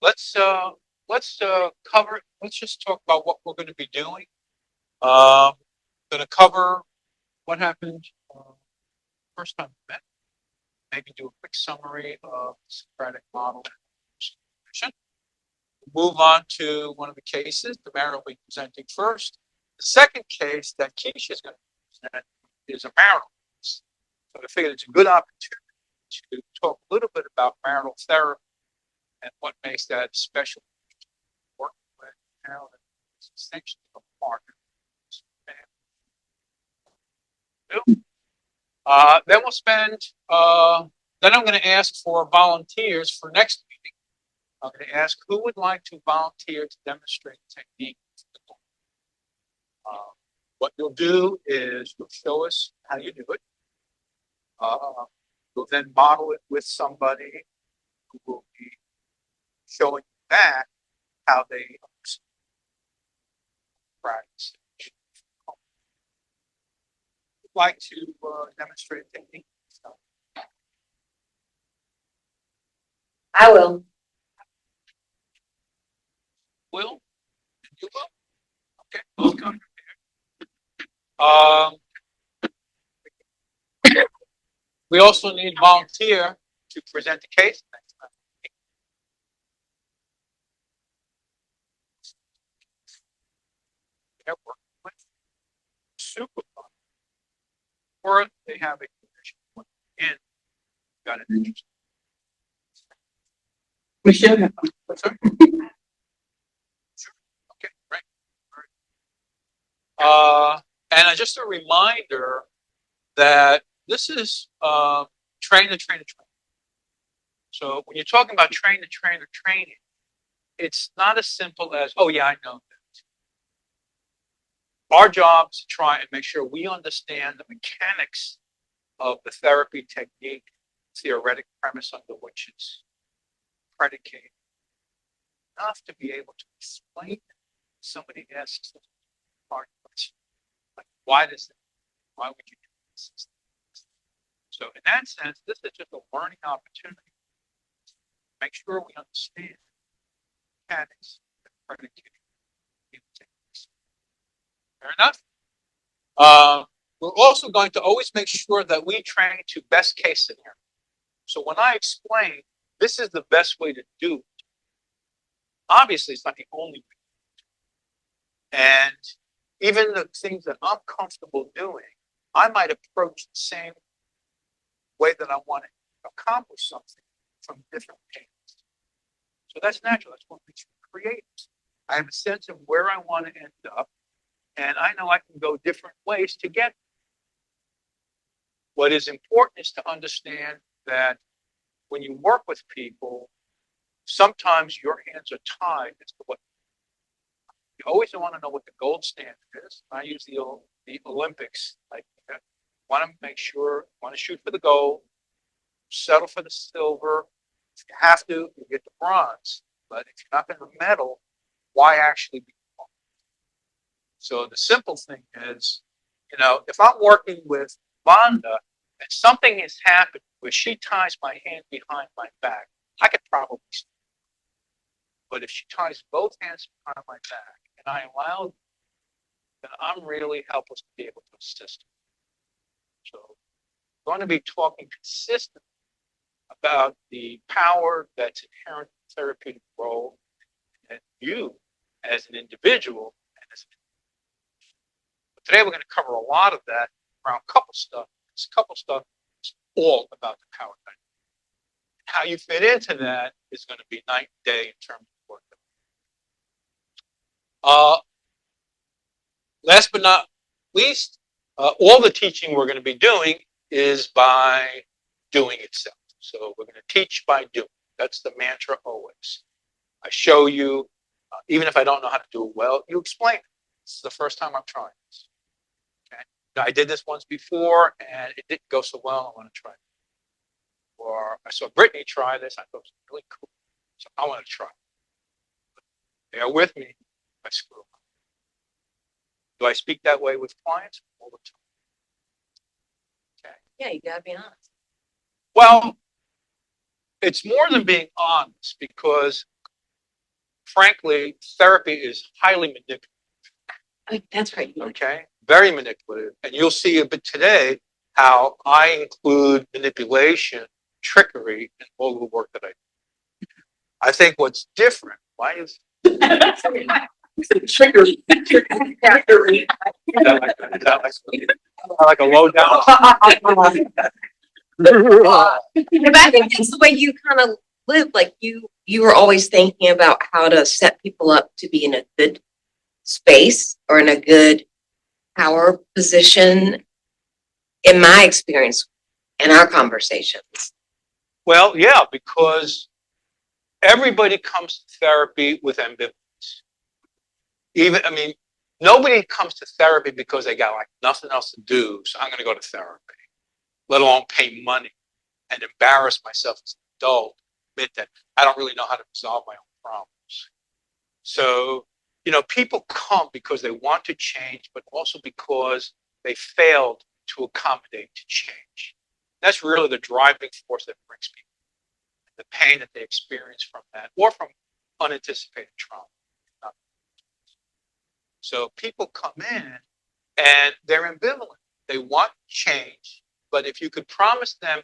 let's cover. Let's just talk about what we're going to be doing. Um, going to cover what happened first time we met. Maybe do a quick summary of the Socratic model. Move on to one of the cases. The mayor will be presenting first. The second case that Keisha is going to present is a marital case. So I figured it's a good opportunity to talk a little bit about marital therapy and what makes that special. Working with marital is essentially a partner. Then we'll spend. Then I'm going to ask for volunteers for next meeting. I'm going to ask who would like to volunteer to demonstrate the technique. What you'll do is you'll show us how you do it. You'll then model it with somebody who will be showing you back how they practice. Would like to demonstrate a technique. I will. Will? You will? Okay, welcome. Um, we also need volunteer to present the case next time. They're working with super fun. Or they have a condition in got an interest. We should have. Sorry? Sure. Okay, right. And just a reminder that this is train the trainer training. So when you're talking about train the trainer training, it's not as simple as, oh yeah, I know that. Our job is to try and make sure we understand the mechanics of the therapy technique, theoretic premise under which it's predicated, enough to be able to explain it. Somebody asks a hard question, like, why does that? Why would you do this? So in that sense, this is just a learning opportunity. Make sure we understand mechanics that predicate techniques. Fair enough. We're also going to always make sure that we train to best case scenario. So when I explain this is the best way to do it, obviously it's not the only way. And even the things that I'm comfortable doing, I might approach the same way that I want to accomplish something from different angles. So that's natural. That's what makes me creative. I have a sense of where I want to end up, and I know I can go different ways to get. What is important is to understand that when you work with people, sometimes your hands are tied as to what you always want to know what the gold standard is. I use the Olympics. I want to make sure, want to shoot for the gold, settle for the silver. If you have to, you get the bronze. But if you're not going to medal, why actually be wrong? So the simple thing is, if I'm working with Vonda and something has happened where she ties my hand behind my back, I could probably stop. But if she ties both hands behind my back and I allow, then I'm really helpless to be able to assist her. So I'm going to be talking consistently about the power that's inherent in the therapeutic role and you as an individual. But today we're going to cover a lot of that around couple stuff. This couple stuff is all about the power dynamic. How you fit into that is going to be night and day in terms of work. Last but not least, all the teaching we're going to be doing is by doing itself. So we're going to teach by doing. That's the mantra always. I show you, even if I don't know how to do it well, you explain it. This is the first time I'm trying this. Okay. Now, I did this once before and it didn't go so well. I want to try it. Or I saw Brittany try this. I thought it was really cool. So I want to try it. Bear with me if I screw up. Do I speak that way with clients all the time? Okay. Yeah, you gotta be honest. Well, it's more than being honest because frankly, therapy is highly manipulative. That's right. Okay, very manipulative, and you'll see a bit today how I include manipulation, trickery in all of the work that I do. I think what's different, why is Trickery. Trickery. is that like a low down? But I think that's the way you kind of live. Like you were always thinking about how to set people up to be in a good space or in a good power position. In my experience, in our conversations. Well, yeah, because everybody comes to therapy with ambivalence. I mean, nobody comes to therapy because they got like nothing else to do, so I'm going to go to therapy, let alone pay money and embarrass myself as an adult, admit that I don't really know how to resolve my own problems. So, people come because they want to change, but also because they failed to accommodate to change. That's really the driving force that brings people, the pain that they experience from that or from unanticipated trauma. So people come in and they're ambivalent. They want change, but if you could promise them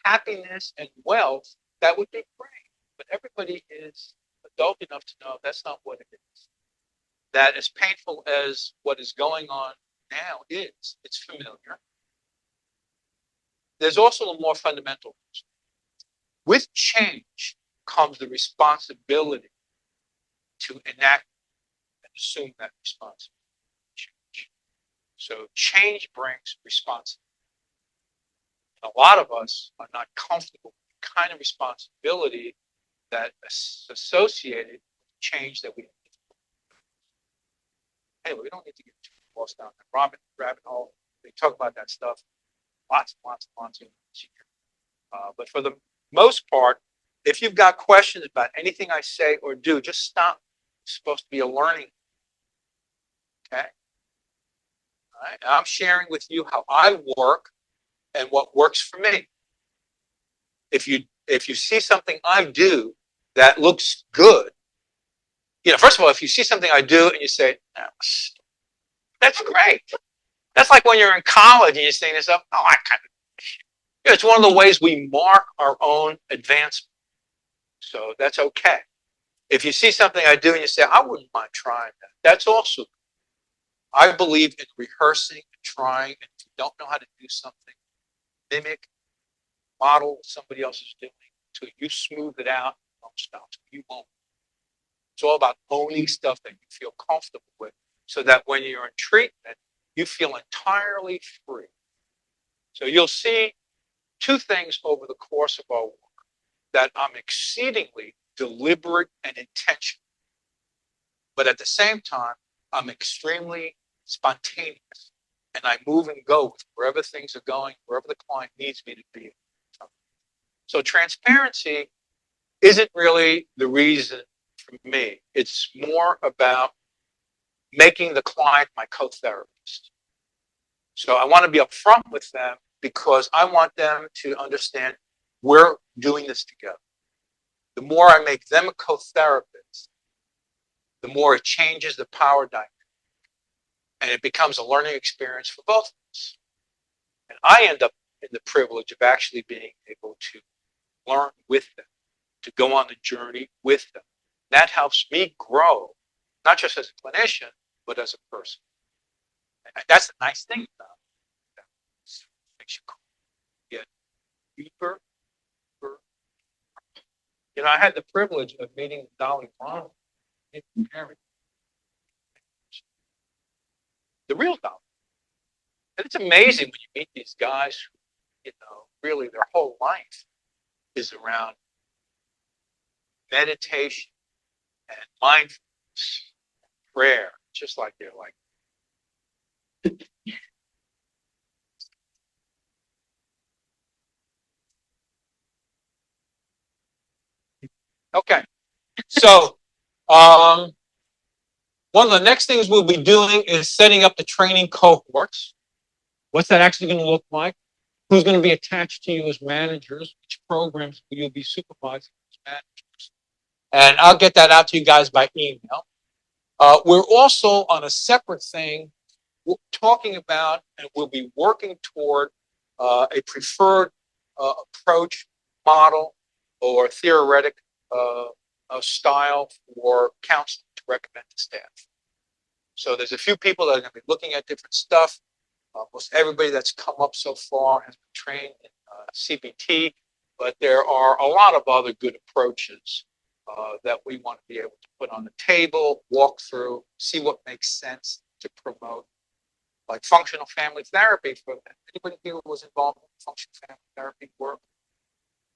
happiness and wealth, that would be great. But everybody is adult enough to know that's not what it is. That as painful as what is going on now is, it's familiar. There's also a more fundamental reason. With change comes the responsibility to enact and assume that responsibility. So change brings responsibility. And a lot of us are not comfortable with the kind of responsibility that is associated with change that we have. Anyway, we don't need to get too lost down that rabbit hole. They talk about that stuff lots and lots and lots of years. But for the most part, if you've got questions about anything I say or do, just stop. It's supposed to be a learning. Okay? All right? I'm sharing with you how I work and what works for me. If you see something I do that looks good, first of all, if you see something I do and you say, oh, that's great. That's like when you're in college and you're saying to yourself, oh, it's one of the ways we mark our own advancement. So that's okay. If you see something I do and you say, I wouldn't mind trying that, that's also good. I believe in rehearsing and trying, and if you don't know how to do something, mimic, model what somebody else is doing until you smooth it out. Don't stop. You won't. It's all about owning stuff that you feel comfortable with so that when you're in treatment, you feel entirely free. So you'll see two things over the course of our work that I'm exceedingly deliberate and intentional. But at the same time, I'm extremely spontaneous. And I move and go with wherever things are going, wherever the client needs me to be. So transparency isn't really the reason for me. It's more about making the client my co-therapist. So I want to be upfront with them because I want them to understand we're doing this together. The more I make them a co-therapist, the more it changes the power dynamic. And it becomes a learning experience for both of us. And I end up in the privilege of actually being able to learn with them, to go on the journey with them. That helps me grow, not just as a clinician, but as a person. And that's the nice thing about it. It makes you get deeper. I had the privilege of meeting Dolly Ronald in Mary. The real Dolly. And it's amazing when you meet these guys who, really their whole life is around meditation and mindfulness, prayer, just like they're like. Okay. So, one of the next things we'll be doing is setting up the training cohorts. What's that actually going to look like? Who's going to be attached to you as managers? Which programs will you be supervising as managers? And I'll get that out to you guys by email. We're also on a separate thing talking about, and we'll be working toward a preferred approach, model, or theoretic style for counseling to recommend to staff. So there's a few people that are going to be looking at different stuff. Almost everybody that's come up so far has been trained in CBT, but there are a lot of other good approaches that we want to be able to put on the table, walk through, see what makes sense to promote. Like functional family therapy. For anybody here who was involved in functional family therapy work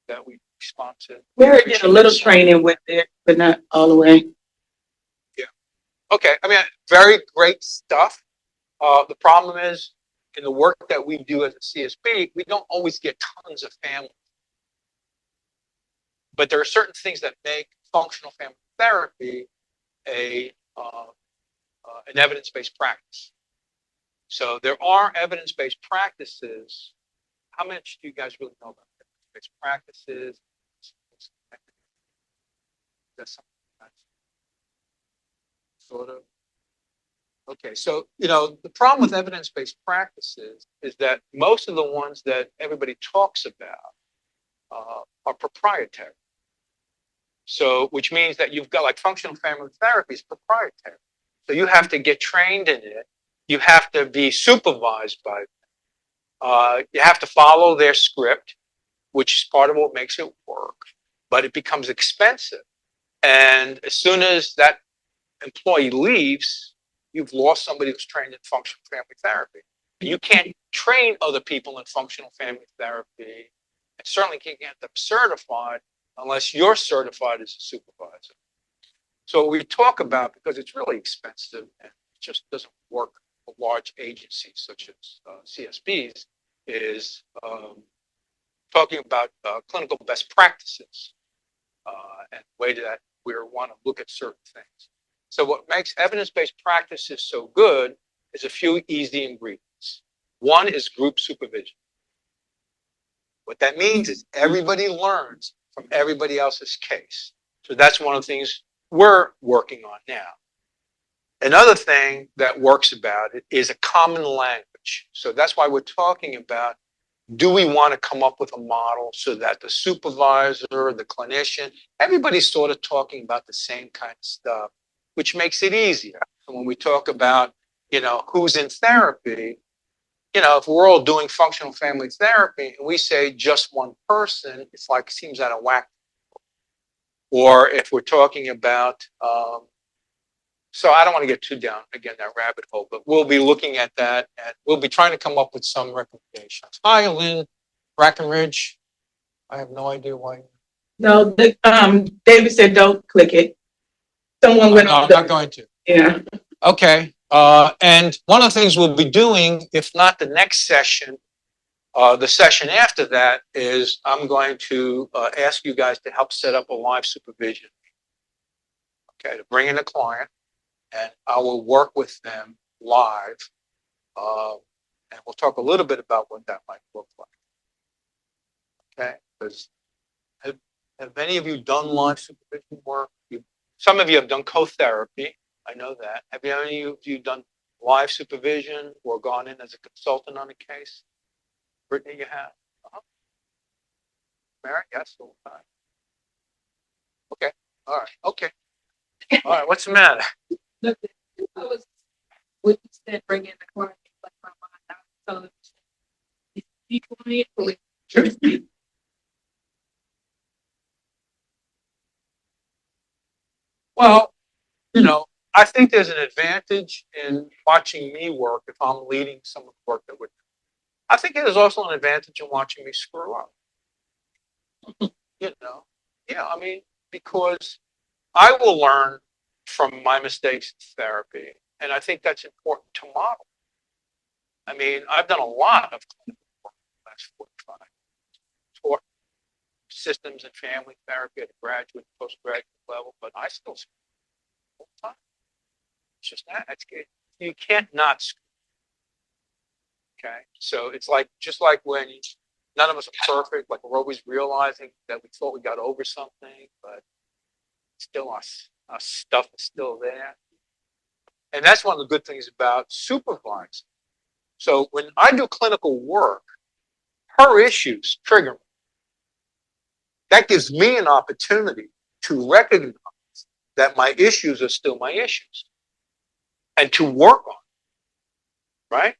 that we respond to. We did a little training with it, but not all the way. Yeah. Okay. I mean, very great stuff. The problem is in the work that we do as a CSB, we don't always get tons of families. But there are certain things that make functional family therapy an evidence-based practice. So there are evidence-based practices. How much do you guys really know about evidence-based practices? That's something that's sort of. Okay, so, the problem with evidence-based practices is that most of the ones that everybody talks about are proprietary. So, which means that you've got like functional family therapy is proprietary. So you have to get trained in it. You have to be supervised by them. You have to follow their script, which is part of what makes it work. But it becomes expensive. And as soon as that employee leaves, you've lost somebody who's trained in functional family therapy. And you can't train other people in functional family therapy, and certainly can't get them certified unless you're certified as a supervisor. So we talk about, because it's really expensive and it just doesn't work for large agencies such as CSBs, is talking about clinical best practices and the way that we want to look at certain things. So what makes evidence-based practices so good is a few easy ingredients. One is group supervision. What that means is everybody learns from everybody else's case. So that's one of the things we're working on now. Another thing that works about it is a common language. So that's why we're talking about, do we want to come up with a model so that the supervisor, the clinician, everybody's sort of talking about the same kind of stuff, which makes it easier. And when we talk about, who's in therapy, if we're all doing functional family therapy and we say just one person, it's like seems out of whack. Or if we're talking about, so I don't want to get too down again that rabbit hole, but we'll be looking at that and we'll be trying to come up with some recommendations. Hi, Lynn Brackenridge. I have no idea why. No, David said don't click it. Someone went No, on. I'm not going to. Yeah. Okay. And one of the things we'll be doing, if not the next session, the session after that is I'm going to ask you guys to help set up a live supervision. Okay, to bring in a client, and I will work with them live, and we'll talk a little bit about what that might look like. Okay, because have any of you done live supervision work? Some of you have done co-therapy. I know that. Have any of you done live supervision or gone in as a consultant on a case? Brittany, you have? Mary, yes, all the time. Okay, all right, okay. All right, what's the matter? I was, what you said, bring in the client, like my mind, so people need to. Well, I think there's an advantage in watching me work if I'm leading some of the work that we're doing. I think there's also an advantage in watching me screw up. Yeah, I mean, because I will learn from my mistakes in therapy, and I think that's important to model. I mean, I've done a lot of clinical work in the last 45 years, taught systems and family therapy at a graduate, postgraduate level, but I still screw all the time. It's just that. You can't not screw. Okay, so it's like just like when none of us are perfect, like we're always realizing that we thought we got over something, but still our stuff is still there. And that's one of the good things about supervising. So when I do clinical work, her issues trigger me. That gives me an opportunity to recognize that my issues are still my issues and to work on it, right?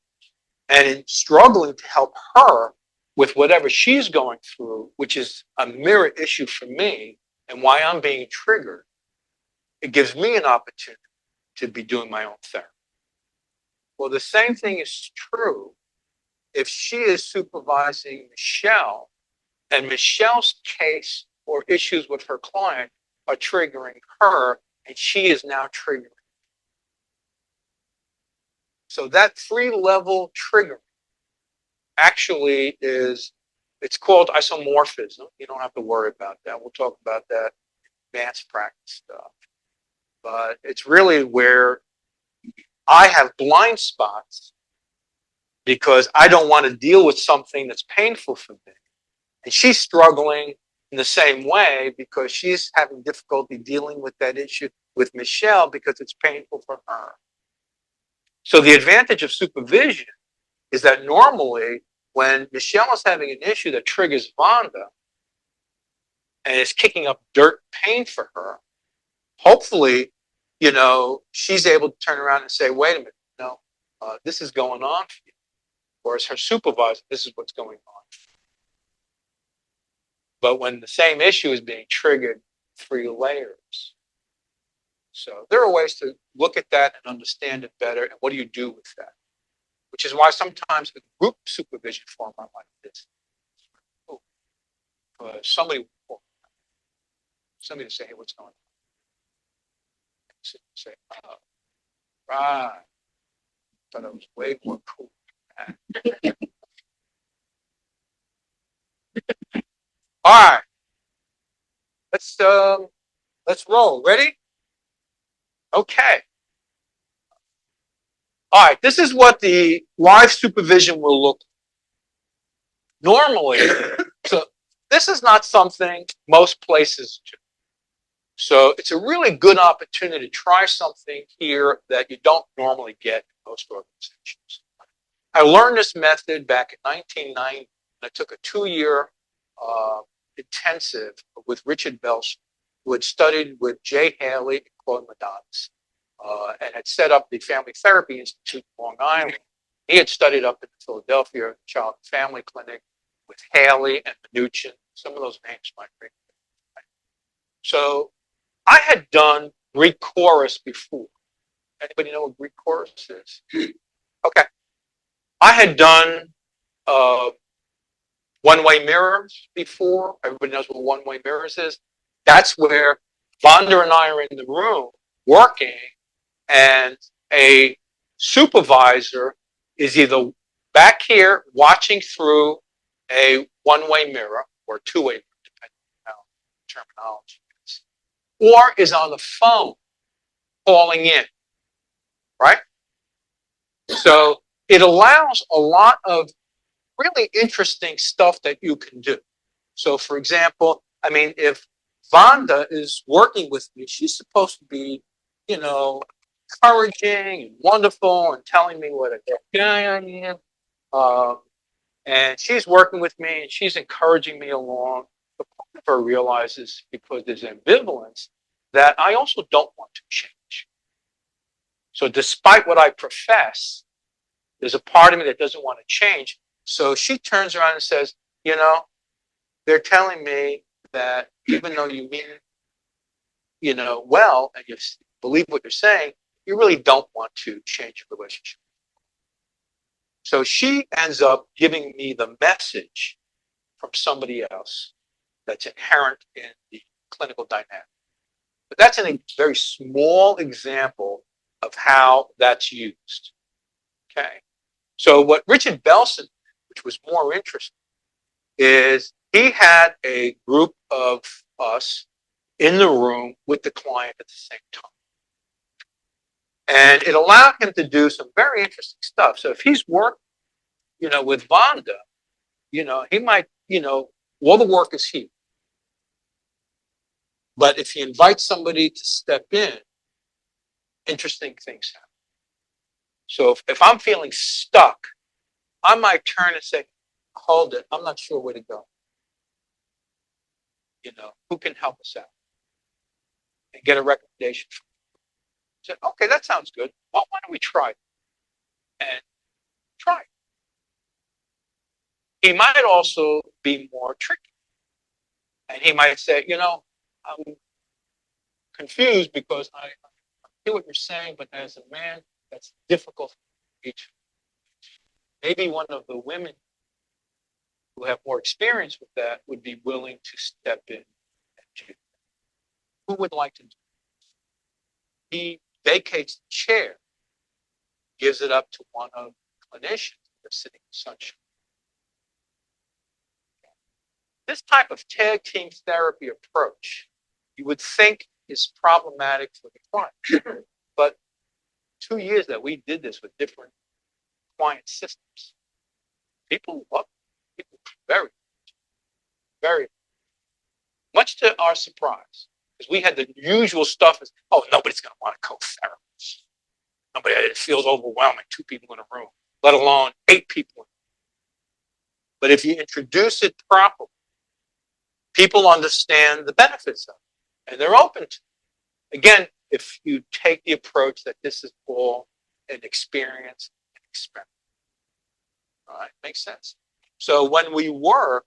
And in struggling to help her with whatever she's going through, which is a mirror issue for me and why I'm being triggered, it gives me an opportunity to be doing my own therapy. Well, the same thing is true if she is supervising Michelle and Michelle's case or issues with her client are triggering her and she is now triggering. So that 3-level trigger actually it's called isomorphism. You don't have to worry about that. We'll talk about that in advanced practice stuff. But it's really where I have blind spots because I don't want to deal with something that's painful for me. And she's struggling in the same way because she's having difficulty dealing with that issue with Michelle because it's painful for her. So the advantage of supervision is that normally when Michelle is having an issue that triggers Vonda and is kicking up dirt pain for her, hopefully, she's able to turn around and say, wait a minute, no, this is going on for you. Or as her supervisor, this is what's going on. But when the same issue is being triggered 3 layers. So there are ways to look at that and understand it better. And what do you do with that? Which is why sometimes a group supervision format like this, somebody to say, hey, what's going on? Say, oh, right. Thought it was way more cool. All right. Let's roll. Ready? Okay. All right. This is what the live supervision will look like. Normally, so this is not something most places do. So it's a really good opportunity to try something here that you don't normally get in most organizations. I learned this method back in 1990. I took a 2-year intensive with Richard Belson, who had studied with Jay Haley and Claude Madanes, and had set up the Family Therapy Institute in Long Island. He had studied up in Philadelphia Child and Family Clinic with Haley and Mnuchin. Some of those names might ring. So I had done Greek chorus before. Anybody know what Greek chorus is? Okay. I had done one-way mirrors before. Everybody knows what one-way mirrors is. That's where Vonda and I are in the room working, and a supervisor is either back here watching through a one-way mirror or two-way mirror, depending on how terminology is, or is on the phone calling in, right? So it allows a lot of really interesting stuff that you can do. So for example, I mean, if Vonda is working with me, she's supposed to be, encouraging and wonderful and telling me what a good guy I am. And she's working with me and she's encouraging me along. The part of her realizes, because there's ambivalence, that I also don't want to change. So despite what I profess, there's a part of me that doesn't want to change. So she turns around and says, they're telling me that even though you mean, well, and you believe what you're saying, you really don't want to change your relationship. So she ends up giving me the message from somebody else that's inherent in the clinical dynamic. But that's a very small example of how that's used. Okay. So what Richard Belson, which was more interesting, is he had a group of us in the room with the client at the same time. And it allowed him to do some very interesting stuff. So if he's working, with Vonda, he might, all the work is here. But if you invite somebody to step in, interesting things happen. So if I'm feeling stuck, I might turn and say, hold it, I'm not sure where to go. Who can help us out? And get a recommendation. Said, okay, that sounds good. Well, why don't we try it? And try it. He might also be more tricky. And he might say, I'm confused because I hear what you're saying, but as a man, that's difficult to reach. Maybe one of the women who have more experience with that would be willing to step in and do that. Who would like to do it? He vacates the chair, gives it up to one of the clinicians that are sitting in sunshine. This type of tag team therapy approach, you would think is problematic for the client. But 2 years that we did this with different client systems, people love it. People very, very much to our surprise. Because we had the usual stuff is, oh, nobody's going to want a co-therapist. Nobody, it feels overwhelming, 2 people in a room, let alone 8 people. But if you introduce it properly, people understand the benefits of it, and they're open to it. Again, if you take the approach that this is all an experience, an experiment. All right, makes sense. So when we work,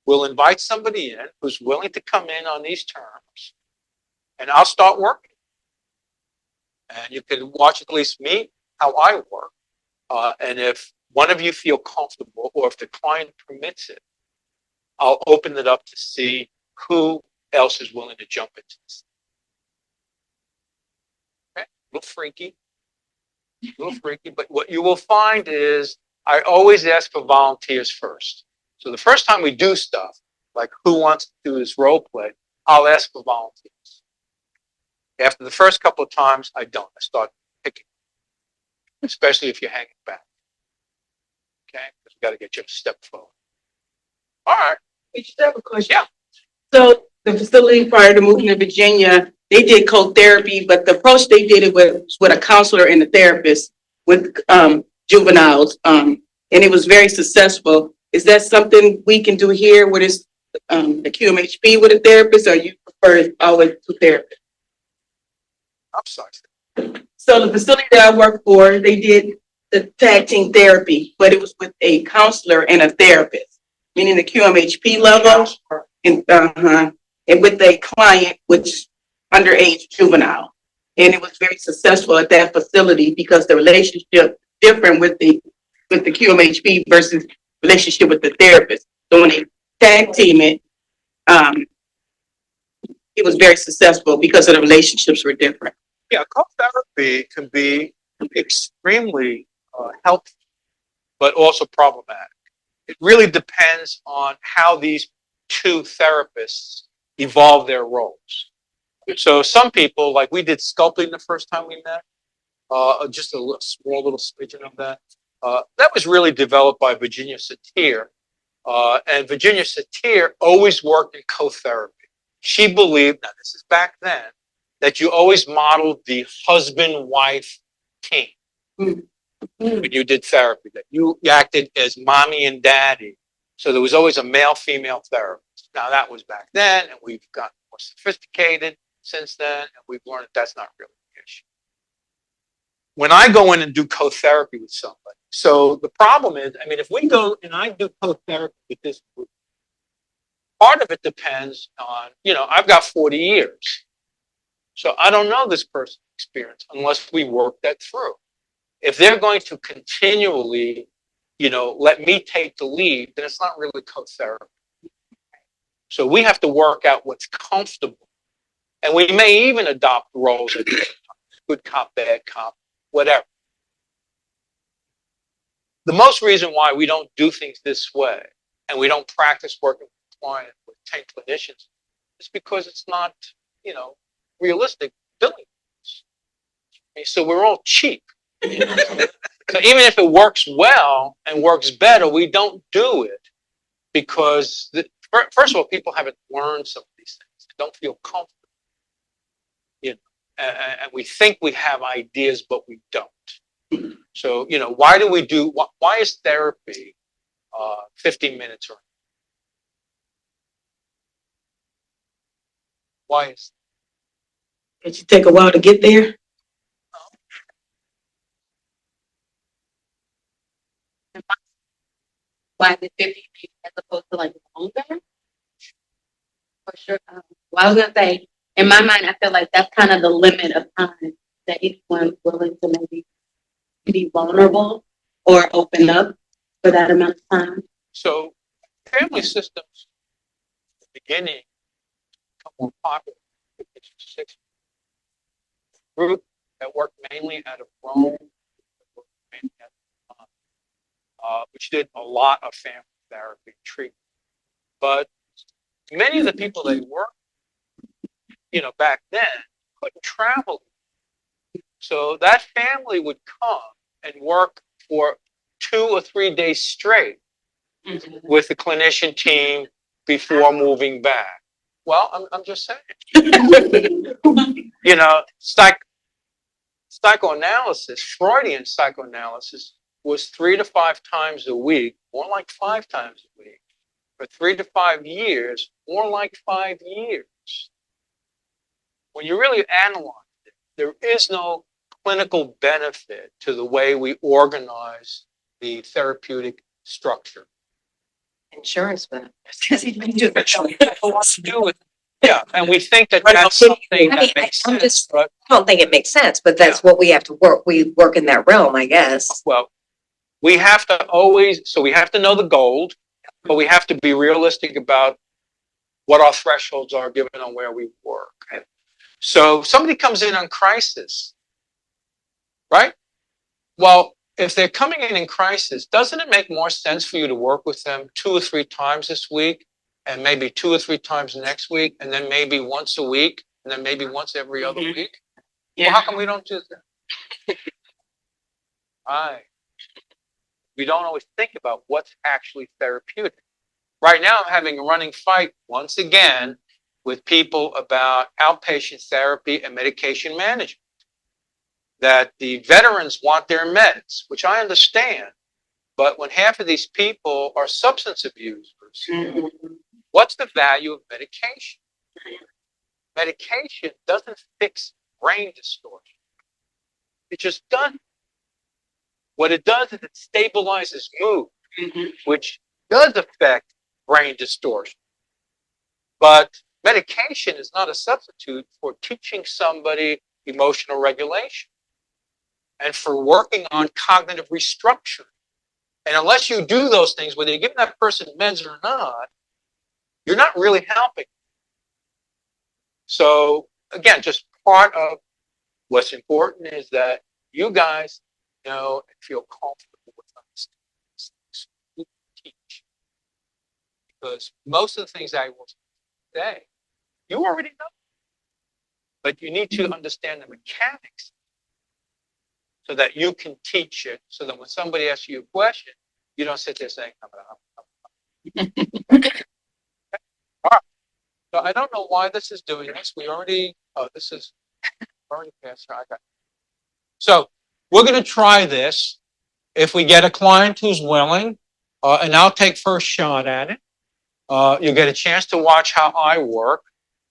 we'll invite somebody in who's willing to come in on these terms, and I'll start working. And you can watch at least me, how I work. And if one of you feel comfortable, or if the client permits it, I'll open it up to see who else is willing to jump into this. Okay, a little freaky, but what you will find is I always ask for volunteers first. So the first time we do stuff, like who wants to do this role play, I'll ask for volunteers. After the first couple of times, I don't. I start picking, especially if you're hanging back. Okay, because we got to get you to step forward. All right. We just have a question. Yeah. So the facility prior to moving to Virginia, they did co-therapy, but the approach they did it with a counselor and a therapist with juveniles, and it was very successful. Is that something we can do here with this, the QMHP with a therapist, or you prefer always to therapist? I'm sorry. So the facility that I work for, they did the tag team therapy, but it was with a counselor and a therapist, meaning the QMHP level, and with a client, which underage juvenile. And it was very successful at that facility because the relationship different with the QMHP versus relationship with the therapist. So when they tag team it, it was very successful because of the relationships were different. Yeah, co-therapy can be extremely helpful, but also problematic. It really depends on how these 2 therapists evolve their roles. So some people, like we did sculpting the first time we met, just a small little smidgen of that. That was really developed by Virginia Satir. And Virginia Satir always worked in co-therapy. She believed, now this is back then, that you always modeled the husband-wife team when you did therapy, that you acted as mommy and daddy. So there was always a male-female therapist. Now that was back then, and we've gotten more sophisticated since then, and we've learned that that's not really the issue. When I go in and do co-therapy with somebody, so the problem is, I mean, if we go and I do co-therapy with this group, part of it depends on, I've got 40 years. So I don't know this person's experience unless we work that through. If they're going to continually, let me take the lead, then it's not really co-therapy. So we have to work out what's comfortable. And we may even adopt roles of good cop, bad cop, whatever. The most reason why we don't do things this way and we don't practice working with clients with 10 clinicians is because it's not, realistic billing. So we're all cheap. So even if it works well and works better, we don't do it because, first of all, people haven't learned some of these things. They don't feel comfortable. and we think we have ideas, but we don't. So, why do we do, why is therapy 15 minutes or why is, Did you take a while to get there? Why the 50 days as opposed to like longer? For sure. Well, I was gonna say, in my mind, I feel like that's kind of the limit of time that anyone's willing to maybe be vulnerable or open up for that amount of time. so family systems, at the beginning, become more popular. 50s and 60s. Group that worked mainly out of Rome, which did a lot of family therapy treatment. But many of the people they worked, back then couldn't travel. So that family would come and work for 2 or 3 days straight with the clinician team before moving back. Well, I'm just saying. Psychoanalysis, Freudian psychoanalysis was 3 to 5 times a week, more like 5 times a week. For 3 to 5 years, more like 5 years. When you really analyze it, there is no clinical benefit to the way we organize the therapeutic structure. Insurance benefits. Because he didn't do What's to do with it? Yeah, and we think that Right, that's okay. something I mean, that makes I'm sense, just- but I don't think it makes sense, but that's what we have to work. We work in that realm, I guess. well, we have to we have to know the gold, but we have to be realistic about what our thresholds are given on where we work. So somebody comes in on crisis, right? Well, if they're coming in crisis, doesn't it make more sense for you to work with them 2 or 3 times this week, and maybe 2 or 3 times next week, and then maybe once a week, and then maybe once every other week? Well, how come we don't do that? Right. We don't always think about what's actually therapeutic. Right now, I'm having a running fight once again with people about outpatient therapy and medication management. That the veterans want their meds, which I understand, but when half of these people are substance abusers, what's the value of medication? Medication doesn't fix brain distortion. It just doesn't. What it does is it stabilizes mood, which does affect brain distortion. But medication is not a substitute for teaching somebody emotional regulation and for working on cognitive restructuring. And unless you do those things, whether you're giving that person meds or not, you're not really helping. So again, just part of what's important is that you guys know and feel comfortable with understanding you teach. Because most of the things I will say, you already know. But you need to understand the mechanics so that you can teach it, so that when somebody asks you a question, you don't sit there saying, okay. All right. So I don't know why this is doing this. This is already past here. So we're going to try this. If we get a client who's willing, and I'll take first shot at it, you'll get a chance to watch how I work.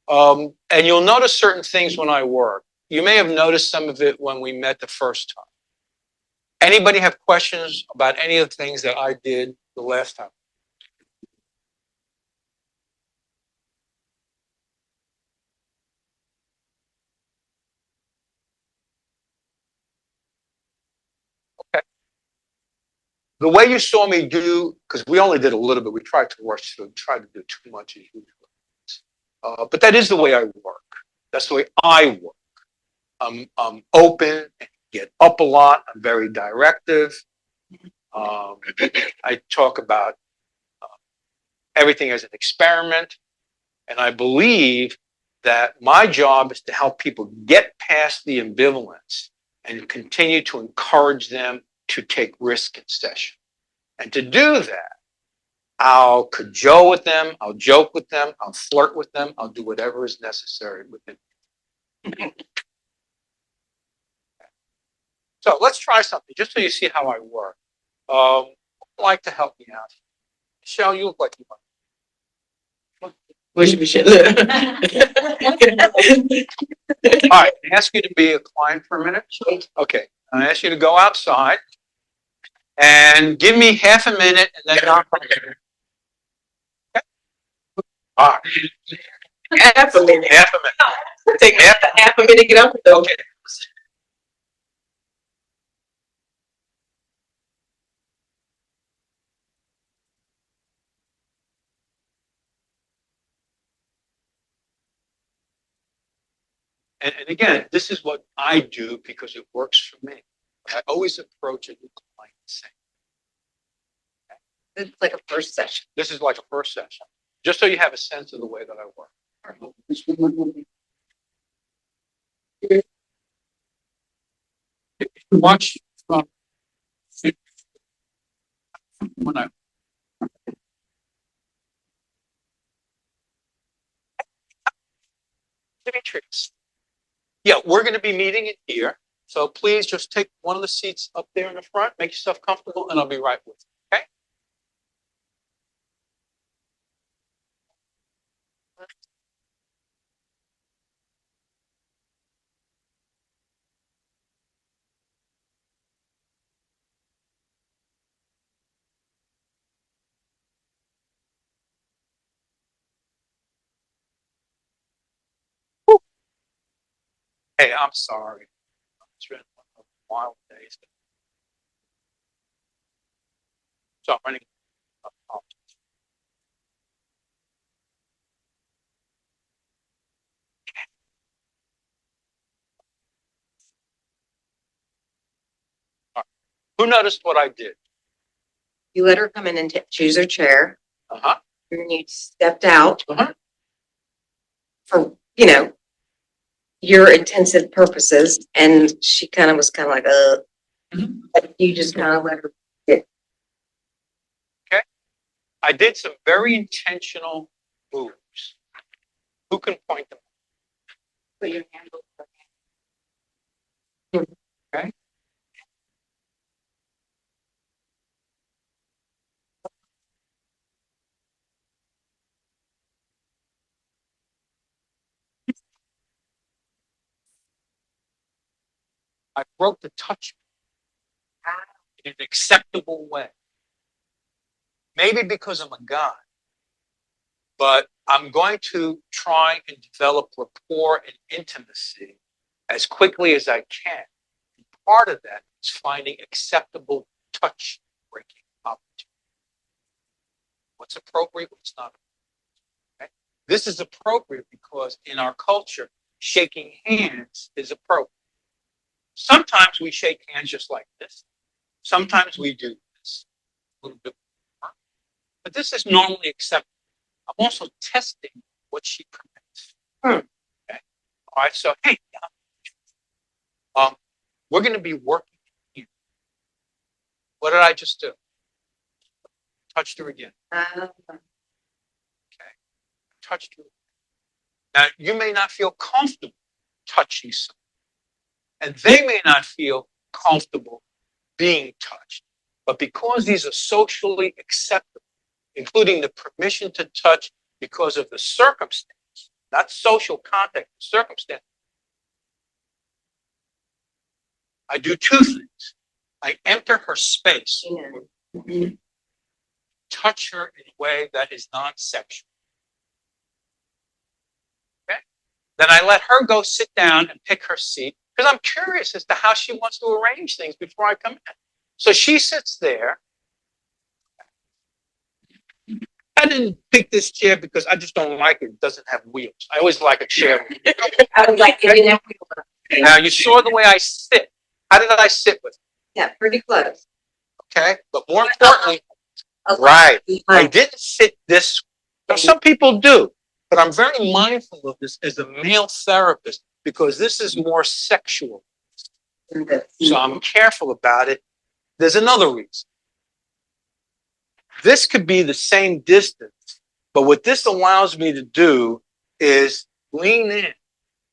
And you'll notice certain things when I work. You may have noticed some of it when we met the first time. Anybody have questions about any of the things that I did the last time? Okay. The way you saw me do, because we only did a little bit, we tried to rush through, tried to do too much as usual. But that is the way I work. That's the way I work. I'm open and get up a lot. I'm very directive. I talk about everything as an experiment. And I believe that my job is to help people get past the ambivalence and continue to encourage them to take risk in session. And to do that, I'll cajole with them, I'll joke with them, I'll flirt with them, I'll do whatever is necessary with them. So let's try something, just so you see how I work. Who'd like to help me out? Michelle, you look like you want. Wish we should look. All right, I ask you to be a client for a minute. Okay, I ask you to go outside and give me half a minute and then knock on it. Okay? All right, Half a minute. half a minute. Take half a minute to get up. Okay. And again, this is what I do because it works for me. I always approach a new client the same. It's like a first session. This is like a first session, just so you have a sense of the way that I work. Watch from when I. Demetrius. Yeah, we're going to be meeting it here. So please just take one of the seats up there in the front, make yourself comfortable, and I'll be right with you. Okay? Hey, I'm sorry. It's been a wild days. So I'm running. Who noticed what I did? You let her come in and choose her chair, Uh-huh. and you stepped out Uh-huh. for, your intensive purposes, and she kind of was kind of like, Mhm. but you just kind of let her. I did some very intentional moves. Who can point them? Put your hand over her hand. Okay. I broke the touch in an acceptable way. Maybe because I'm a guy, but I'm going to try and develop rapport and intimacy as quickly as I can. And part of that is finding acceptable touch breaking opportunities. What's appropriate, what's not. Okay? This is appropriate because in our culture, shaking hands is appropriate. Sometimes we shake hands just like this. Sometimes we do this a little bit more. But this is normally acceptable. I'm also testing what she permits. Okay. All right. So, hey, we're going to be working here. What did I just do? Touched her again. Okay. Touched her. Now, you may not feel comfortable touching someone, and they may not feel comfortable being touched. But because these are socially acceptable, including the permission to touch because of the circumstance, not social context, circumstance, I do two things. I enter her space, touch her in a way that is non-sexual. Okay? Then I let her go sit down and pick her seat because I'm curious as to how she wants to arrange things before I come in. So she sits there. I didn't pick this chair because I just don't like it. It doesn't have wheels. I always like a chair. I was like, Now you saw the way I sit. How did I sit with her? yeah, pretty close. Okay. But more importantly, right. I didn't sit this way. Now, some people do, but I'm very mindful of this as a male therapist because this is more sexual. So I'm careful about it. There's another reason. This could be the same distance, but what this allows me to do is lean in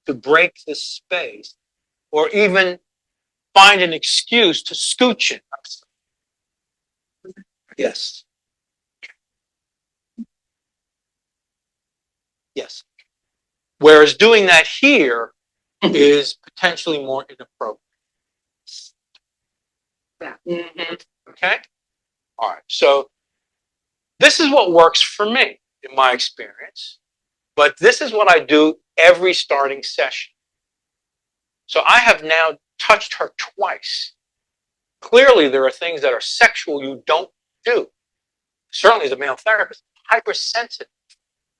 to break the space or even find an excuse to scooch in. Yes. Yes. Whereas doing that here is potentially more inappropriate. Mhm. Okay? All right. So this is what works for me in my experience, but this is what I do every starting session. So I have now touched her twice. Clearly, there are things that are sexual you don't do. Certainly, as a male therapist, hypersensitive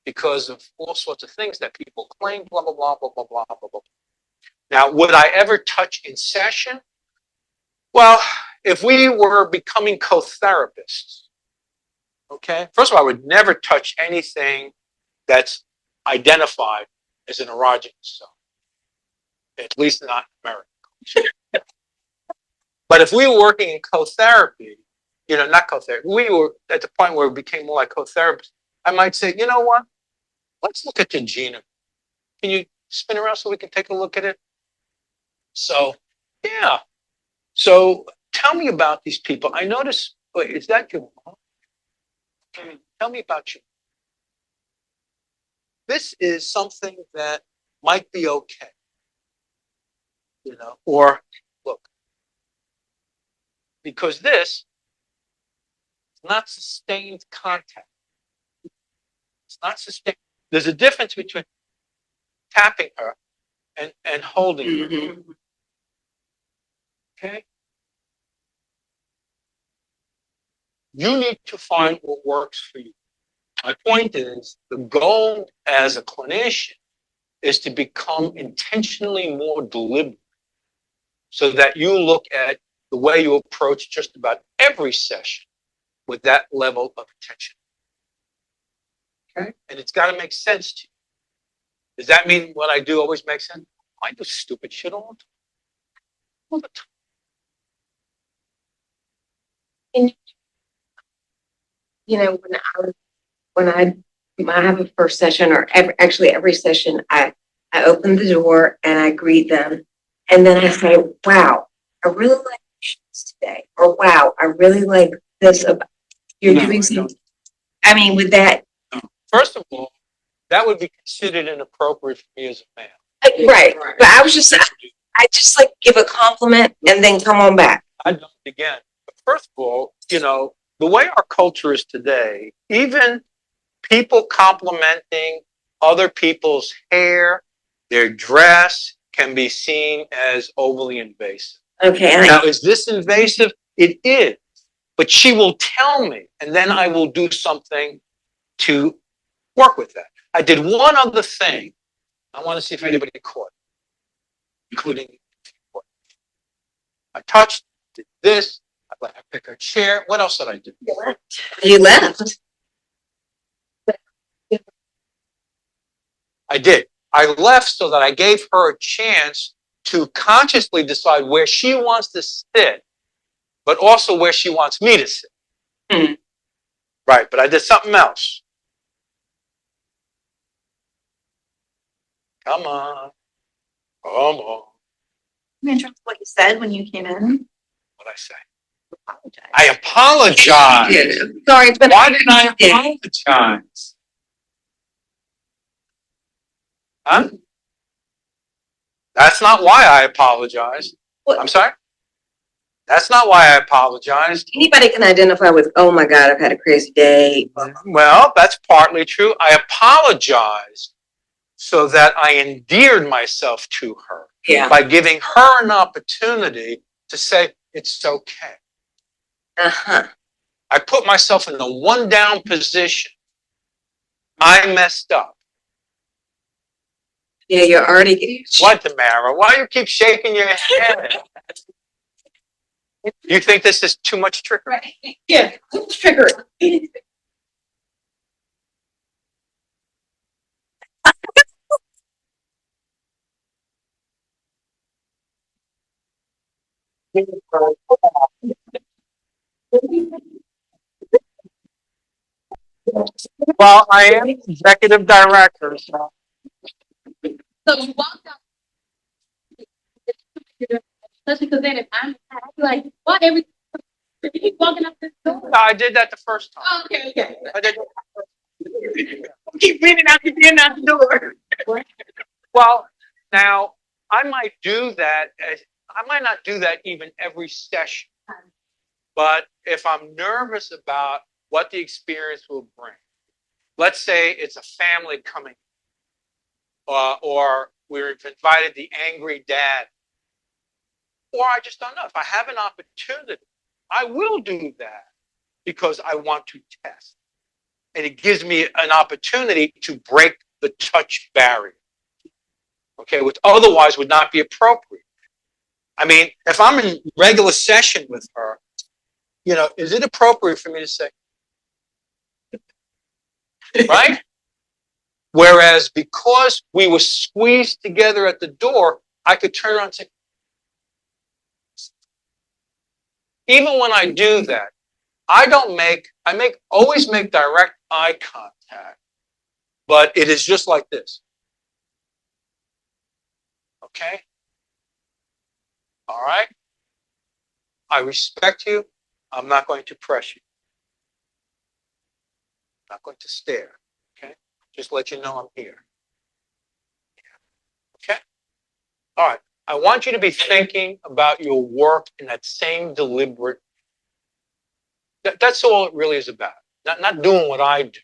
because of all sorts of things that people claim, blah, blah, blah, blah, blah, blah, blah, blah. Now, would I ever touch in session? Well, if we were becoming co-therapists, okay, first of all, I would never touch anything that's identified as an erogenous zone, at least not in America. But if we were working in co-therapy, not co-therapy, we were at the point where it became more like co-therapists, I might say, you know what? Let's look at your genome. Can you spin around so we can take a look at it? So, yeah. So tell me about these people. I notice, wait, is that your mom? Tell me about you. This is something that might be okay. Or look, because this is not sustained contact. It's not sustained. There's a difference between tapping her and holding her. Mhm. Okay? You need to find what works for you. My point is, the goal as a clinician is to become intentionally more deliberate so that you look at the way you approach just about every session with that level of attention. Okay? And it's got to make sense to you. Does that mean what I do always makes sense? I do stupid shit all the time. All the time. When I have a first session or every session, I open the door and I greet them. And then I say, wow, I really like this today. Or wow, I really like this about you're No, doing I something. don't. I mean, with that, First of all, that would be considered inappropriate for me as a man. right. But I just like give a compliment and then come on back. I don't again. But first of all, the way our culture is today, even people complimenting other people's hair, their dress can be seen as overly invasive. Okay. Now, is this invasive? It is. But she will tell me, and then I will do something to work with that. I did one other thing. I want to see if anybody caught it, including I touched, did this, I let her pick her chair. What else did I do? You left. I did. I left so that I gave her a chance to consciously decide where she wants to sit, but also where she wants me to sit. Mhm. Right, but I did something else. Come on. Come on. In terms of what you said when you came in, What'd I say? apologize. I apologize. Sorry, it's been. Why did I apologize? Huh? That's not why I apologized. I'm sorry? That's not why I apologized. Anybody can identify with, oh my God, I've had a crazy day. Well, that's partly true. I apologized so that I endeared myself to her Yeah. by giving her an opportunity to say, it's okay. Uh-huh. I put myself in the one down position. I messed up. Yeah, you're already. What, Tamara? Why do you keep shaking your head? You think this is too much trickery? Right. Yeah, let's trigger it. Well, I am executive director, so. So you walked out. Especially because then if I'm like, why every, you keep walking up this door? I did that the first time. Oh, okay, okay. I did. Keep reading out the door. Well, now, I might do that, I might not do that even every session. But if I'm nervous about what the experience will bring, let's say it's a family coming, or we've invited the angry dad, or I just don't know. If I have an opportunity, I will do that because I want to test. And it gives me an opportunity to break the touch barrier. Okay, which otherwise would not be appropriate. I mean, if I'm in regular session with her, is it appropriate for me to say, right? Whereas because we were squeezed together at the door, I could turn around and say, even when I do that, I always make direct eye contact, but it is just like this. Okay? All right? I respect you. I'm not going to press you. I'm not going to stare. Okay? Just let you know I'm here. Okay? All right. I want you to be thinking about your work in that same deliberate. That's all it really is about. Not doing what I do.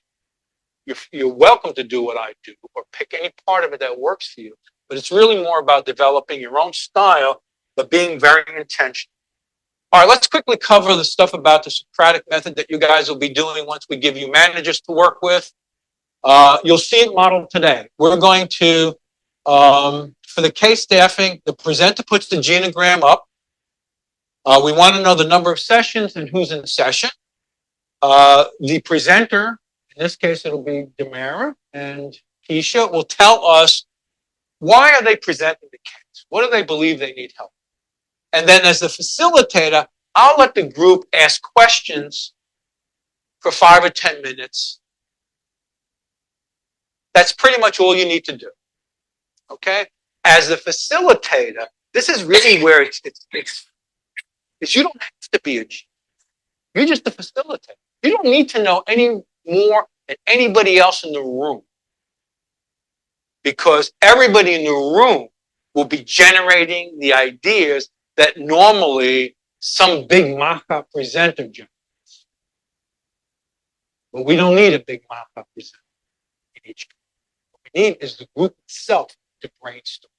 You're welcome to do what I do or pick any part of it that works for you. But it's really more about developing your own style, but being very intentional. All right, let's quickly cover the stuff about the Socratic method that you guys will be doing once we give you managers to work with. You'll see it modeled today. We're going to, for the case staffing, the presenter puts the genogram up. We want to know the number of sessions and who's in session. The presenter, in this case, it'll be Demara and Keisha, will tell us why are they presenting the case? What do they believe they need help? And then as the facilitator, I'll let the group ask questions for 5 or 10 minutes. That's pretty much all you need to do. Okay? As the facilitator, this is really where it's you don't have to be a genius. You're just the facilitator. You don't need to know any more than anybody else in the room. Because everybody in the room will be generating the ideas that normally some big mock-up presenter generates. But we don't need a big mock-up presenter in each group. What we need is the group itself to brainstorm.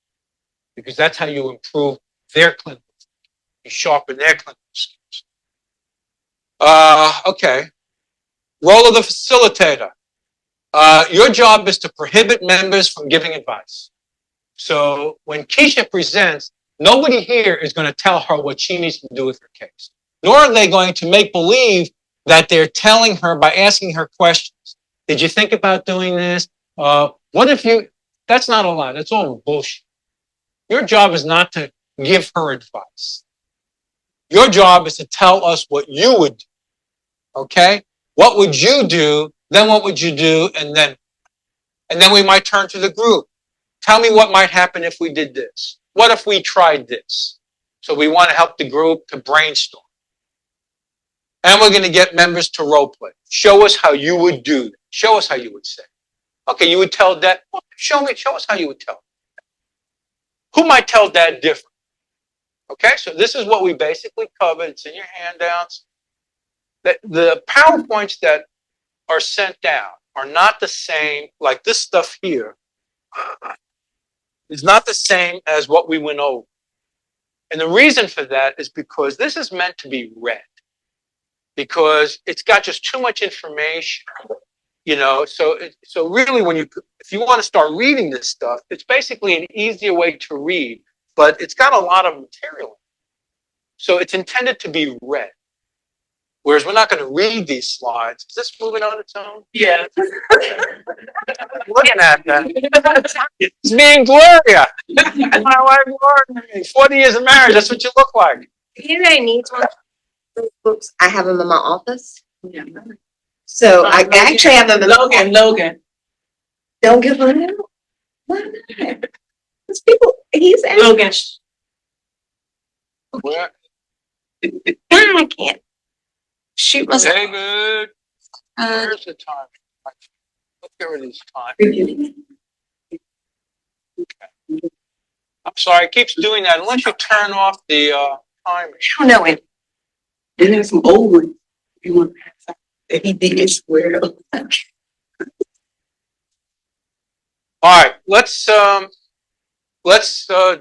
Because that's how you improve their clinical skills. You sharpen their clinical skills. Okay. Role of the facilitator. Your job is to prohibit members from giving advice. So when Keisha presents, nobody here is going to tell her what she needs to do with her case. Nor are they going to make believe that they're telling her by asking her questions. Did you think about doing this? What if you... That's not a lie. That's all bullshit. Your job is not to give her advice. Your job is to tell us what you would do. Okay? What would you do? Then what would you do? And then we might turn to the group. Tell me what might happen if we did this. What if we tried this? So we want to help the group to brainstorm. And we're going to get members to role play. Show us how you would do that. Show us how you would say. Okay, you would tell Dad. Well, show us how you would tell. Who might tell Dad different? Okay, so this is what we basically covered. It's in your handouts. The PowerPoints that are sent out are not the same, like this stuff here is not the same as what we went over. And the reason for that is because this is meant to be read. Because it's got just too much information, so really if you want to start reading this stuff, it's basically an easier way to read, but it's got a lot of material. So it's intended to be read. Whereas we're not going to read these slides. Is this moving on its own? Yeah. Looking at that. It's me and Gloria. My wife, Gloria. 40 years of marriage, that's what you look like. Anybody needs one of those books? I have them in my office. Yeah. So I actually have them in Logan. Don't give them out. Why not? 'Cause he's asking. Logan. Where, I can't. Shoot myself. David, Uh, where's the time? Look, there it is, time. I'm sorry, it keeps doing that unless you turn off the, timer. I don't know it. Then there's some old ones. You want to pass out that he did square up. All right, let's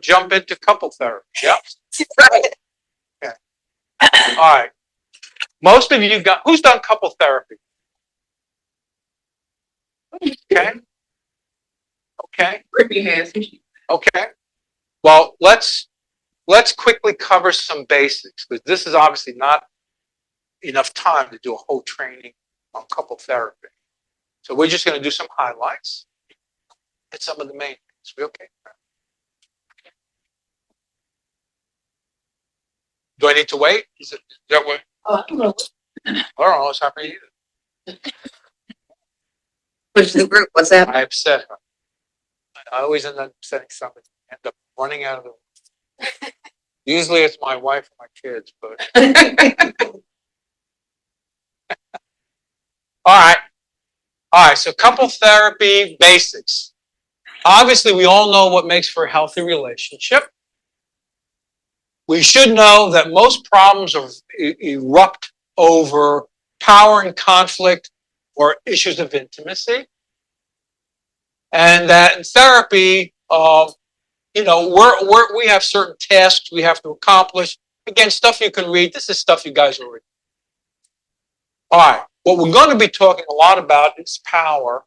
jump into couple therapy. Yep. Right. All right. Most of you got, who's done couple therapy? Okay. Okay. Brittany has. Okay. Well, let's quickly cover some basics because this is obviously not enough time to do a whole training on couple therapy. So we're just going to do some highlights and some of the main things. We okay? Do I need to wait? Is that what? Oh, I don't know. I don't know what's happening either. Push the group. What's that? I upset her. I always end up upsetting somebody. End up running out of the room. Usually it's my wife or my kids, but all right. All right. So couple therapy basics. Obviously, we all know what makes for a healthy relationship. We should know that most problems erupt over power and conflict or issues of intimacy. And that in therapy, we have certain tasks we have to accomplish. Again, stuff you can read. This is stuff you guys already know. All right. What we're going to be talking a lot about is power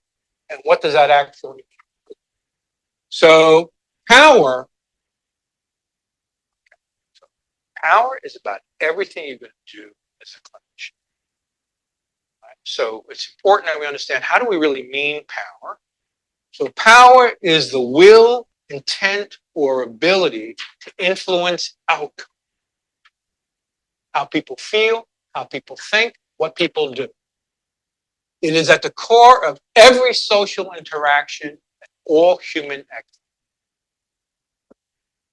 and what does that actually mean. So power is about everything you're going to do as a clinician. Right? So it's important that we understand how do we really mean power. So power is the will, intent, or ability to influence outcome. How people feel, how people think, what people do. It is at the core of every social interaction and all human activity.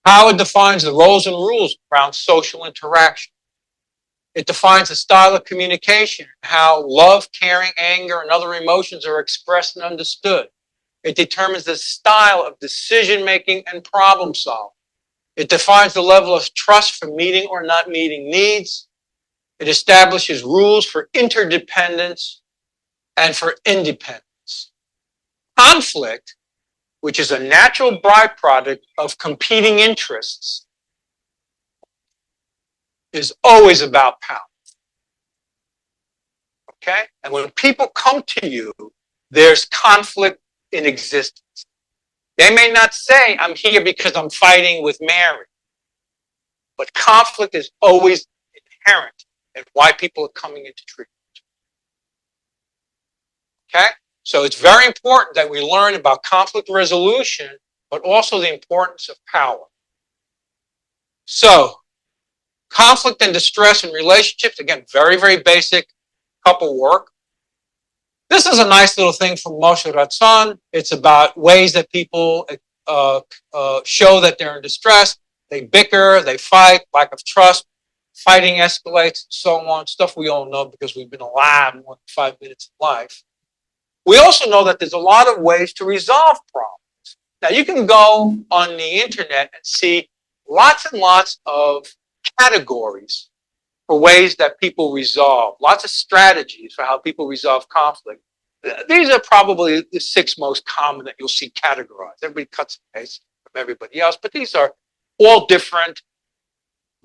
Power defines the roles and rules around social interaction. It defines the style of communication, how love, caring, anger, and other emotions are expressed and understood. It determines the style of decision-making and problem solving. It defines the level of trust for meeting or not meeting needs. It establishes rules for interdependence and for independence. Conflict, which is a natural byproduct of competing interests, is always about power. Okay? And when people come to you, there's conflict in existence. They may not say, I'm here because I'm fighting with Mary. But conflict is always inherent in why people are coming into treatment. Okay? So it's very important that we learn about conflict resolution, but also the importance of power. So, conflict and distress in relationships, again, very, very basic couple work. This is a nice little thing from Moshe Ratzon. It's about ways that people show that they're in distress. They bicker, they fight, lack of trust, fighting escalates, and so on. Stuff we all know because we've been alive more than 5 minutes in life. We also know that there's a lot of ways to resolve problems. Now, you can go on the internet and see lots and lots of categories for ways that people resolve, lots of strategies for how people resolve conflict. These are probably the 6 most common that you'll see categorized. Everybody cuts and pastes from everybody else, but these are all different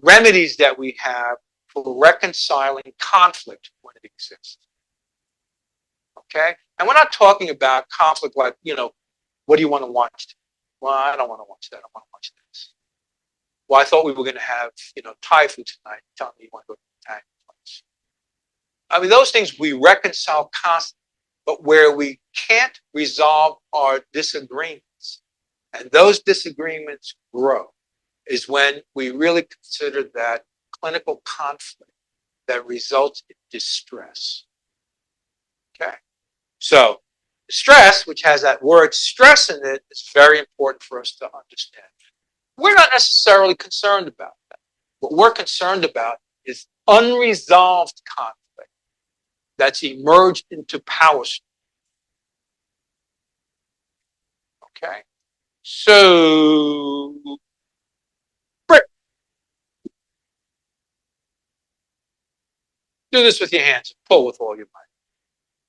remedies that we have for reconciling conflict when it exists. Okay? And we're not talking about conflict like, what do you want to watch? Well, I don't want to watch that. I want to watch this. Well, I thought we were going to have, Thai food tonight. Tell me you want to go to the Italian place. I mean, those things we reconcile constantly, but where we can't resolve our disagreements, and those disagreements grow, is when we really consider that clinical conflict that results in distress. Okay? So, stress, which has that word stress in it, is very important for us to understand. We're not necessarily concerned about that. What we're concerned about is unresolved conflict that's emerged into power. Okay. So, Britt, do this with your hands. Pull with all your might.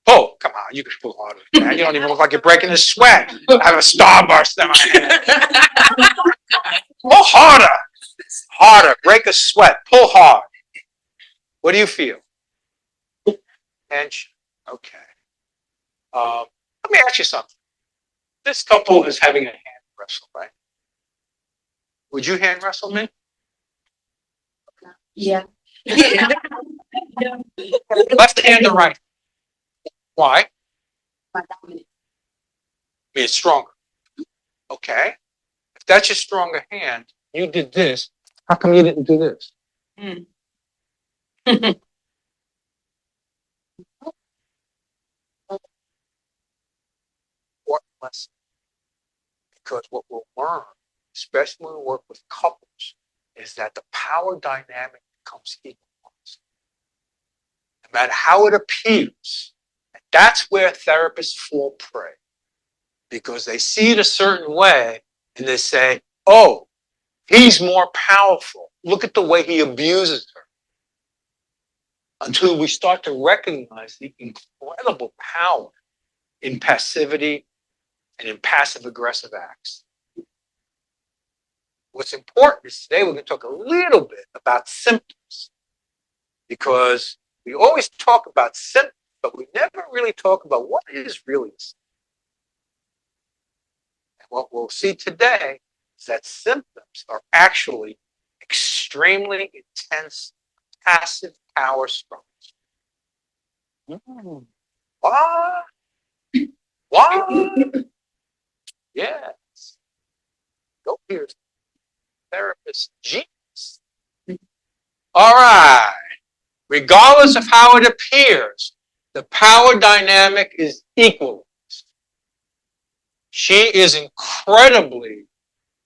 Pull. Come on, you can pull harder than that. You don't even look like you're breaking a sweat. I have a starburst in my hand. Pull harder. Harder. Break a sweat. Pull hard. What do you feel? Tension. Okay. Let me ask you something. This couple is having a hand wrestle, right? Would you hand wrestle me? Yeah. Left hand or right? Why? My dominant. I mean, it's stronger. Okay. If that's your stronger hand, you did this. How come you didn't do this? What lesson? Because what we'll learn, especially when we work with couples, is that the power dynamic becomes equalized. No matter how it appears. And that's where therapists fall prey. Because they see it a certain way and they say, oh, he's more powerful. Look at the way he abuses her. Until we start to recognize the incredible power in passivity and in passive aggressive acts. What's important is today we're going to talk a little bit about symptoms, because we always talk about symptoms, but we never really talk about what is really a symptom. And what we'll see today is that symptoms are actually extremely intense passive power struggles. What? What? Yes. Go here, therapist. Genius. All right. Regardless of how it appears, the power dynamic is equalized. She is incredibly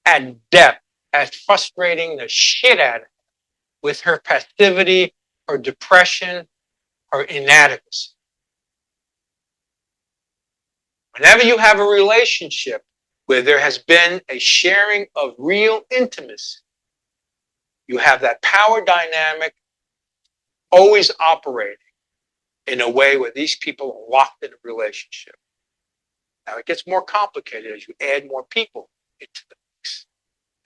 adept at frustrating the shit out of him with her passivity, her depression, her inadequacy. Whenever you have a relationship where there has been a sharing of real intimacy, you have that power dynamic always operating in a way where these people are locked in a relationship. Now, it gets more complicated as you add more people into the mix.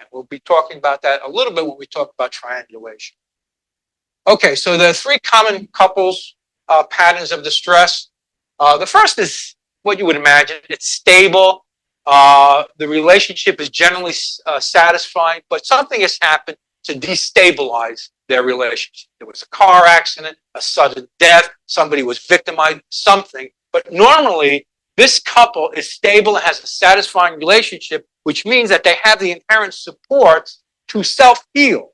And we'll be talking about that a little bit when we talk about triangulation. Okay, so there are three common couples patterns of distress. The first is what you would imagine. It's stable. The relationship is generally satisfying, but something has happened to destabilize their relationship. There was a car accident, a sudden death, somebody was victimized, something. But normally, this couple is stable and has a satisfying relationship, which means that they have the inherent supports to self-heal.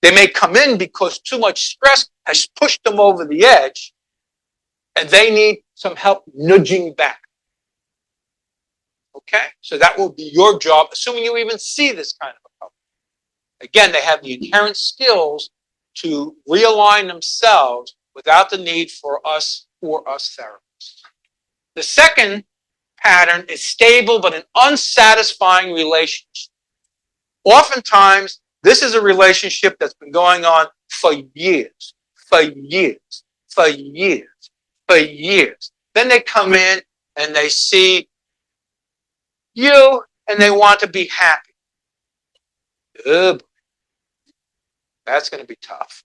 They may come in because too much stress has pushed them over the edge, and they need some help nudging back. Okay? So that will be your job, assuming you even see this kind of a couple. Again, they have the inherent skills to realign themselves without the need for us therapists. The second pattern is stable but an unsatisfying relationship. Oftentimes, this is a relationship that's been going on for years, for years, for years, for years. Then they come in and they see you and they want to be happy. Oh, that's going to be tough.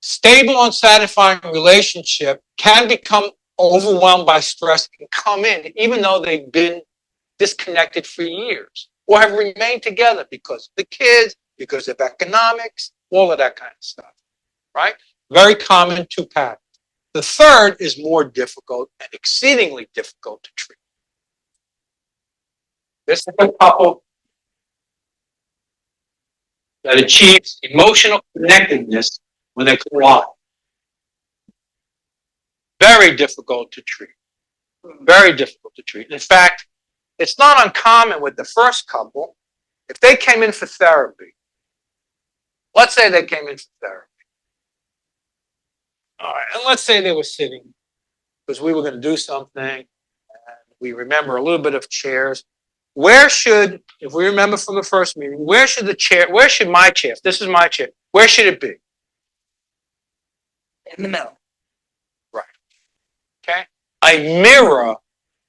Stable, unsatisfying relationship can become overwhelmed by stress and come in, even though they've been disconnected for years or have remained together because of the kids, because of economics, all of that kind of stuff, right? Very common two patterns. The third is more difficult and exceedingly difficult to treat. This is a couple that achieves emotional connectedness when they collide. Very difficult to treat. Very difficult to treat. In fact, it's not uncommon with the first couple If they came in for therapy, let's say they came in for therapy. All right, and let's say they were sitting because we were going to do something and we remember a little bit of chairs. Where should, if we remember from the first meeting, where should my chair, if this is my chair, where should it be? In the middle. Okay? I mirror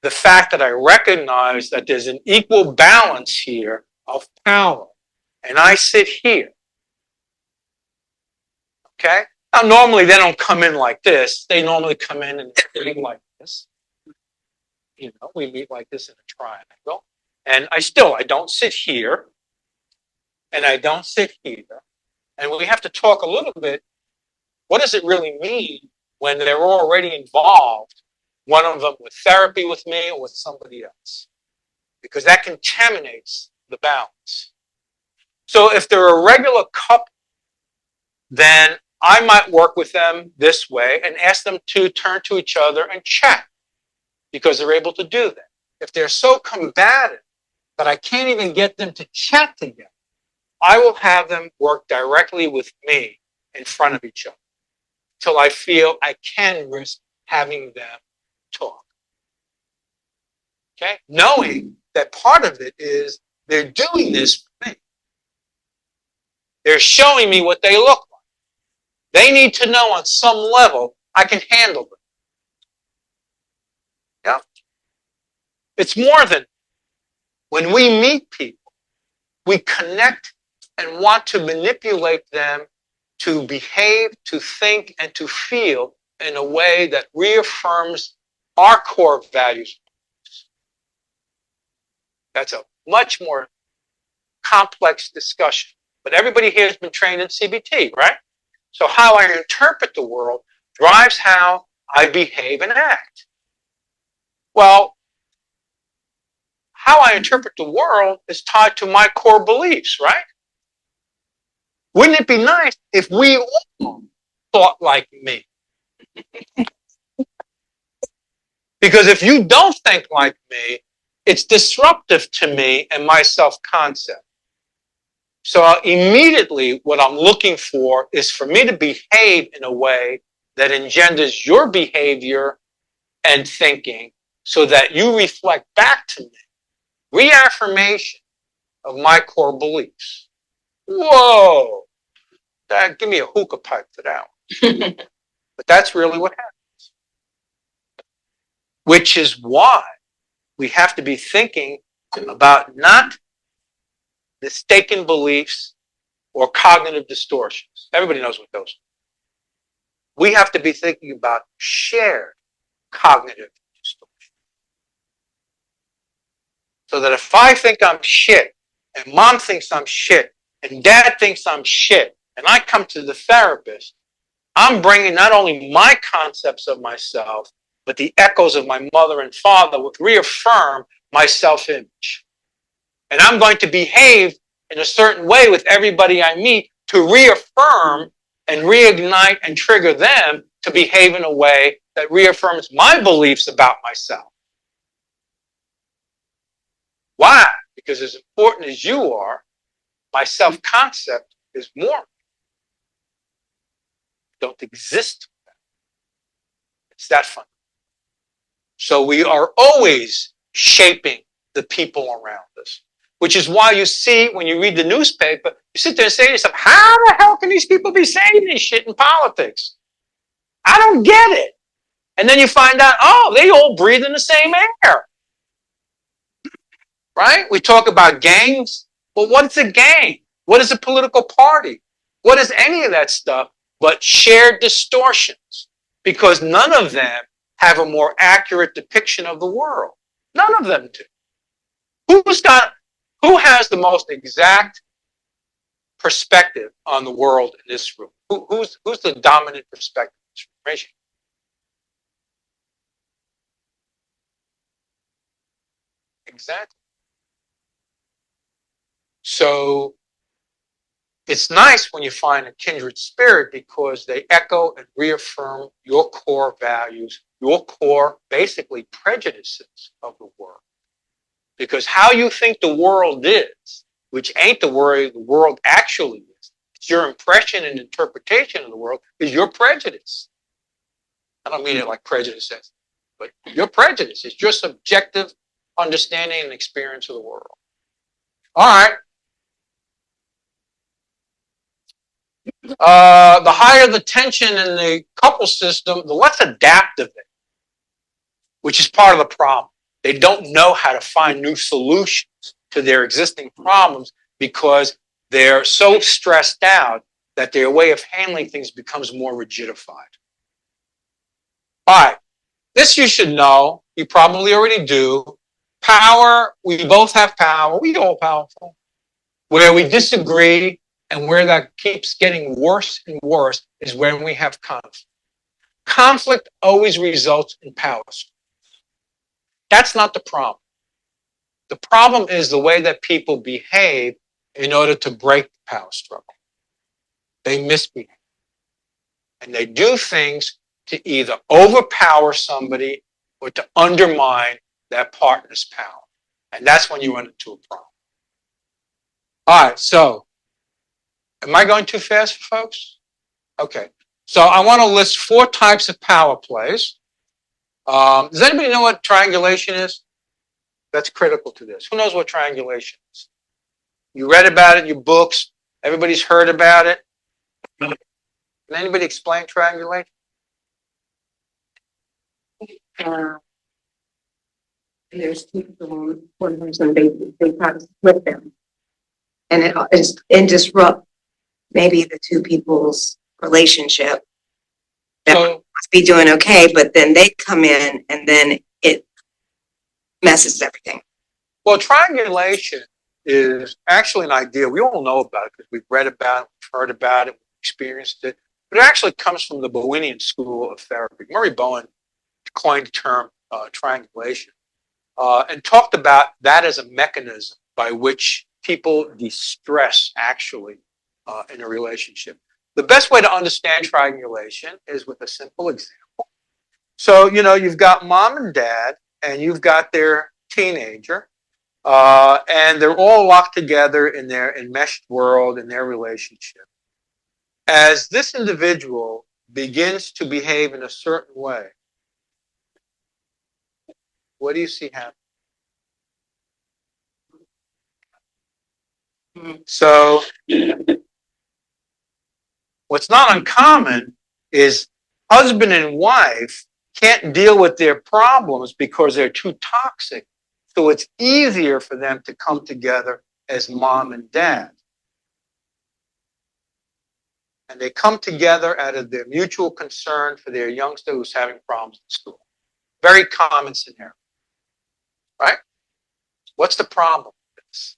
the fact that I recognize that there's an equal balance here of power. And I sit here. Okay? Now, normally they don't come in like this. They normally come in and meet like this. You know, we meet like this in a triangle. And I don't sit here. And I don't sit here. And we have to talk a little bit. What does it really mean when they're already involved, one of them with therapy with me or with somebody else? Because that contaminates the balance. So if they're a regular couple, then I might work with them this way and ask them to turn to each other and chat because they're able to do that. If they're so combative that I can't even get them to chat together, I will have them work directly with me in front of each other till I feel I can risk having them talk. Okay? Knowing that part of it is they're doing this for me. They're showing me what they look like. They need to know on some level I can handle them. Yeah? It's more than when we meet people, we connect and want to manipulate them to behave, to think, and to feel in a way that reaffirms our core values. That's a much more complex discussion. But everybody here has been trained in CBT, right? So how I interpret the world drives how I behave and act. Well, how I interpret the world is tied to my core beliefs, right? Wouldn't it be nice if we all thought like me? Because if you don't think like me, it's disruptive to me and my self-concept. So immediately what I'm looking for is for me to behave in a way that engenders your behavior and thinking so that you reflect back to me reaffirmation of my core beliefs. Whoa! Give me a hookah pipe for that one. But that's really what happens. Which is why we have to be thinking about not mistaken beliefs or cognitive distortions. Everybody knows what those are. We have to be thinking about shared cognitive distortions. So that if I think I'm shit, and mom thinks I'm shit, and dad thinks I'm shit, and I come to the therapist, I'm bringing not only my concepts of myself, but the echoes of my mother and father, which reaffirm my self-image. And I'm going to behave in a certain way with everybody I meet to reaffirm and reignite and trigger them to behave in a way that reaffirms my beliefs about myself. Why? Because as important as you are, my self-concept is more. Don't exist. It's that fun. So we are always shaping the people around us, which is why you see when you read the newspaper, you sit there and say to yourself, how the hell can these people be saying this shit in politics? I don't get it. And then you find out, oh, they all breathe in the same air. Right? We talk about gangs. Well, what's a gang? What is a political party? What is any of that stuff but shared distortions? Because none of them have a more accurate depiction of the world. None of them do. Who has the most exact perspective on the world in this room? Who's the dominant perspective in this room? Raise your hand. Exactly. So it's nice when you find a kindred spirit because they echo and reaffirm your core values, your core, basically, prejudices of the world. Because how you think the world is which ain't the way the world actually is. It's your impression and interpretation of the world is your prejudice. I don't mean it like prejudice is, but your prejudice is your subjective understanding and experience of the world. All right. The higher the tension in the couple system, the less adaptive they are, which is part of the problem. They don't know how to find new solutions to their existing problems because they're so stressed out that their way of handling things becomes more rigidified. All right. This you should know. You probably already do. Power, we both have power. We all powerful. Where we disagree and where that keeps getting worse and worse is when we have conflict. Conflict always results in power. That's not the problem. The problem is the way that people behave in order to break the power struggle. They misbehave. And they do things to either overpower somebody or to undermine that partner's power. And that's when you run into a problem. All right, so am I going too fast for folks? Okay, so I want to list 4 types of power plays. Does anybody know what triangulation is? That's critical to this. Who knows what triangulation is? You read about it in your books. Everybody's heard about it. Can anybody explain triangulation? There's two people, one person, they try to split them. And it disrupt maybe the two people's relationship. That So, must be doing okay, but then they come in and then it messes everything. well, triangulation is actually an idea. We all know about it because we've read about it, we've heard about it, we've experienced it. But it actually comes from the Bowenian school of therapy. Murray Bowen coined the term triangulation and talked about that as a mechanism by which people de-stress actually in a relationship. The best way to understand triangulation is with a simple example. So, you've got mom and dad, and you've got their teenager, and they're all locked together in their enmeshed world, in their relationship. As this individual begins to behave in a certain way, what do you see happen? So, what's not uncommon is husband and wife can't deal with their problems because they're too toxic. So it's easier for them to come together as mom and dad. And they come together out of their mutual concern for their youngster who's having problems in school. Very common scenario, right? What's the problem with this?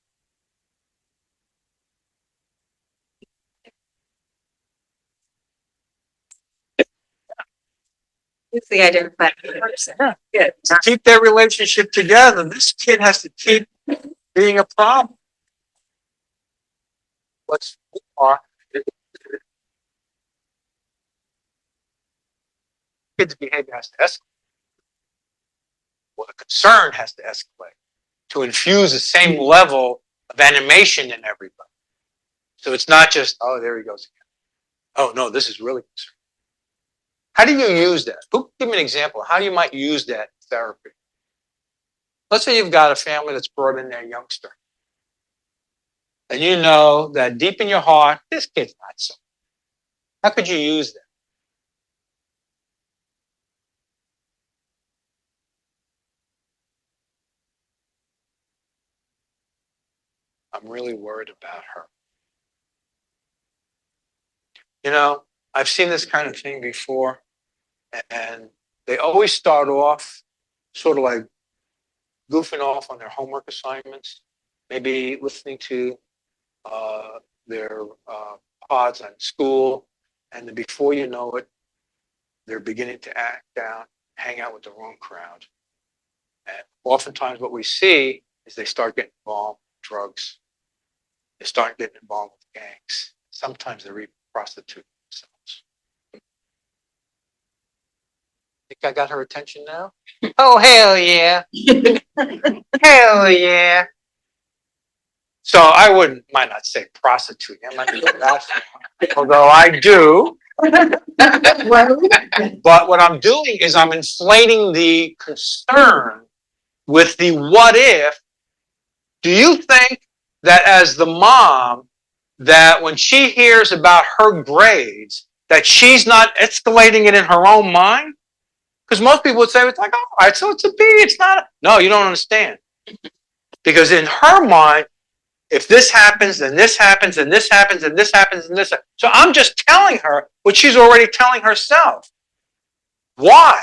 It's the identified person. Yeah. To keep their relationship together, this kid has to keep being a problem. What's more, kid's behavior has to escalate. Well, the concern has to escalate to infuse the same level of animation in everybody. So it's not just, oh, there he goes again. Oh, no, this is really concerning. How do you use that? Give me an example of how you might use that in therapy. Let's say you've got a family that's brought in their youngster. And you know that deep in your heart, this kid's not so. How could you use that? I'm really worried about her. I've seen this kind of thing before, and they always start off sort of like goofing off on their homework assignments, maybe listening to their pods on school, and then before you know it, they're beginning to act down, hang out with the wrong crowd. And oftentimes what we see is they start getting involved with drugs. They start getting involved with gangs. Sometimes they're even prostituting themselves. Think I got her attention now? Oh, hell yeah. Hell yeah. So I might not say prostitute, I might go that far, although I do. But what I'm doing is I'm inflating the concern with the what if. Do you think that as the mom, that when she hears about her grades, that she's not escalating it in her own mind? Because most people would say, it's like, oh, all right, so it's a B, it's not a... No, you don't understand. Because in her mind, if this happens, then this happens, and this happens, and this happens, and this happens. So I'm just telling her what she's already telling herself. Why?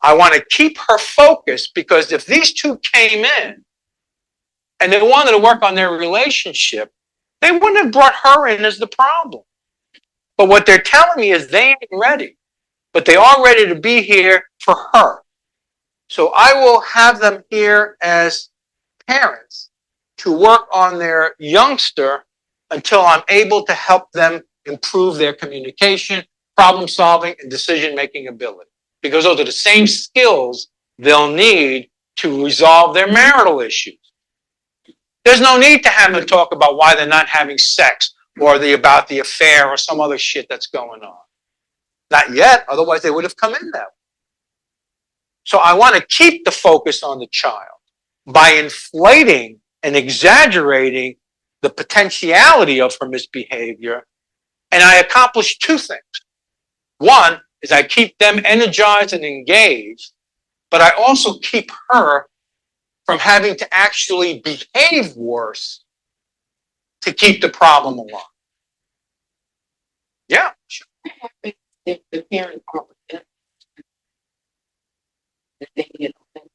I want to keep her focused, because if these two came in and they wanted to work on their relationship, they wouldn't have brought her in as the problem. But what they're telling me is they ain't ready, but they are ready to be here for her. So I will have them here as parents to work on their youngster until I'm able to help them improve their communication, problem solving, and decision-making ability. Because those are the same skills they'll need to resolve their marital issues. There's no need to have them talk about why they're not having sex or about the affair or some other shit that's going on. Not yet, otherwise they would have come in that way. So I want to keep the focus on the child by inflating and exaggerating the potentiality of her misbehavior. And I accomplish two things. One is I keep them energized and engaged, but I also keep her from having to actually behave worse to keep the problem alive. Yeah, sure. What happens if the parents are resentful? If they get offended?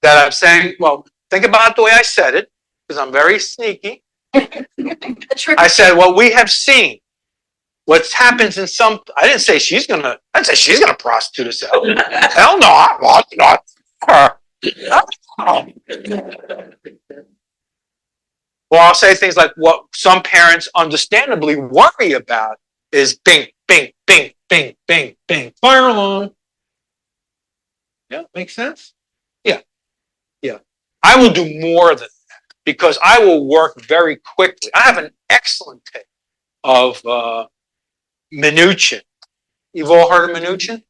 That I'm saying, well, think about the way I said it, because I'm very sneaky. I said, well, we have seen what happens in some. I didn't say she's gonna prostitute herself. Hell no, I want not her. Well, I'll say things like what some parents understandably worry about is bing, bing, bing, bing, bing, bing, fire alarm. Yeah, makes sense? Yeah. Yeah. I will do more than that because I will work very quickly. I have an excellent take of Minuchin. You've all heard of Minuchin?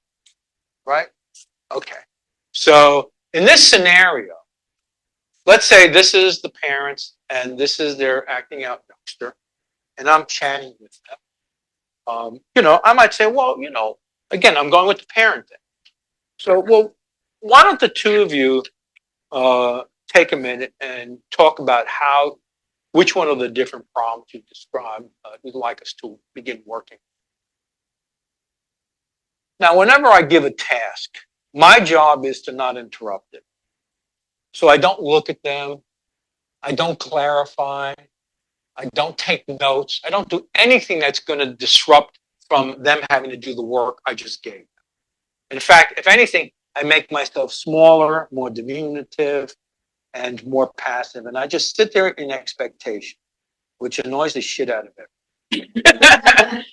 Right? Okay. So in this scenario, let's say this is the parents and this is their acting out youngster, and I'm chatting with them. I might say, well, again, I'm going with the parent thing. So, well, why don't the two of you take a minute and talk about which one of the different problems you described you'd like us to begin working. Now, whenever I give a task, my job is to not interrupt it. So I don't look at them. I don't clarify. I don't take notes. I don't do anything that's going to disrupt from them having to do the work I just gave them. In fact, if anything, I make myself smaller, more diminutive, and more passive. And I just sit there in expectation, which annoys the shit out of it.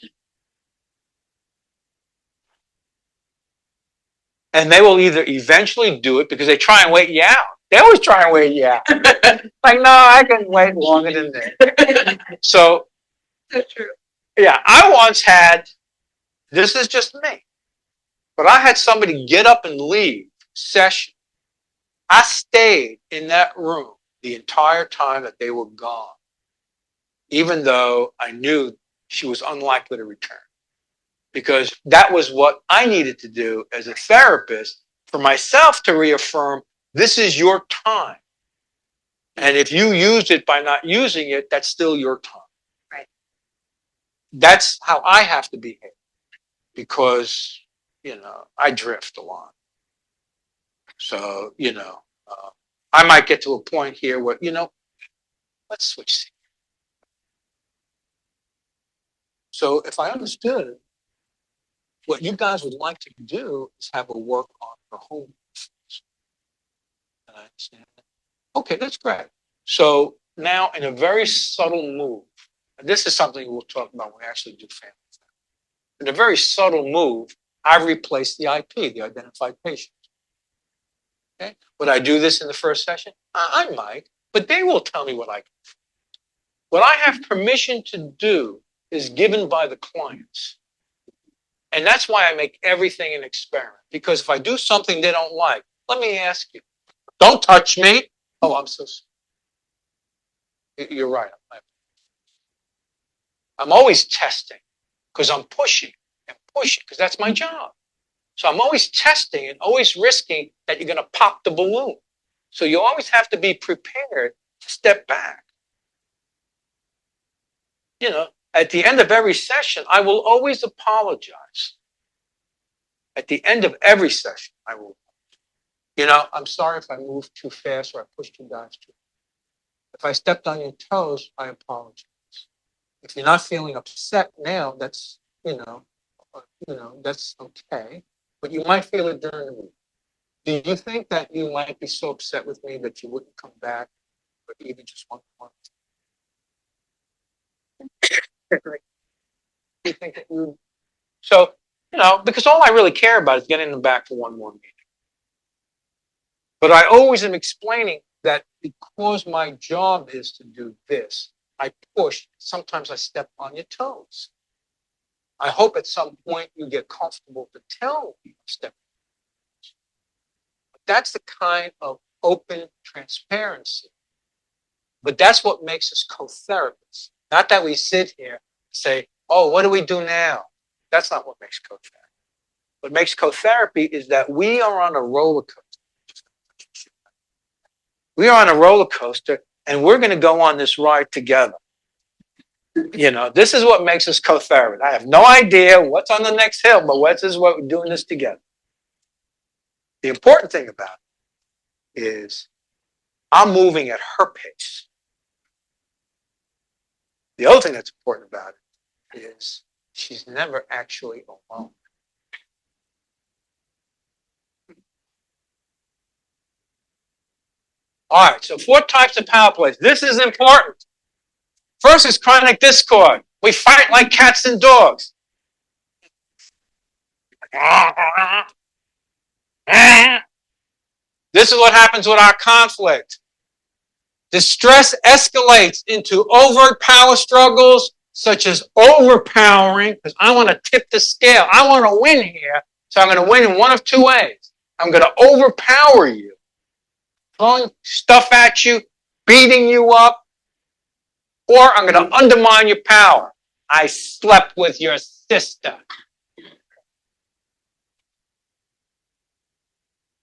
And they will either eventually do it because they try and wait you out. They always try and wait you out. Like, no, I can wait longer than that. So true. yeah, I once had, this is just me, but I had somebody get up and leave session. I stayed in that room the entire time that they were gone, even though I knew she was unlikely to return. Because that was what I needed to do as a therapist for myself to reaffirm, this is your time. And if you used it by not using it, that's still your time. Right. That's how I have to behave because, I drift a lot. So, I might get to a point here where, let's switch seats. So if I understood, what you guys would like to do is have a work on your home. I understand that. Okay, that's great. So now in a very subtle move, and this is something we'll talk about when we actually do family. In a very subtle move, I've replaced the IP, the identified patient. Okay? Would I do this in the first session? I might, but they will tell me what I can. What I have permission to do is given by the clients. And that's why I make everything an experiment. Because if I do something they don't like, let me ask you, don't touch me. Oh, I'm so sorry. You're right. I'm always testing because I'm pushing and pushing because that's my job. So I'm always testing and always risking that you're going to pop the balloon. So you always have to be prepared to step back. You know, at the end of every session, I will always apologize. At the end of every session, I will. You know, I'm sorry if I moved too fast or I pushed you guys too. If I stepped on your toes, I apologize. If you're not feeling upset now, that's, that's okay. But you might feel it during the week. Do you think that you might be so upset with me that you wouldn't come back for even just one month? You think that you? So, because all I really care about is getting them back for one more meeting. But I always am explaining that because my job is to do this, I push. Sometimes I step on your toes. I hope at some point you get comfortable to tell me step. That's the kind of open transparency. But that's what makes us co-therapists. Not that we sit here and say, oh, what do we do now? That's not what makes co-therapy. What makes co-therapy is that we are on a roller coaster. We are on a roller coaster and we're going to go on this ride together. This is what makes us co-therapists. I have no idea what's on the next hill, but this is what we're doing this together. The important thing about it is I'm moving at her pace. The other thing that's important about it is she's never actually alone. All right, so 4 types of power plays. This is important. First is chronic discord. We fight like cats and dogs. This is what happens with our conflict. Distress escalates into overt power struggles, such as overpowering, because I want to tip the scale. I want to win here, so I'm going to win in one of 2 ways. I'm going to overpower you, throwing stuff at you, beating you up, or I'm going to undermine your power. I slept with your sister.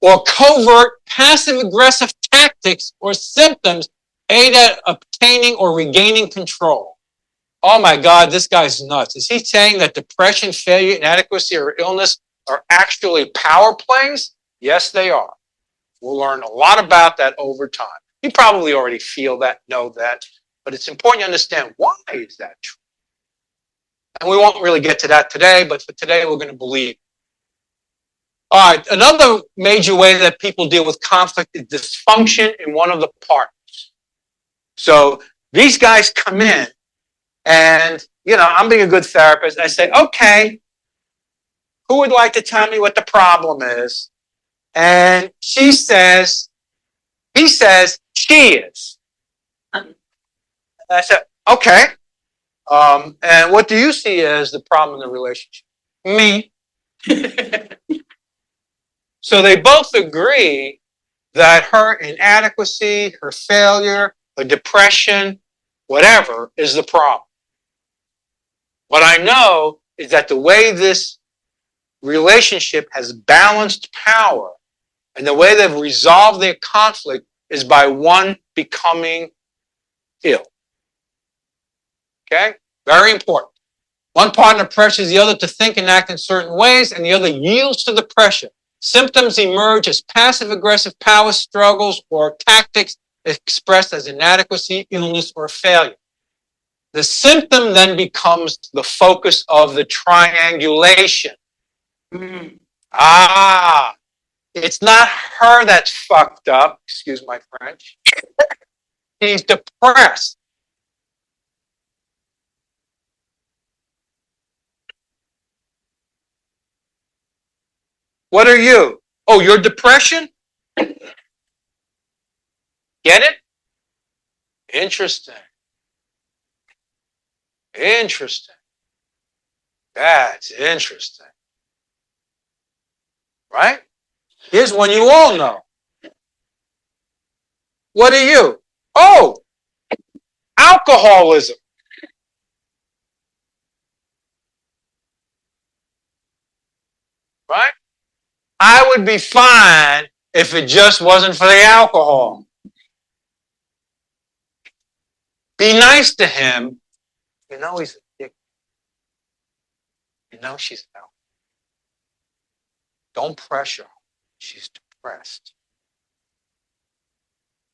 Or covert passive-aggressive tactics or symptoms aimed at obtaining or regaining control. Oh my God, this guy's nuts. Is he saying that depression, failure, inadequacy, or illness are actually power plays? Yes, they are. We'll learn a lot about that over time. You probably already feel that, know that, but it's important to understand why is that true. And we won't really get to that today, but for today, we're going to believe. All right, another major way that people deal with conflict is dysfunction in one of the partners. So these guys come in and, I'm being a good therapist. I say, okay, who would like to tell me what the problem is? And he says, she is. I said, okay. And what do you see as the problem in the relationship? Me. So they both agree that her inadequacy, her failure, her depression, whatever, is the problem. What I know is that the way this relationship has balanced power and the way they've resolved their conflict is by one becoming ill. Okay? Very important. One partner pressures the other to think and act in certain ways, and the other yields to the pressure. Symptoms emerge as passive-aggressive power struggles or tactics expressed as inadequacy, illness, or failure. The symptom then becomes the focus of the triangulation. It's not her that's fucked up, excuse my French. He's depressed. What are you? Oh, you're depression? Get it? Interesting. Interesting. That's interesting. Right? Here's one you all know. What are you? Oh, alcoholism. Right? I would be fine if it just wasn't for the alcohol. Be nice to him. You know he's a dick. You know she's out. Don't pressure her. She's depressed.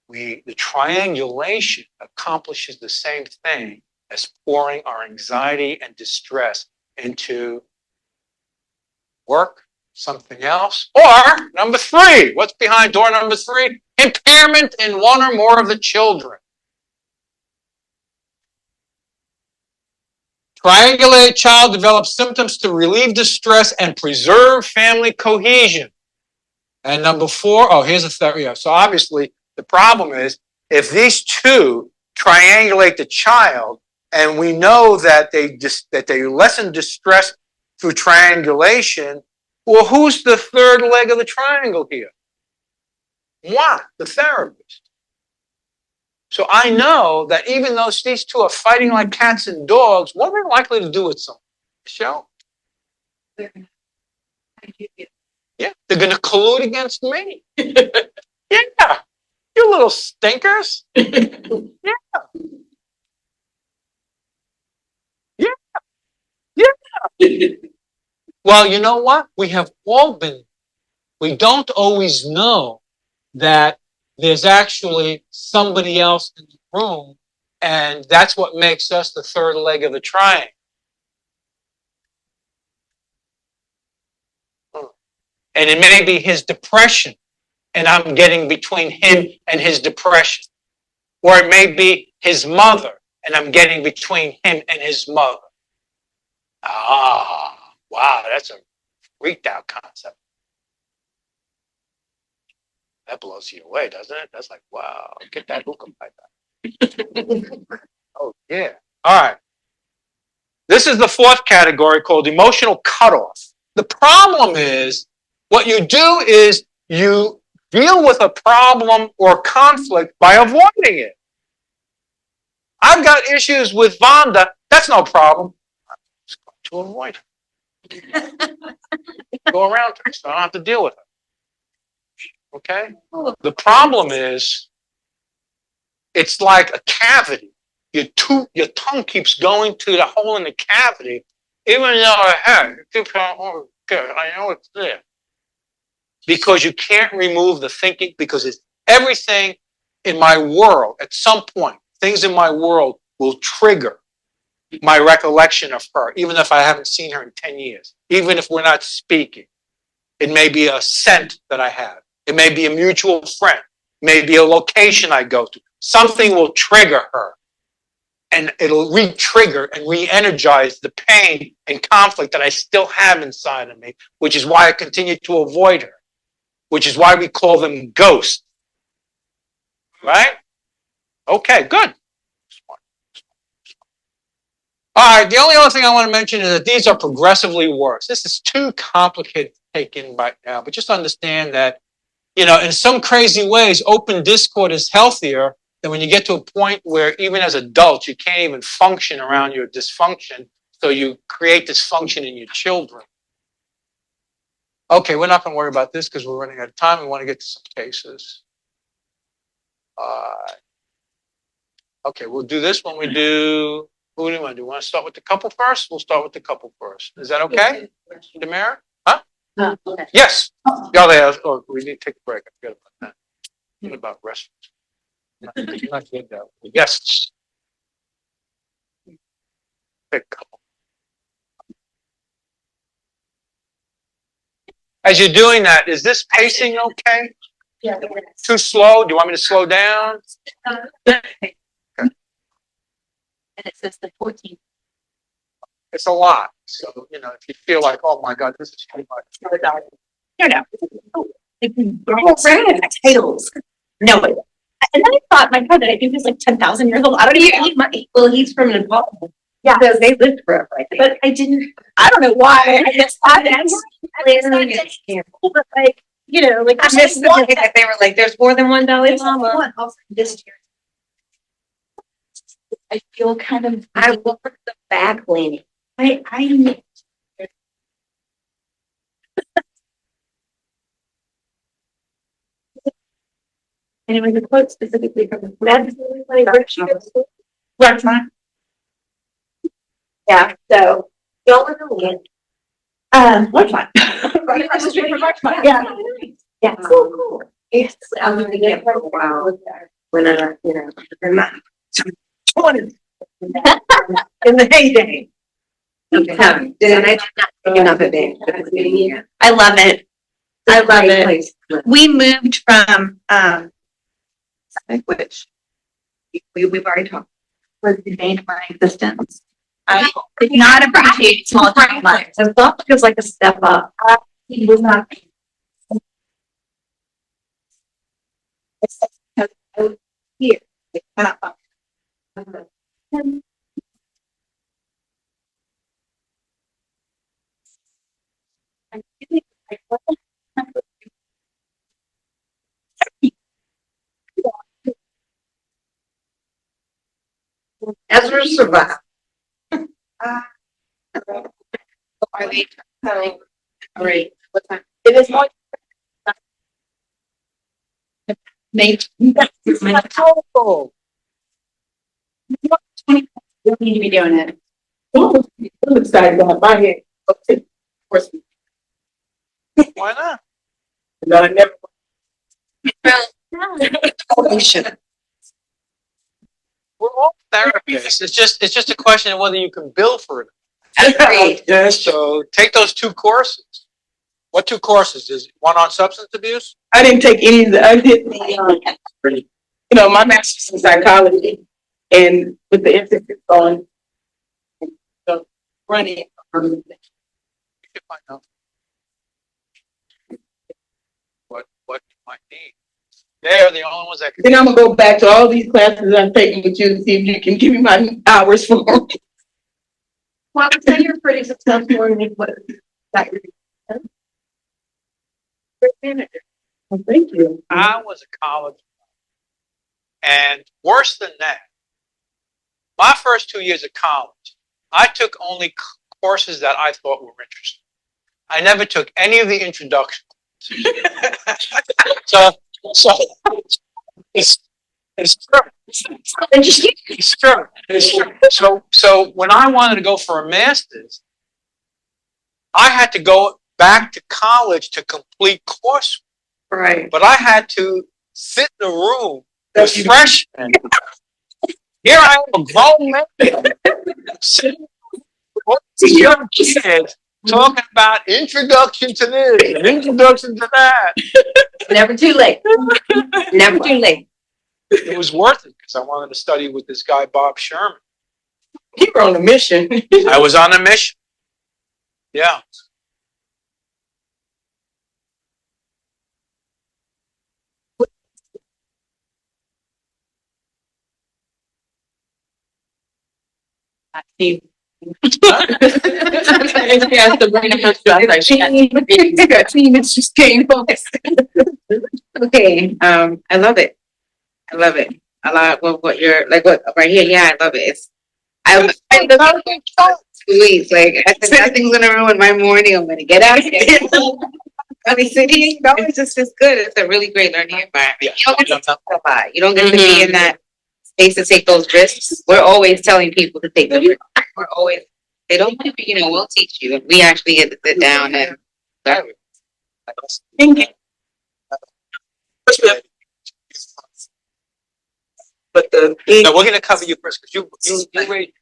The triangulation accomplishes the same thing as pouring our anxiety and distress into work, something else, or number 3. What's behind door number 3? Impairment in one or more of the children. Triangulated child develops symptoms to relieve distress and preserve family cohesion. And number 4, here's a theory. So obviously, the problem is if these two triangulate the child, and we know that they lessen distress through triangulation, well, who's the third leg of the triangle here? What? The therapist. So I know that even though these two are fighting like cats and dogs, what are they likely to do with something? Michelle? Yeah, they're going to collude against me. Yeah, you little stinkers. Yeah. Well, you know what? We have all been. We don't always know that there's actually somebody else in the room, and that's what makes us the third leg of the triangle. And it may be his depression, and I'm getting between him and his depression. Or it may be his mother, and I'm getting between him and his mother. Ah, wow, that's a freaked out concept. That blows you away, doesn't it? That's like, wow, get that hookah like that. Oh, yeah. All right. This is the 4th category called emotional cutoff. The problem is, what you do is you deal with a problem or conflict by avoiding it. I've got issues with Vonda. That's no problem. I'm just going to avoid her. Go around her so I don't have to deal with her. Okay? The problem is, it's like a cavity. Your tongue keeps going to the hole in the cavity, even though it keeps going, oh, good, I know it's there. Because you can't remove the thinking, because it's everything in my world, at some point, things in my world will trigger my recollection of her, even if I haven't seen her in 10 years, even if we're not speaking. It may be a scent that I have. It may be a mutual friend. It may be a location I go to. Something will trigger her. And it'll re-trigger and re-energize the pain and conflict that I still have inside of me, which is why I continue to avoid her, which is why we call them ghosts. Right? Okay, good. All right, the only other thing I want to mention is that these are progressively worse. This is too complicated to take in right now, but just understand that, in some crazy ways, open discord is healthier than when you get to a point where even as adults, you can't even function around your dysfunction, so you create dysfunction in your children. Okay, we're not going to worry about this because we're running out of time. We want to get to some cases. Okay, we'll do this when we do. Who do you want to do? Want to start with the couple first? We'll start with the couple first. Is that okay? Demira? Huh? Okay. Yes. Yeah, oh, we need to take a break. I forgot about that. What about restaurants? Not good though. Yes. Pick a couple. As you're doing that, is this pacing okay? Yeah. Too slow? Do you want me to slow down? And it says the 14th. It's a lot. So, if you feel like, oh my God, this is too much. No. Go around tails. No, And then I thought, my cousin, I think he's like 10,000 years old. I don't even need money. Well, he's from Nepal. Yeah. So they lived forever, I think. But I didn't, I don't know why. I guess I missed that day. But like, you know, like I missed the day that they were like, there's more than one Dalai Lama. This year. I feel kind of, I look at the back leaning. I need. Anyway, the quote specifically from the. That's really funny. What's that? Yeah, so y'all were the lead. What's that? Yeah. Yeah, cool. Yes, I was gonna get for a while when you know, in my 20s. In the heyday. Okay. And I did not take enough of it. I love it. I love it. Place. We moved from, which We've already talked. was the bane of my existence. I did not appreciate small town life. I thought it was like a step up. It was not. It's because I was here. It cannot function. I really- I wasn't- Ezra survived. Are they telling? All right, what time? It is more. Maybe. Oh, You need to be doing it. I'm excited to have my head. Of course, why not? I never. We're all therapists. It's just a question of whether you can bill for it. Agreed. Yes, So take those 2 courses. What 2 courses? Is one on substance abuse? I didn't take any of the, I did the, my master's in psychology and with the emphasis on running. You can find out what you might need. They're the only ones that can. Then I'm gonna go back to all these classes I'm taking with you to see if you can give me my hours for them. Well, I would say you're pretty successful in what that you're doing. Great manager. Well, thank you. I was a college, and worse than that, my first 2 years of college, I took only courses that I thought were interesting. I never took any of the introduction. so it's true. It's true. It's true. So when I wanted to go for a master's, I had to go back to college to complete coursework. Right. But I had to sit in a room with freshmen. Here I am, a grown man, sitting with these young kids talking about introduction to this and introduction to that. Never too late. Never too late. It was worth it because I wanted to study with this guy, Bob Sherman. You were on a mission. I was on a mission. Yeah. It's just came focused. Okay, I love it. I love it. A lot of what you're like, what right here. Yeah, I love it. I look at 2 weeks. Like I said, nothing's gonna ruin my morning. I'm gonna get out of here. I mean, city, it's just good. It's a really great learning environment. You don't get to talk a lot. You don't get to be in that space to take those risks. We're always telling people to take the risk. We're always, they don't, we'll teach you. We actually get to sit down and learn. But the No, we're going to cover you first because you wait.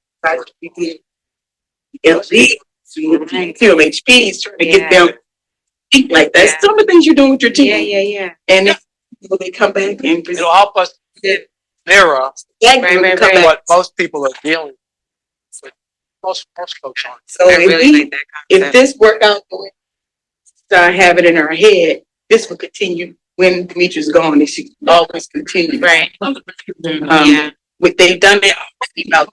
QMHP is trying to get them eat like that. Yeah. Some of the things you're doing with your team. Yeah. And if they come back and It'll help us mirror Right. what most people are dealing with. Most folks aren't. So I if really we, like that if concept. this work out the way we start having it in our head, this will continue when Demetrius gone, they should always continue. Right. Yeah. What they've done it, about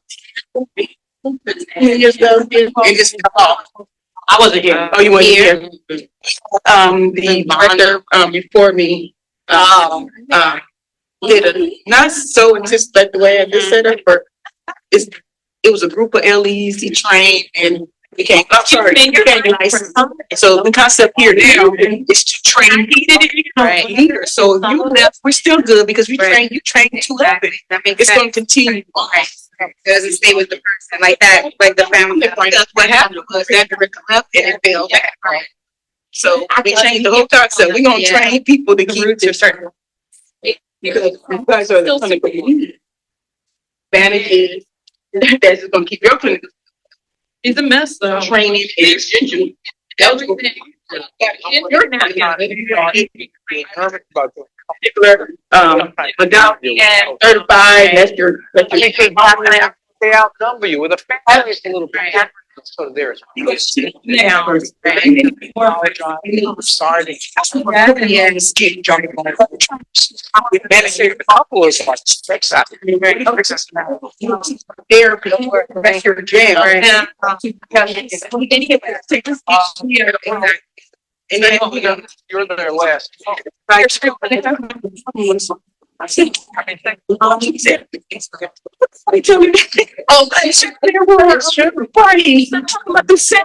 10 years ago, and just, I wasn't here. Oh, you weren't here? The director, before me, did a, not so just like the way I just said it, but it was a group of LEs he trained and became, I'm sorry, became licensed. So the concept here now is to train leaders. So if you left, we're still good because we train, you train to help it. That makes It's sense. going to continue. Right. It doesn't stay with the person like that, like the family. That's what happened was that director left and it fell back. So we changed the whole concept. We're gonna Yeah. train people to keep to certain. Because you guys are the clinical lead. Advantages, that's just gonna keep your clinical It's a mess though. training and essential. Everything. Particular, adult and certified, that's your. They outnumber you with a family, it's a little bit different. So there's. Now. Starting. Yes. Therapy, that's your jam. And then, you know, You're there last. they tell me, oh, I said, there was sugar parties. I'm talking about the same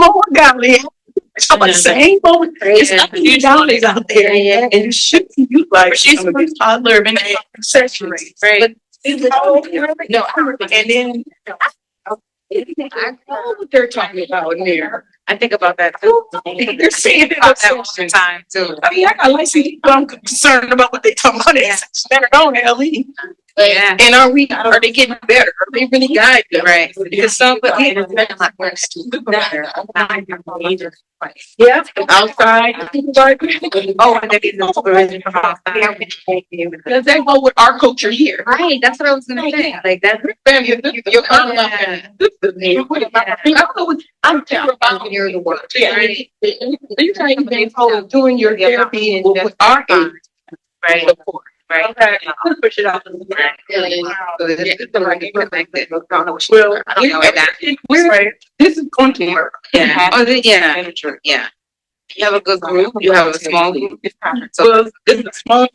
old golly. Talking about the same old. It's nothing you dollars out there, and you should utilize some of these toddler and accessories. Right. No, and then. I know what they're talking about in there. I think about that too. They're saying it About that all the time too. I mean, I got licensed people. I'm concerned about what they talking about. It's better on LE. Yeah. And are they getting better? Are they really guiding them? Right. Because some, but yeah, outside. Oh, and they need the supervision from outside. Does that go with our culture here? Right, that's what I was gonna say. Like that's. You're I'm terrified about near the work. Yeah. You trying to doing your therapy and with our age. Right. Right. Okay, push it out. So this is the right connected. Well, I don't know where that. we're, this is going to work. Yeah. Oh, yeah. Yeah. You have a good group. You have a small group. So Well, this is small.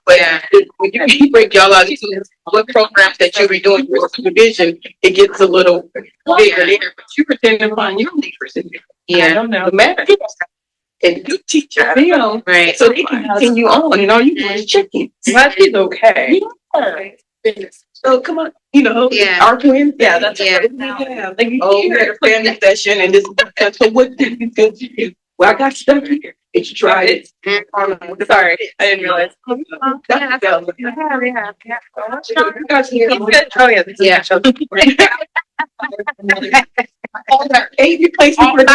But when you break y'all out into what programs that you'll be doing for supervision, it gets a little bigger there. But you pretend to find your leaders in there. I yeah. don't know. The matter. And you teach your field. Right. So they can continue on, and all you do is checking. Life is okay. Yeah. So come on, you know, Yeah. our twins. Yeah, that's Yeah. Like, oh, we had a family session, and this. So what did you do? Well, I got stuck here. Did you try it? Sorry, I didn't realize. You guys here. Oh, yeah. Yeah. All that eight replacement for And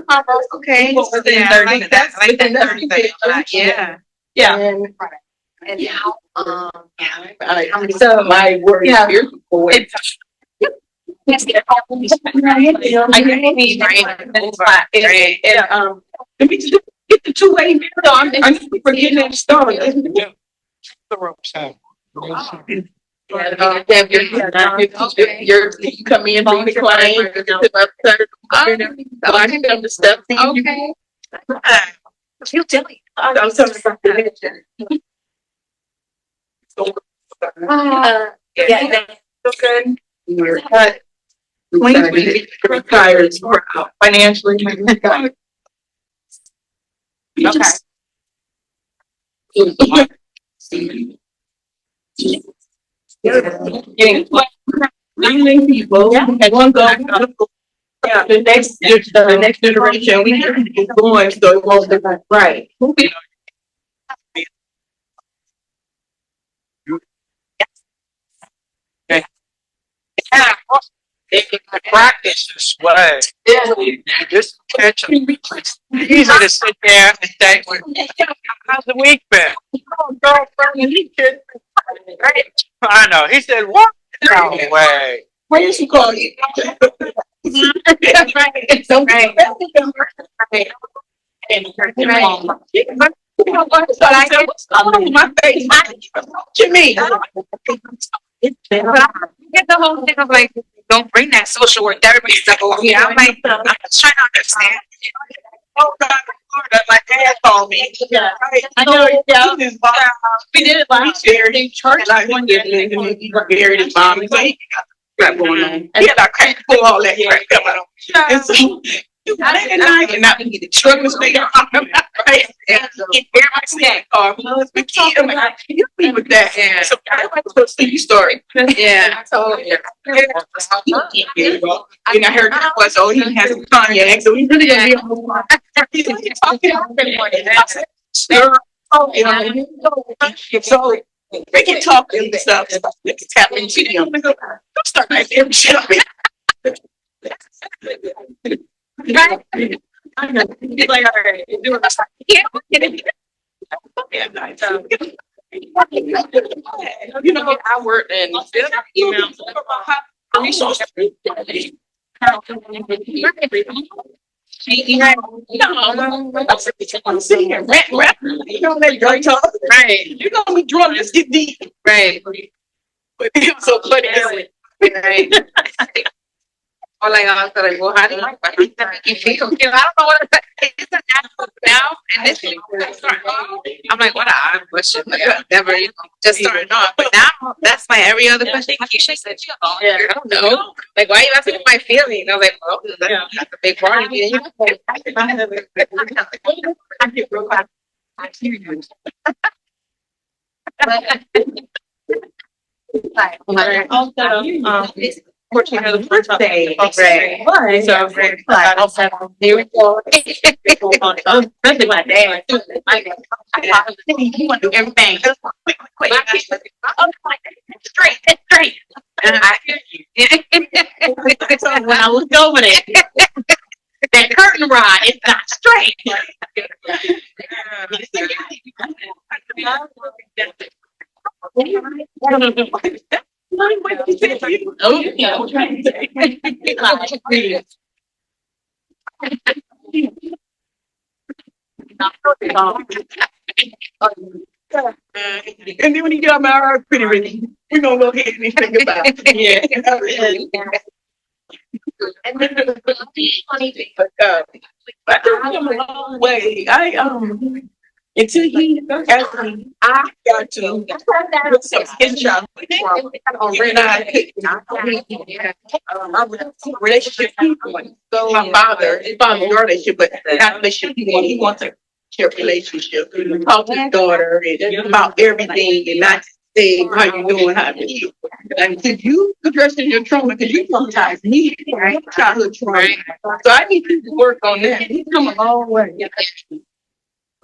I'm okay. What was it? Yeah, I like that. I like that 30 seconds. Yeah. Yeah. And how, So my word Yeah. here before. I can be right. And, let me just get the two-way mirror. I'm forgetting that started. The ropes have. You come in, bring the client, watch them the stuff. okay. He'll tell you. I'm sorry for the Yeah. okay. We're cut. Clean, retired, we're out financially. Okay. Getting 9 people at one go. Yeah, the next generation, we have to keep going, so it won't be right. They can practice this way. This catch easy to sit there and say, how's the week been? Oh, girlfriend, are you kidding me? I know. He said, what? No way. Friends who call you. Right. So, Right. And Right. so I said, what's going on with my face? What you mean? But I get the whole thing of like, don't bring that social work therapy stuff over here. I'm like, I'm just trying to understand. Oh, God, my dad called me. I know, yeah. His mom. We did it last year. They charged like 1 year, and then he buried his mom. So he got crap going on. He had that crack, pull all that crap coming on. And so, you late at night, and I get the truck was staying on. Right? And everybody said, "Oh, my husband killed him." I can't be with that. Yeah. So everybody supposed to see your story. Yeah. So, yeah. And I heard that was, oh, he has some cognac, so he really gonna be on the line. He's talking. I said, "Sir, oh, yeah." So they can talk and stuff. It's happening to him. Don't start like that. Shut up. Right. I know. He's like, all right, do it. You know, I worked in emails. Resources. I'm sitting here, rap. You know that drug talk. Right. You know we drunk, let's get deep. Right. But it was so funny. Right. Or like, I was like, well, how do you make you feel? You know, I don't know what it's a natural now. Initially, I'm like, what an odd question. Like, never, just starting off. But now, that's my every other question. Keisha said, I don't know. Like, why are you asking my feelings? I was like, well, that's a big part of you. Fortunately, the first day. Right. So, here we go. Especially my dad. He want to do everything. Quick. Straight. I hear you. So when I looked over there, that curtain rod is not straight. And then when he got married, pretty ready. We're gonna go ahead and think about it. Yeah. And then the funny thing. But I took him a long way. Until he actually, I got to put some skin shot relationship people. So my father, his father's relationship, but not relationship. He wants a relationship. Talk to his daughter and about everything and not say how you doing, how you doing. And could you address your trauma? Because you traumatized me, right? Childhood trauma. So I need you to work on that. He's come a long way.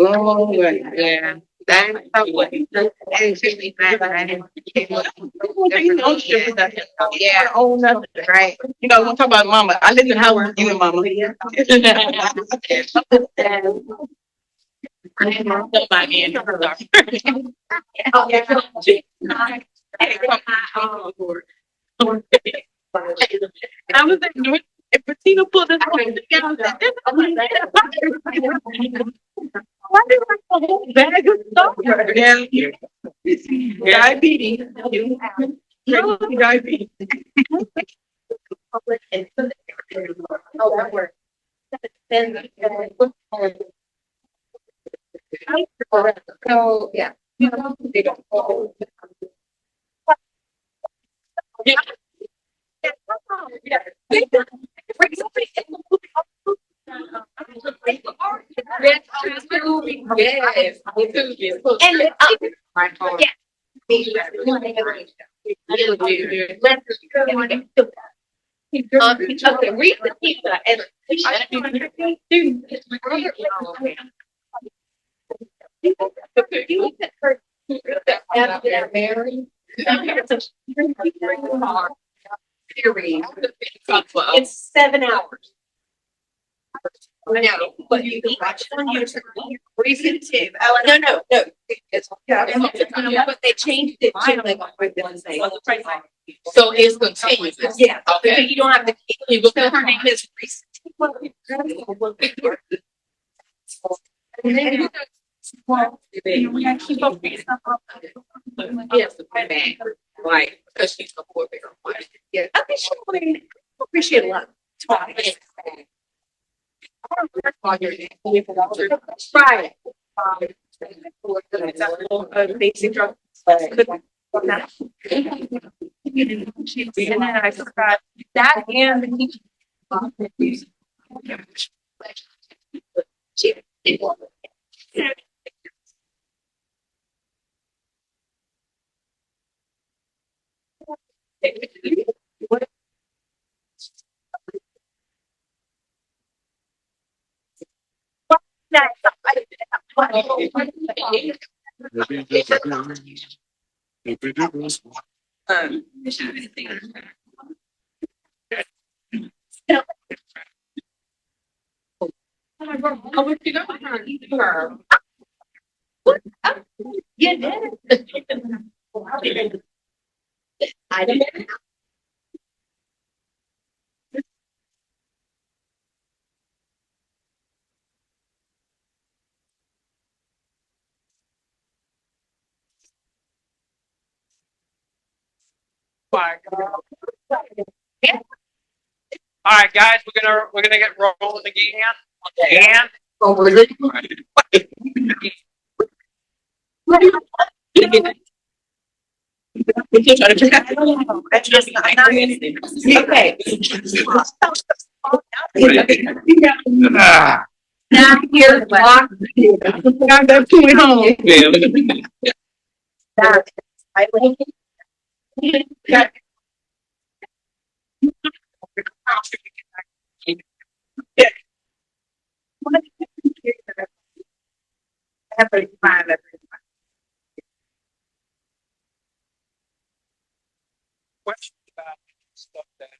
Long way. Yeah. That is so what yeah. Oh, nothing. Right. You know, when I talk about mama, I lived in the house with you and mama. I was like, if Bettina pulled this one together, why do I have a whole bag of stuff? Yeah. Diabetes. No, diabetes. Oh, that works. So, yeah. Yes. Okay, read the pizza and it's 7 hours. No, but you can watch it on YouTube. Recent too. Oh, no. It's, but they changed it to like on Wednesday. So it's continuous. Yeah. Okay. You don't have to keep, so her name is Reese. We gotta keep up with stuff. Yes, right, because she's a poor bear. Yeah, okay, sure. I appreciate a lot. Right. Basic drug. And then I forgot that and. I didn't. All right, guys, we're gonna get rolling again. And Oh, really? Okay. Now here, block. I'm back to it home. That. I like it. questions about stuff that I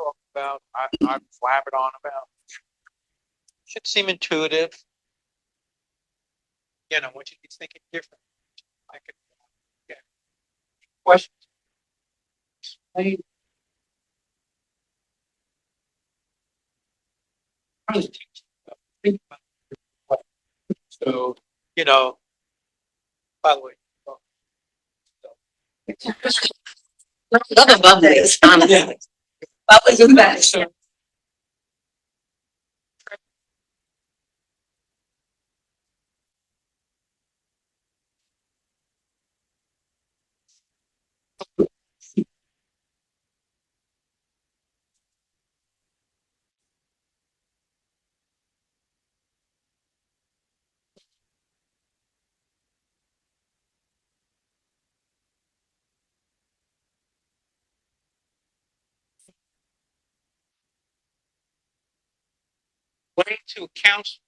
talk about, I blabbered on about. Should seem intuitive. You know, once you get thinking different, I could, yeah. Questions? I was teaching. Think about it. So, you know, by the way. Love above this, honestly. That was the best. Going to counsel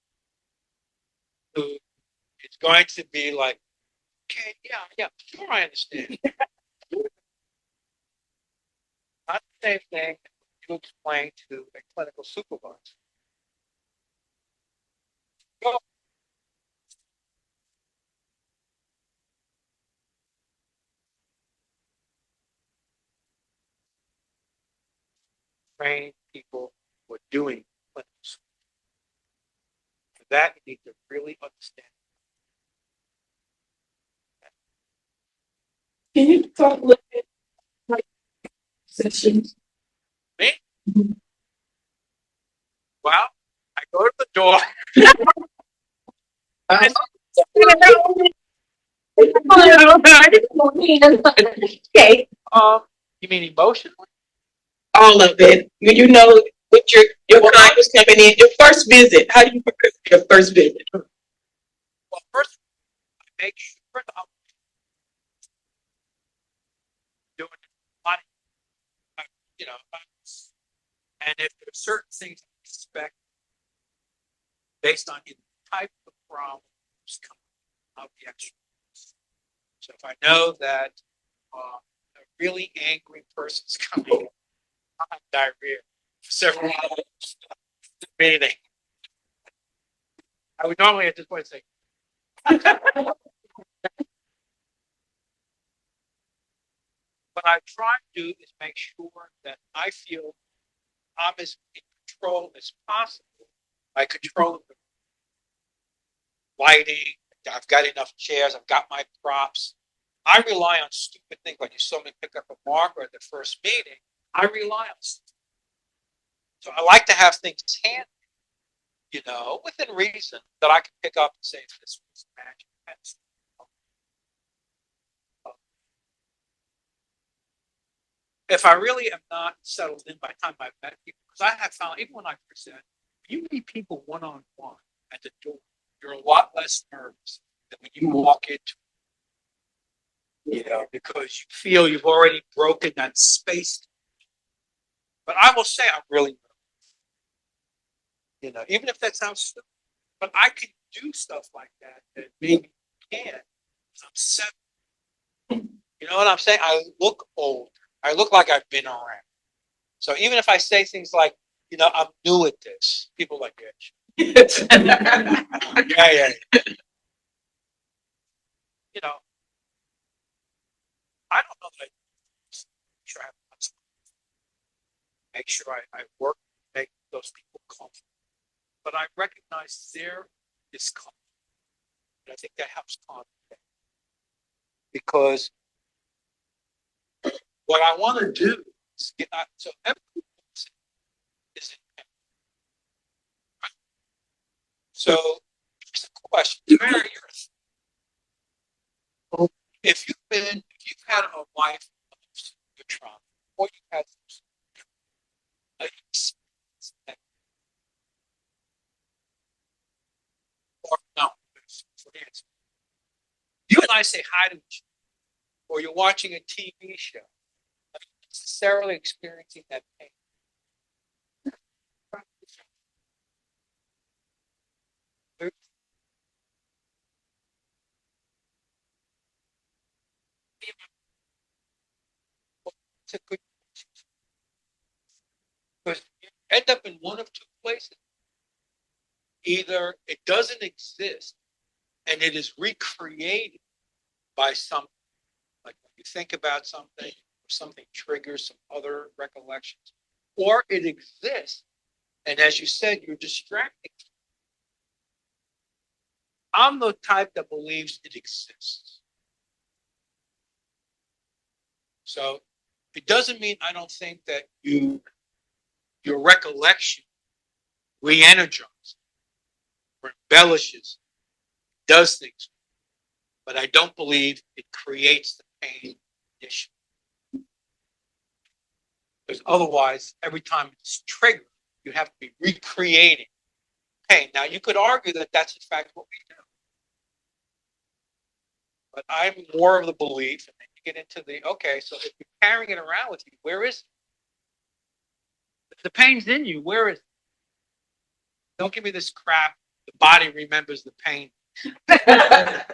who is going to be like, okay, yeah, sure, I understand. Not the same thing you explain to a clinical supervisor. Go train people who are doing clinical supervision. For that, you need to really understand. Can you talk a little bit like sessions? Me? Well, I go to the door. Okay. You mean emotionally? All of it. When you know what your client was coming in, your first visit. How do you prepare for your first visit? Well, first, I make sure that I'm doing a lot of, you know, and if there's certain things I expect based on the type of problems coming out the extra. So if I know that a really angry person's coming, I have diarrhea for several hours. Meeting. I would normally at this point say, but I try to do is make sure that I feel I'm as in control as possible. I control the lighting. I've got enough chairs. I've got my props. I rely on stupid things like you saw me pick up a marker at the first meeting. I rely on stuff. So I like to have things handy, within reason that I can pick up and say this was magic. If I really am not settled in by the time I've met people, because I have found, even when I present, you meet people one-on-one at the door, you're a lot less nervous than when you walk into, because you feel you've already broken that space. But I will say I'm really nervous, even if that sounds stupid, but I can do stuff like that maybe you can't. I'm 7. You know what I'm saying? I look old. I look like I've been around. So even if I say things like, I'm new at this, people are like, yeah. Yeah. I don't know that make sure I work to make those people comfortable. But I recognize their discomfort. And I think that helps calm them. Because what I want to do is get out. So everyone is in. So here's the question. Mary, if you've had a wife of trauma, or you had a experience or no, you and I say hi to each other, or you're watching a TV show, are you necessarily experiencing that pain? It's a good because you end up in one of two places. Either it doesn't exist and it is recreated by something, like when you think about something, or something triggers some other recollections, or it exists, and as you said, you're distracted. I'm the type that believes it exists. So it doesn't mean I don't think that your recollection re-energizes or embellishes, does things, but I don't believe it creates the pain issue. Because otherwise, every time it's triggered, you have to be recreating pain. Now, you could argue that that's in fact what we do. But I'm more of the belief, and then you get into okay, so if you're carrying it around with you, where is it? If the pain's in you, where is it? Don't give me this crap. The body remembers the pain. There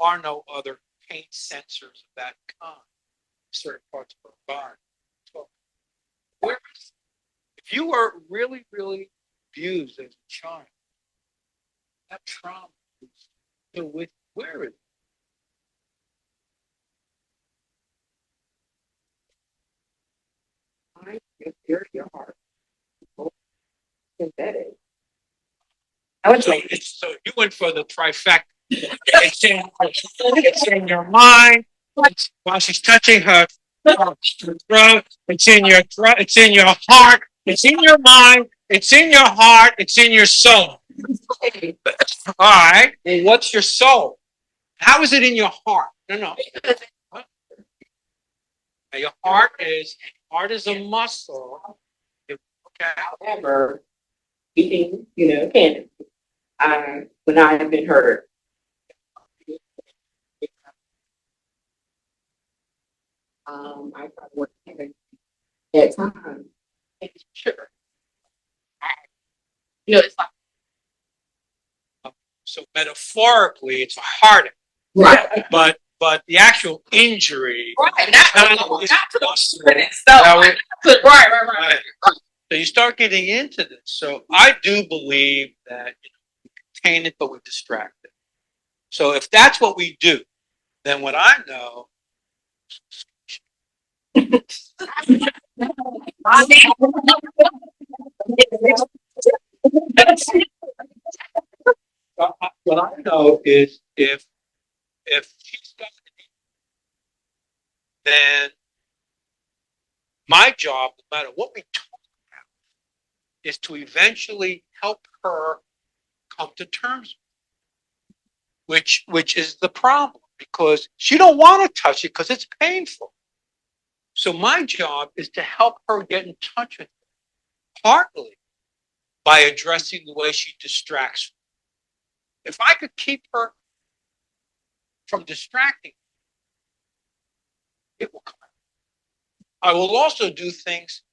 are no other pain sensors of that kind. Certain parts of our body. So, where is it? If you were really, really abused as a child, that trauma is still with you. Where is it? Your heart. Synthetic. I would say So you went for the trifecta. It's in your mind. While she's touching her throat, it's in your throat, it's in your heart, it's in your mind, it's in your heart, it's in your soul. All right. Well, what's your soul? How is it in your heart? No. What? Now, your heart is a muscle. Okay. However, speaking, candidly, when I have been hurt, I tried working at times. It's sugar. It's like So metaphorically, it's a heartache. right, But the actual injury. right. Not to the right. So you start getting into this. So I do believe that we contain it, but we distract it. So if that's what we do, then what I know, What I know is if she's got it, then my job, no matter what we talk about, is to eventually help her come to terms, which is the problem because she don't want to touch it because it's painful. So my job is to help her get in touch with it, partly by addressing the way she distracts. If I could keep her from distracting, it will come out. I will also do things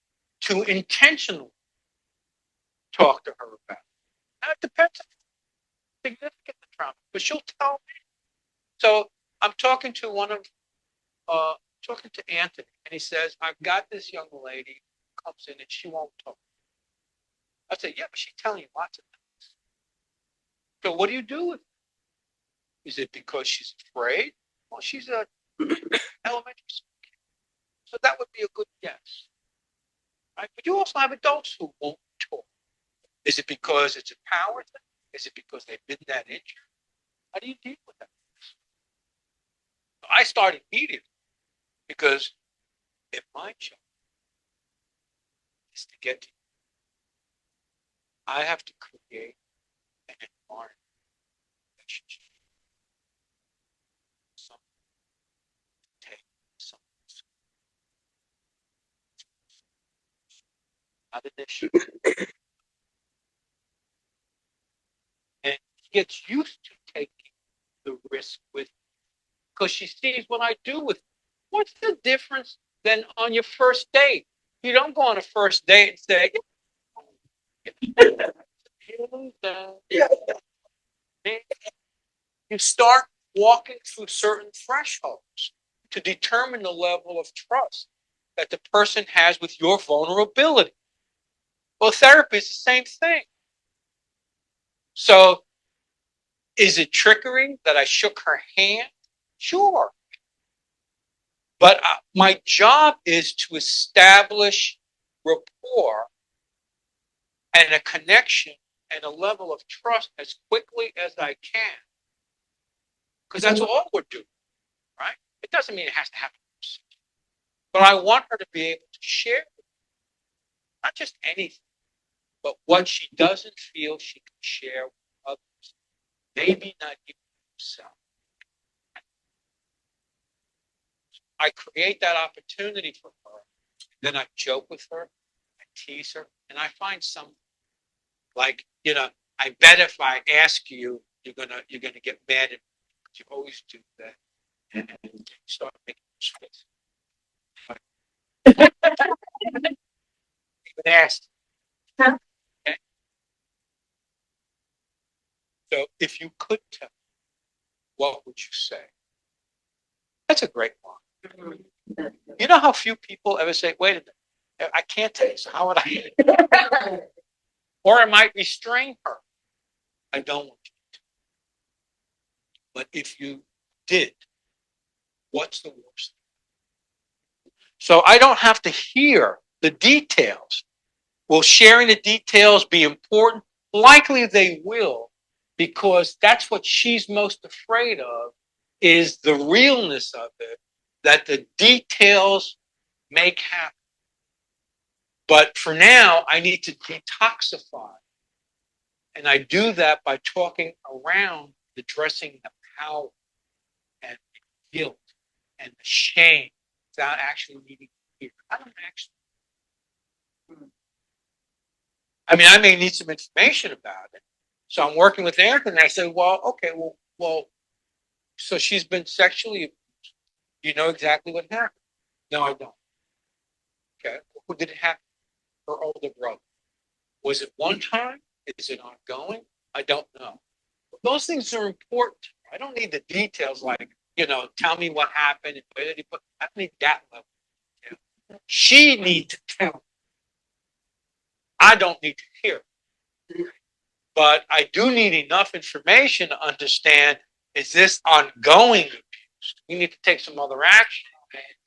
to intentionally talk to her about. Now, it depends on significant trauma, but she'll tell me. So I'm talking to talking to Anthony, and he says, I've got this young lady who comes in and she won't talk. I say, yeah, but she's telling you lots of things. So what do you do with her? Is it because she's afraid? Well, she's a elementary school kid. So that would be a good guess. Right? But you also have adults who won't talk. Is it because it's a power thing? Is it because they've been that injured? How do you deal with that? I started immediately because if my job is to get to you, I have to create an environment relationship. Something to take, something not an issue. And she gets used to taking the risk with because she sees what I do with. What's the difference than on your first date? You don't go on a first date and say, you start walking through certain thresholds to determine the level of trust that the person has with your vulnerability. Well, therapy is the same thing. So, is it trickery that I shook her hand? Sure. But my job is to establish rapport and a connection and a level of trust as quickly as I can. Because that's all we're doing, right? It doesn't mean it has to happen. But I want her to be able to share not just anything, but what she doesn't feel she can share with others. Maybe not even herself. I create that opportunity for her. Then I joke with her, I tease her, and I find something like, I bet if I ask you, you're gonna get mad at me. You always do that. And you start making mistakes. Even asked. Okay. So if you could tell, what would you say? That's a great one. You know how few people ever say, wait a minute, I can't tell you, so how would I? Or I might restrain her. I don't want you to. But if you did, what's the worst? So I don't have to hear the details. Will sharing the details be important? Likely they will, because that's what she's most afraid of, is the realness of it, that the details make happen. But for now, I need to detoxify. And I do that by talking around addressing the power and the guilt and the shame without actually needing to hear. I don't actually. I mean, I may need some information about it. So I'm working with Anthony. I said, well, okay, well, so she's been sexually abused. You know exactly what happened? No, I don't. Okay. Who did it happen? Her older brother. Was it one time? Is it ongoing? I don't know. But those things are important. I don't need the details like, tell me what happened. I don't need that level. She needs to tell. I don't need to hear. But I do need enough information to understand, is this ongoing abuse? We need to take some other action.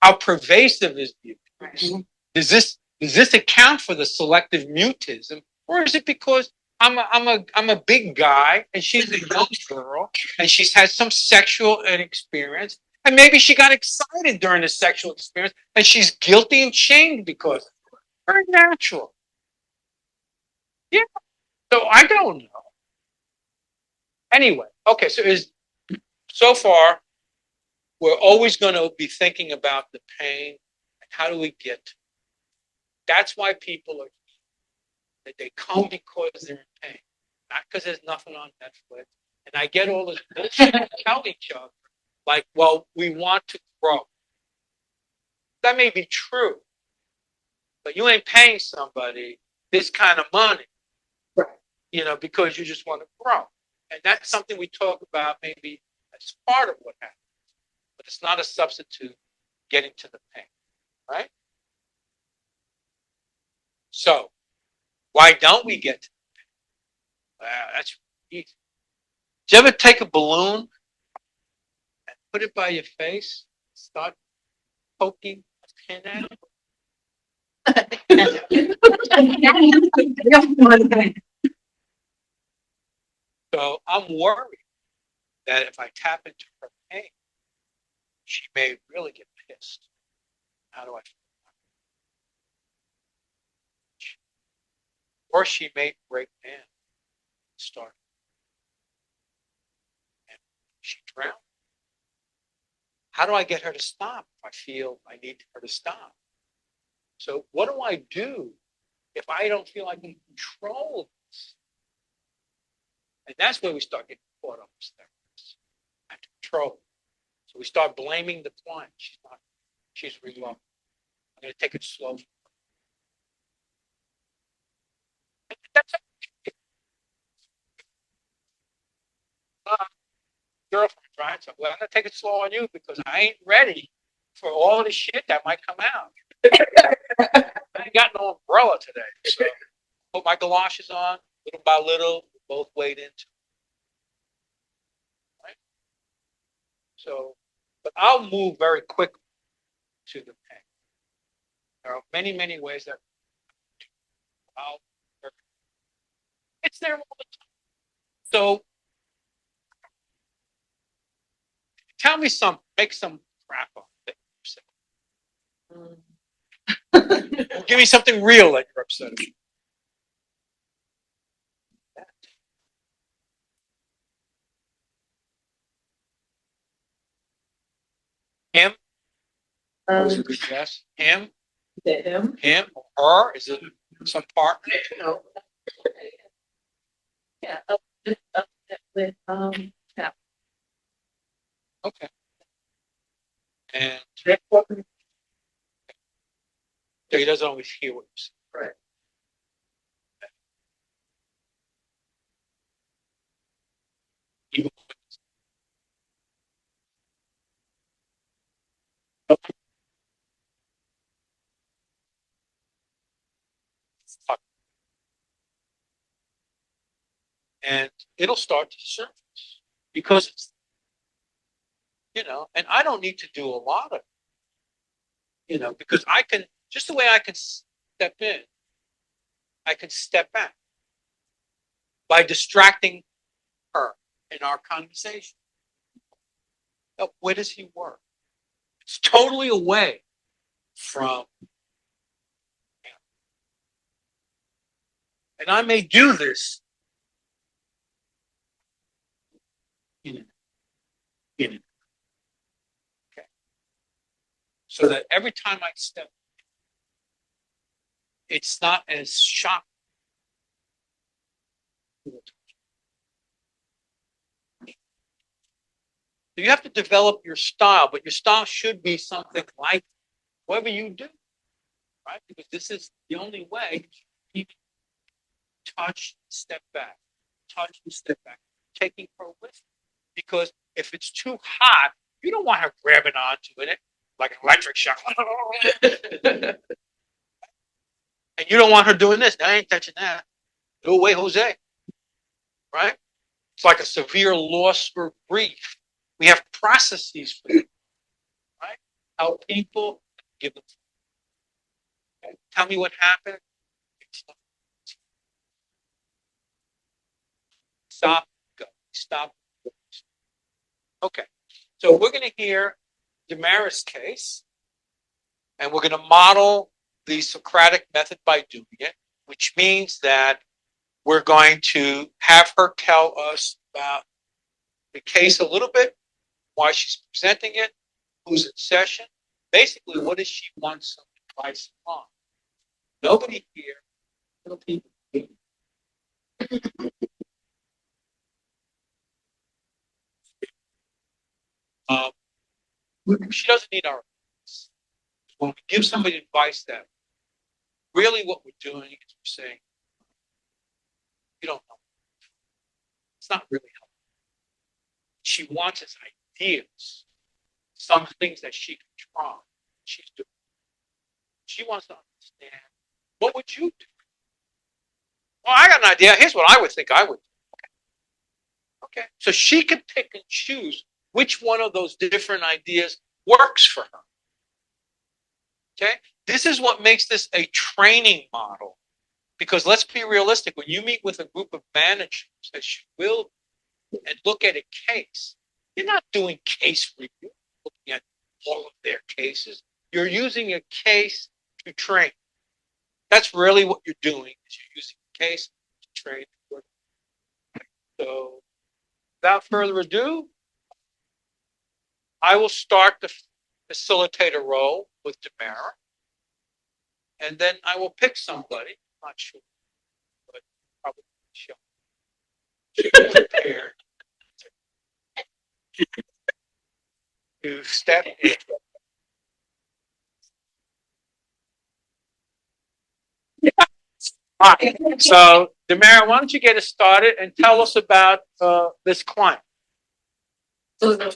How pervasive is the abuse? Does this account for the selective mutism, or is it because I'm a big guy and she's a young girl and she's had some sexual experience and maybe she got excited during the sexual experience and she's guilty and shamed because of it. Very natural. Yeah. So I don't know. Anyway, okay. So far we're always going to be thinking about the pain and how do we get to it. That's why people are that they come because they're in pain, not because there's nothing on Netflix. And I get all this bullshit to tell each other, like, well, we want to grow. That may be true, but you ain't paying somebody this kind of money, Right. Because you just want to grow. And that's something we talk about maybe as part of what happens, but it's not a substitute getting to the pain, right? So, why don't we get to the pain? Wow, that's easy. Did you ever take a balloon and put it by your face, start poking a pin at it? So I'm worried that if I tap into her pain, she may really get pissed. How do I feel? Or she may break down, start, and she drown. How do I get her to stop if I feel I need her to stop? So what do I do if I don't feel I can control this? And that's where we start getting caught up as therapists. I have to control it. So we start blaming the client. She's reloading. I'm going to take it slow. That's girlfriend, right? So well, I'm going to take it slow on you because I ain't ready for all the shit that might come out. I ain't got no umbrella today. So put my galoshes on, little by little, both wade into it. Right? So, but I'll move very quickly to the pain. There are many, many ways that it's there all the time. So tell me something, make some crap up that you're upset. Give me something real that you're upset about. Him? Is it a yes? Him? Is that him? Him? Or her? Is it some partner? No. Yeah, upset with, yeah. Okay. And That's what so he doesn't always hear what you say. Right. Even and it'll start to surface because it's, and I don't need to do a lot of because I can, just the way I can step in, I can step back by distracting her in our conversation. Now, where does he work? It's totally away from him. And I may do this in it. Okay. So that every time I step, it's not as shocking. So you have to develop your style, but your style should be something like whatever you do, right? Because this is the only way you can touch, step back, touch and step back, taking her with you. Because if it's too hot, you don't want her grabbing onto it like an electric shock. And you don't want her doing this. I ain't touching that. Go away, Jose. Right? It's like a severe loss or grief. We have processes for it. Right? help people, give them. Okay, tell me what happened. Stop, go, stop. Go. Okay, so we're gonna hear Damaris' case, and we're gonna model the Socratic method by doing it, which means that we're going to have her tell us about the case a little bit, why she's presenting it, who's in session, basically what does she want some advice on. Nobody here, little people. Um, she doesn't need our advice. When we give somebody advice, that really what we're doing is we're saying, you don't know. It's not really helpful. She wants us ideas, some things that she can try. She's doing. She wants to understand, what would you do? Well, I got an idea. Here's what I would think I would do. Okay. So she can pick and choose which one of those different ideas works for her. Okay. This is what makes this a training model. Because let's be realistic, when you meet with a group of managers, as you will, and look at a case, you're not doing case review, looking at all of their cases. You're using a case to train. That's really what you're doing, is you're using a case to train. So without further ado, I will start the facilitator role with Tamara. And then I will pick somebody, I'm not sure, but probably she'll be prepared to step in. All right. So, Damara, why don't you get us started and tell us about this client? Huh?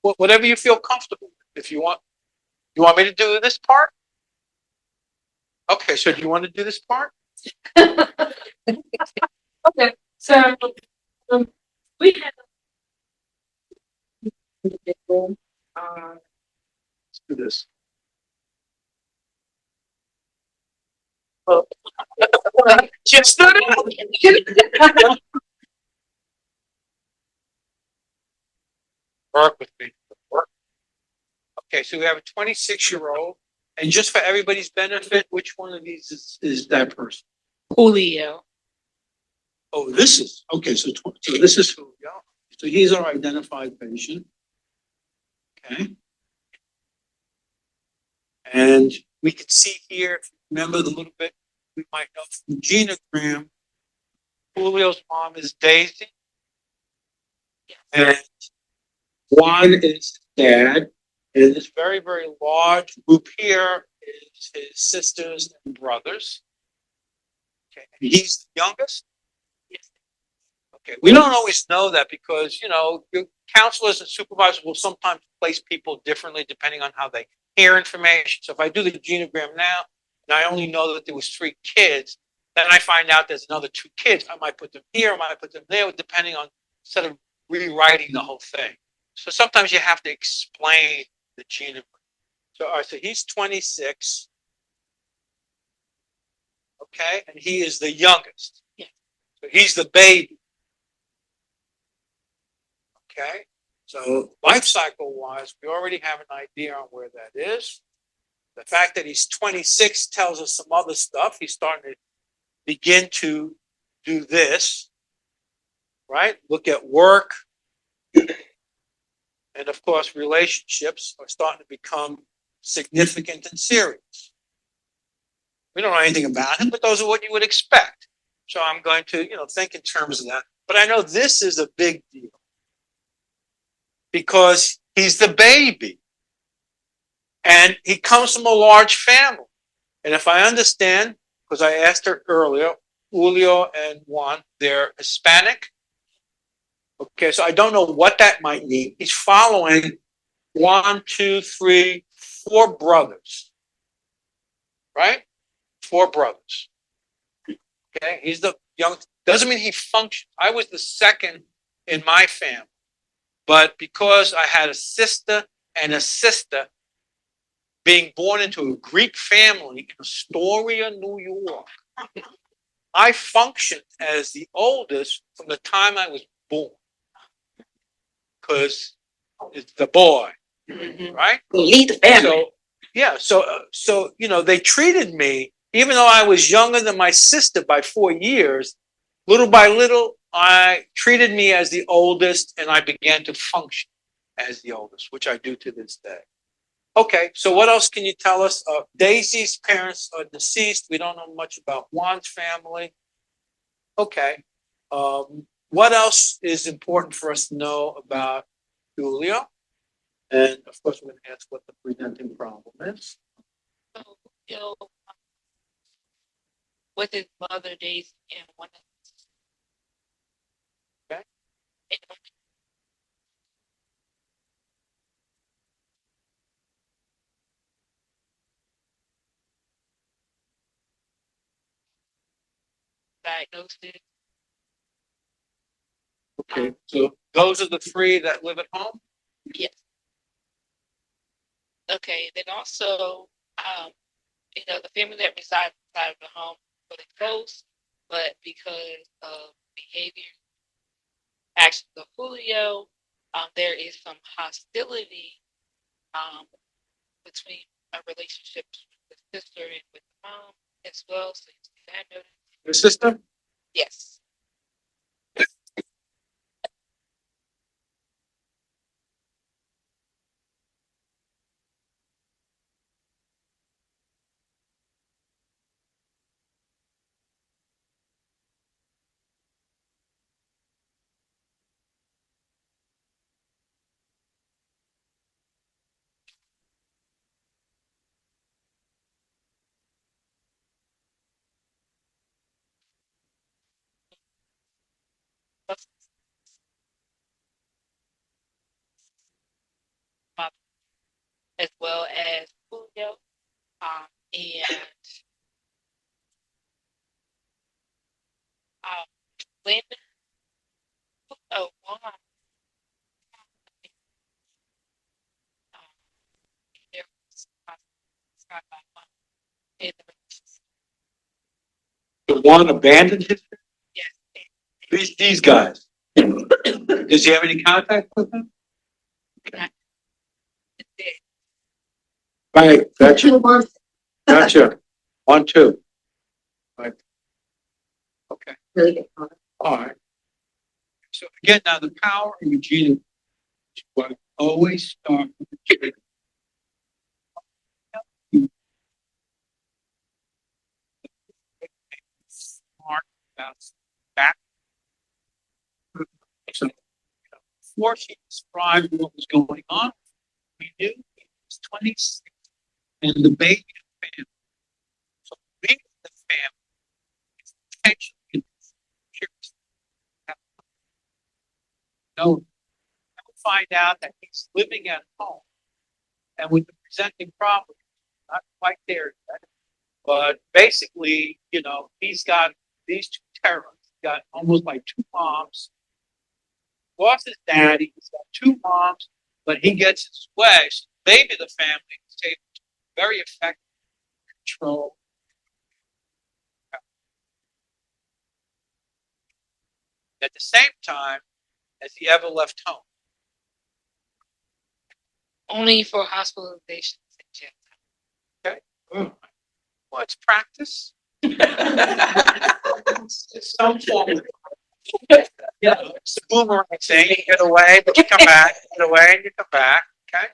Whatever you feel comfortable with. If you want me to do this part? Okay, so do you want to do this part? Okay, so, we have. Let's do this. Just work with me. Work. Okay, so we have a 26-year-old, and just for everybody's benefit, which one of these is that person? Julio. Oh, this is okay. So this is Julio. So he's our identified patient. Okay. And we can see here, if you remember the little bit, we might know from the genogram, Julio's mom is Daisy. And Juan is his dad. And this very, very large group here is his sisters and brothers. Okay. And he's the youngest. Okay. We don't always know that because, your counselors and supervisors will sometimes place people differently depending on how they hear information. So if I do the genogram now, and I only know that there was 3 kids, then I find out there's another 2 kids. I might put them here, I might put them there, depending on, instead of rewriting the whole thing. So sometimes you have to explain the genogram. So, all right, so he's 26. Okay, and he is the youngest. Yeah. So he's the baby. Okay, so life cycle wise, we already have an idea on where that is. The fact that he's 26 tells us some other stuff. He's starting to begin to do this, right? Look at work. And of course, relationships are starting to become significant and serious. We don't know anything about him, but those are what you would expect. So I'm going to, think in terms of that. But I know this is a big deal because he's the baby and he comes from a large family. And if I understand, because I asked her earlier, Julio and Juan, they're Hispanic. Okay, so I don't know what that might mean. He's following 1, 2, 3, 4 brothers, right? 4 brothers. Okay, he's the young. Doesn't mean he functions. I was the second in my family. But because I had a sister being born into a Greek family in Astoria, New York, I functioned as the oldest from the time I was born. Because it's the boy, right? Lead the family. So, yeah, so, they treated me, even though I was younger than my sister by 4 years, little by little, treated me as the oldest, and I began to function as the oldest, which I do to this day. Okay, so what else can you tell us? Daisy's parents are deceased. We don't know much about Juan's family. Okay. What else is important for us to know about Julio? And of course, we're going to ask what the presenting problem is. So, with his mother Daisy and one of Okay. diagnosis. Okay, so those are the three that live at home? Yes. Okay, then also, the family that resides outside of the home really close, but because of behavior, actions of Julio, there is some hostility between a relationship with the sister and with the mom as well. So you see that notice? Your sister? Yes. As well as Julio, and when Juan, there was described by Juan in the The one abandoned his, yes, these guys. Does he have any contact with them? Right, gotcha. Gotcha. 1, 2. Right. Okay, Really good comment. all right. So again, now the power of Eugene, what always start with the kid. Smart about back. So before she described what was going on, we knew he was 26 and the baby family. So being the family is potentially curious. No, find out that he's living at home and with the presenting problem, not quite there yet. But basically, he's got these two terrors. He's got almost like two moms. Lost his daddy. He's got two moms, but he gets his way. So maybe the family is able to very effectively control. At the same time, has he ever left home? only for hospitalizations and jail time. Okay. Well, it's practice. It's some form of it's a boomerang thing. You get away, but you come back. You get away and you come back. Okay.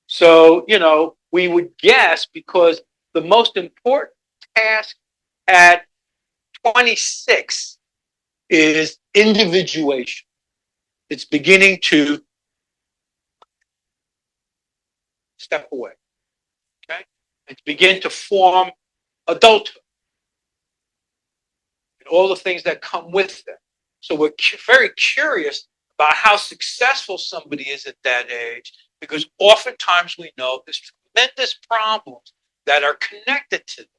So, we would guess because the most important task at 26 is individuation. It's beginning to step away. Okay. And to begin to form adulthood. And all the things that come with it. So we're very curious about how successful somebody is at that age, because oftentimes we know there's tremendous problems that are connected to them.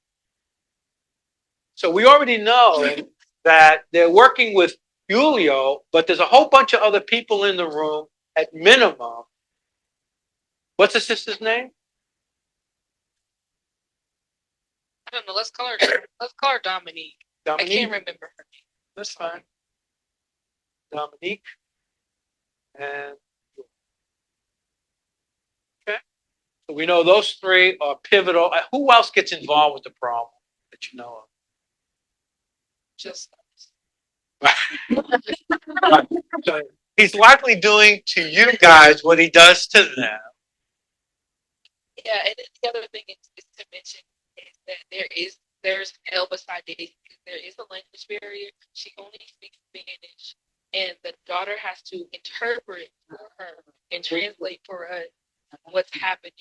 So we already know that they're working with Julio, but there's a whole bunch of other people in the room, at minimum, what's the sister's name? I don't know, let's call her Dominique. I Dominique? can't remember her name. That's fine. Dominique. And. Okay. So we know those three are pivotal. Who else gets involved with the problem that you know Just of? So he's likely doing to you guys what he does to them. yeah, and then the other thing is to mention is that there's an L beside Daisy because there is a language barrier. She only speaks Spanish, and the daughter has to interpret for her and translate for us what's happening.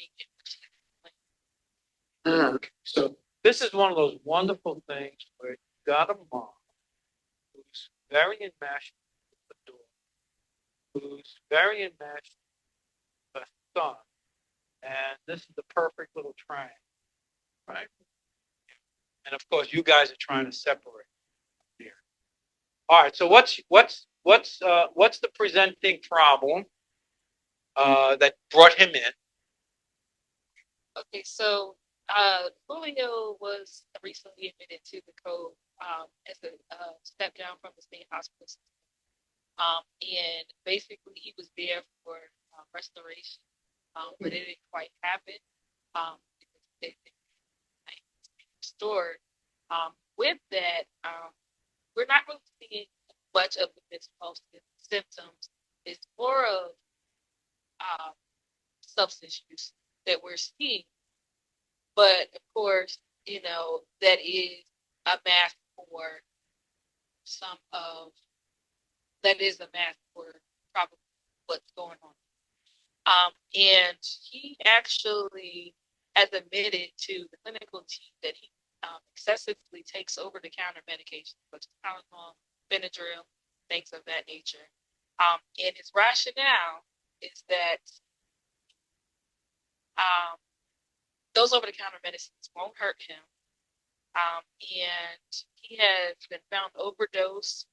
So this is one of those wonderful things where you got a mom who's very enmeshed with the daughter, who's very enmeshed with the son, and this is the perfect little triangle, right? And of course, you guys are trying to separate here. All right. So what's the presenting problem that brought him in? Okay, so Julio was recently admitted to the code as a step down from the state hospital system. And basically he was there for restoration, but it didn't quite happen. It restored. With that, we're not really seeing much of the mental health symptoms. It's more of substance use that we're seeing. But of course, you know, that is a mask for some of that is a mask for probably what's going on. And he actually has admitted to the clinical team that he excessively takes over the counter medications such as Tylenol, Benadryl, things of that nature. And his rationale is that those over the counter medicines won't hurt him. And he has been found overdosed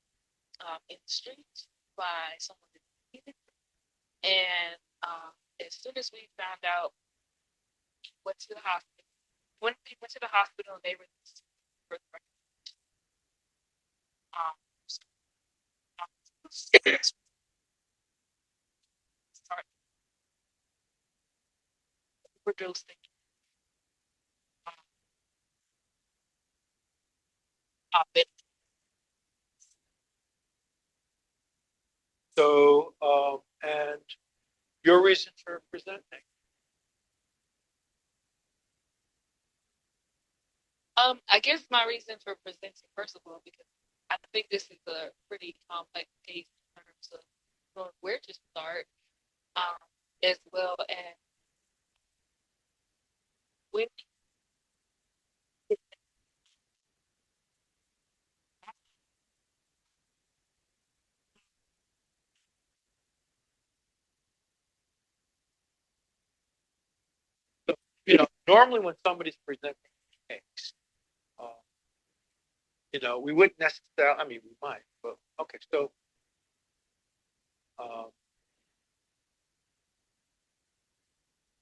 in the streets by someone that needed. And as soon as we found out, he went to the hospital. When he went to the hospital, they released him for the overdosing. So and your reason for presenting? I guess my reason for presenting, first of all, because I think this is a pretty complex case in terms of knowing where to start, as well as when You know, normally when somebody's presenting a case, you know, we wouldn't necessarily. I mean, we might, but okay. So,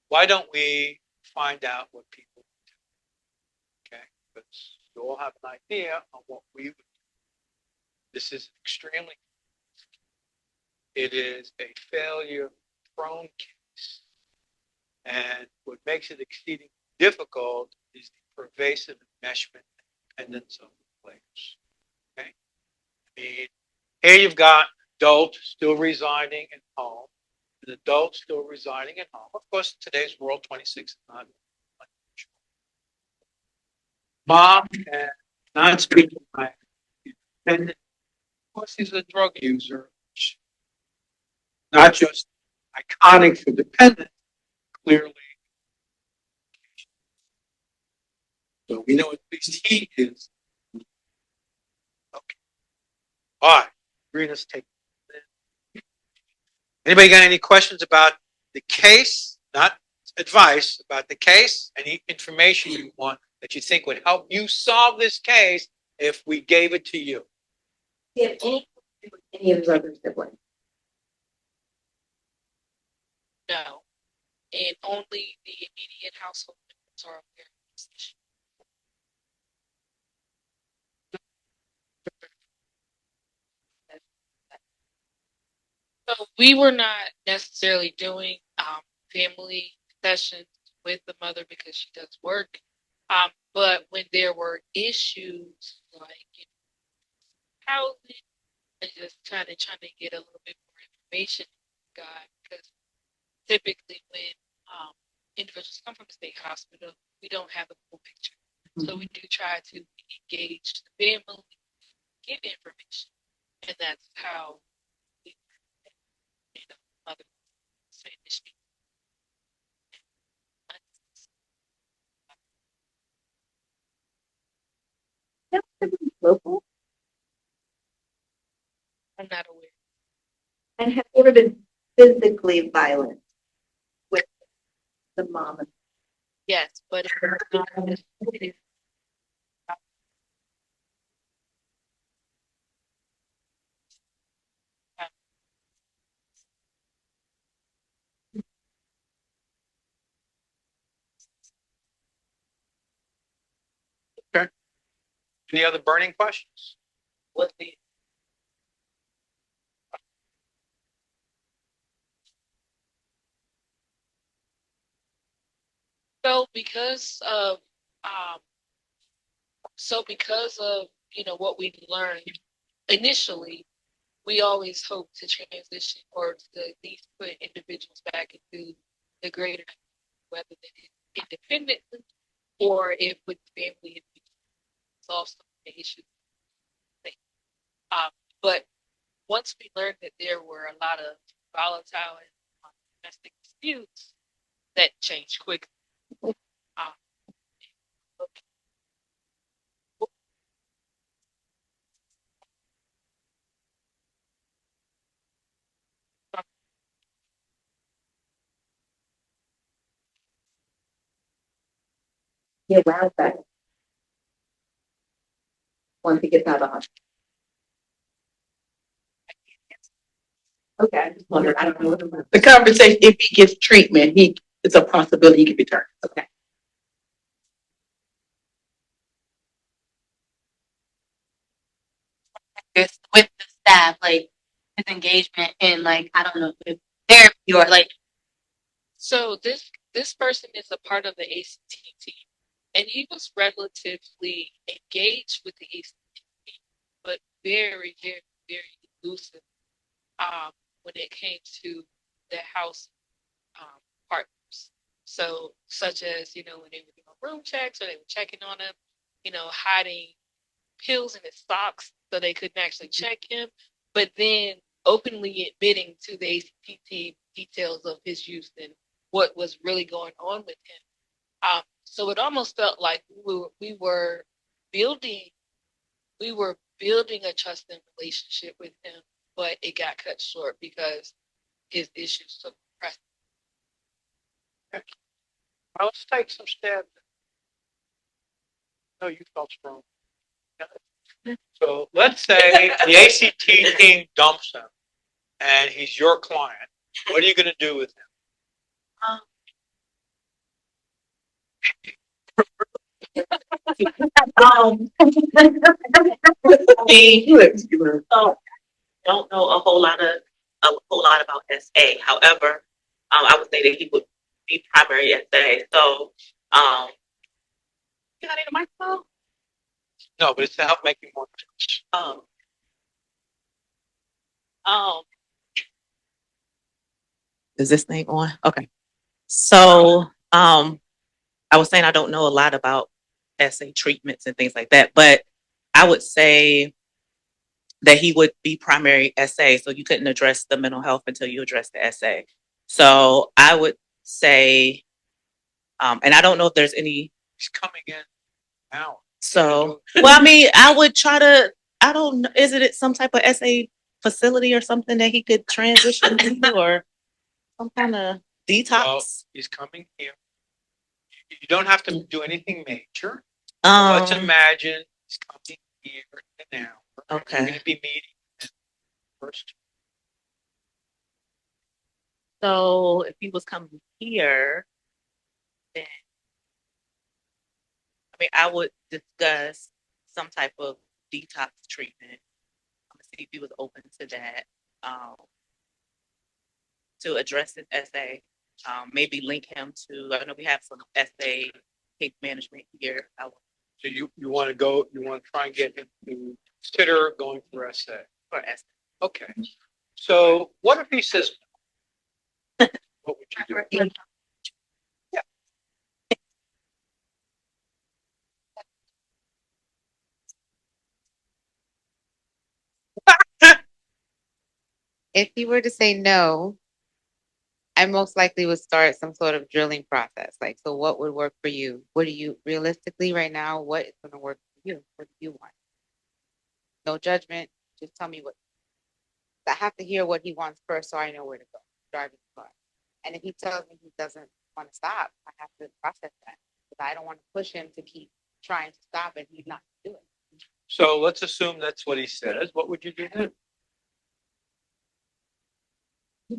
why don't we find out what people do? Okay, because you all have an idea on what we would do. This is extremely. It is a failure-prone case. And what makes it exceedingly difficult is the pervasive enmeshment and dependence of the players. Okay? I mean, here you've got adult still residing at home, an adult still residing at home. Of course, today's world, 26 is not unusual. Mom and not speaking my dependent. Of course, he's a drug user, not just iconic for dependence, clearly. So we know at least he is. Okay. All right. Rena's take. Anybody got any questions about the case? Not advice about the case. Any information you want that you think would help you solve this case if we gave it to you? Do you have any of his other siblings? and only the immediate household members are aware of this issue. So we were not necessarily doing family sessions with the mother because she does work. But when there were issues like housing and just trying to get a little bit more information, God, because typically when individuals come from a state hospital, we don't have a full picture. So we do try to engage the family, get information, and that's how we, mother Spanish. Local? I'm not aware. And have you ever been physically violent with the mom? Yes, but Any other burning questions? What the, so because of what we learned initially, we always hope to transition or to at least put individuals back into the greater, whether they independently or if with family solve some of the issues. But once we learned that there were a lot of volatile and domestic disputes, that changed quickly. Um, Yeah, wow, that. Once he gets out of the hospital. Okay, I just wondered, I don't know. The conversation, if he gets treatment, it's a possibility he could return. Okay. With the staff, like his engagement in like, I don't know, if therapy or like, So this person is a part of the ACT team, and he was relatively engaged with the ACT team, but very, very, very elusive when it came to the house partners. So, such as when they were doing room checks or they were checking on him, hiding pills in his socks so they couldn't actually check him, but then openly admitting to the ACT team details of his use and what was really going on with him. So it almost felt like we were building a trusting relationship with him, but it got cut short because his issues took precedence. Well, let's take some steps. No, you felt strong. So let's say the ACT team dumps him and he's your client. What are you going to do with him? don't know a whole lot about SA. However, I would say that he would be primary SA. So, you got any microphone? No, but it's to help make you more. Um, is this thing on? Okay. So, I was saying I don't know a lot about SA treatments and things like that, but I would say that he would be primary SA. So you couldn't address the mental health until you address the SA. So I would say, and I don't know if there's any. He's coming in now. So, well, I mean, I would try to, I don't know, is it some type of SA facility or something that he could transition to or some kind of detox? Well, he's coming here. You don't have to do anything major. Let's imagine he's coming here and now. Okay. We're going to be meeting first. So if he was coming here, then, I mean, I would discuss some type of detox treatment. I'm gonna see if he was open to that, to address his essay. Maybe link him to, I know we have some essay case management here. So you want to go, you want to try and get him to consider going for essay. For essay. Okay. So what if he says, no? What would you do? If he were to say no, I most likely would start some sort of drilling process. Like, so what would work for you? What do you realistically right now? What is going to work for you? What do you want? No judgment. Just tell me what. I have to hear what he wants first, so I know where to go. Driving the car. And if he tells me he doesn't want to stop, I have to process that because I don't want to push him to keep trying to stop and he's not doing it. So let's assume that's what he says. What would you do then? He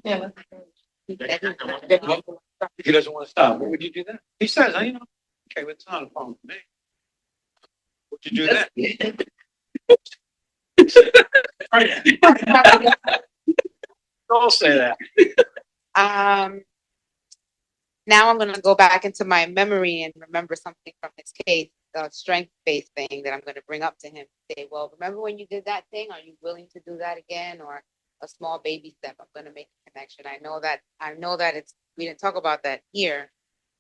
doesn't want to stop. What would you do then? He says, you know, okay, it's not a problem for me. What'd you do then? Don't say that. Now I'm going to go back into my memory and remember something from his case, the strength-based thing that I'm going to bring up to him. Say, well, remember when you did that thing? Are you willing to do that again? Or a small baby step? I'm going to make a connection. I know that we didn't talk about that here,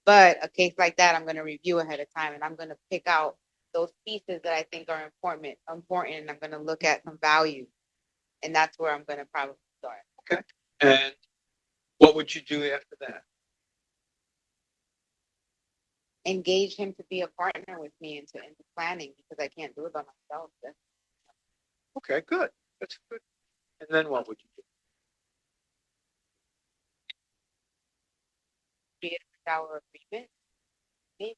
but a case like that, I'm going to review ahead of time and I'm going to pick out those pieces that I think are important. And I'm going to look at some value. And that's where I'm going to probably start. Okay. And what would you do after that? Engage him to be a partner with me into planning because I can't do it by myself. Okay, good. That's good. And then what would you do? Create a shower agreement. Maybe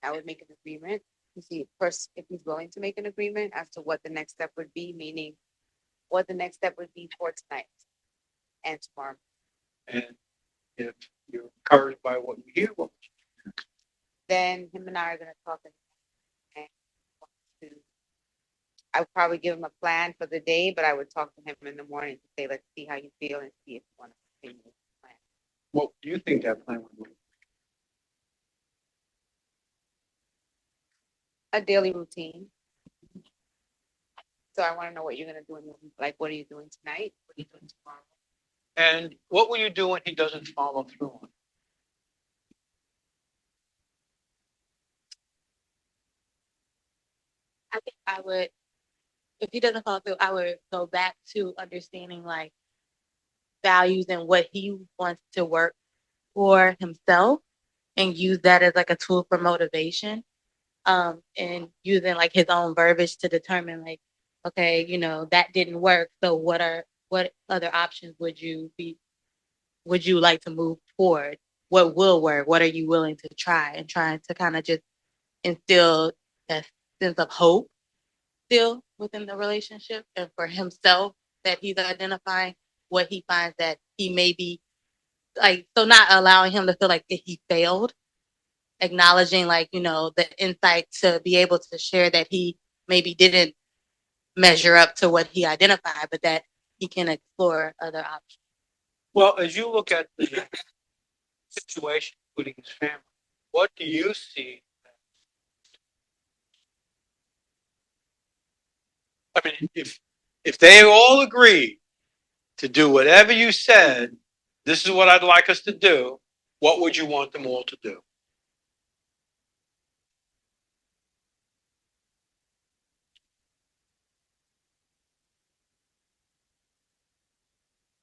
I would make an agreement to see first if he's willing to make an agreement as to what the next step would be, meaning what the next step would be for tonight and tomorrow. And if you're encouraged by what you hear, what would you Then him and I are going to talk and I would probably give him a plan for the day, but I would talk to him in the morning to say, let's see how you feel and see if you want to continue with the plan. What do you think that plan would be? A daily routine. So I want to know what you're going to do. Like, what are you doing tonight? What are you doing tomorrow? And what will you do when he doesn't follow through on it? I think I would, if he doesn't follow through, I would go back to understanding like values and what he wants to work for himself and use that as like a tool for motivation. And using like his own verbiage to determine like, okay, you know, that didn't work. So what other options would you like to move forward? What will work? What are you willing to try? And trying to kind of just instill that sense of hope still within the relationship and for himself that he's identifying what he finds that he may be like, so not allowing him to feel like that he failed, acknowledging like, you know, the insight to be able to share that he maybe didn't measure up to what he identified, but that he can explore other options. Well, as you look at the situation, including his family, what do you see? I mean, if they all agree to do whatever you said, this is what I'd like us to do, what would you want them all to do?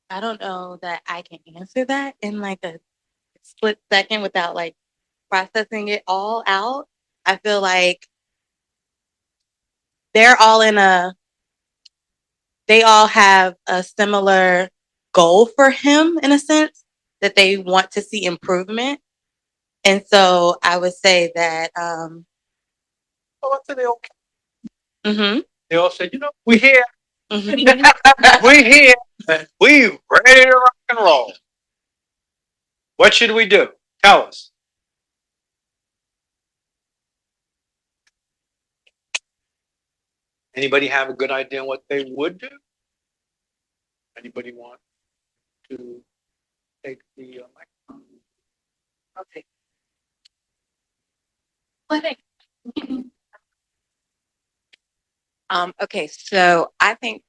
I don't know that I can answer that in like a split second without like processing it all out. I feel like they all have a similar goal for him in a sense that they want to see improvement. And so I would say that, Well, let's say they all, mhm. they all said, you know, we're here, We here, we ready to rock and roll. What should we do? Tell us. Anybody have a good idea on what they would do? Anybody want to take the microphone? Okay. Okay, so I think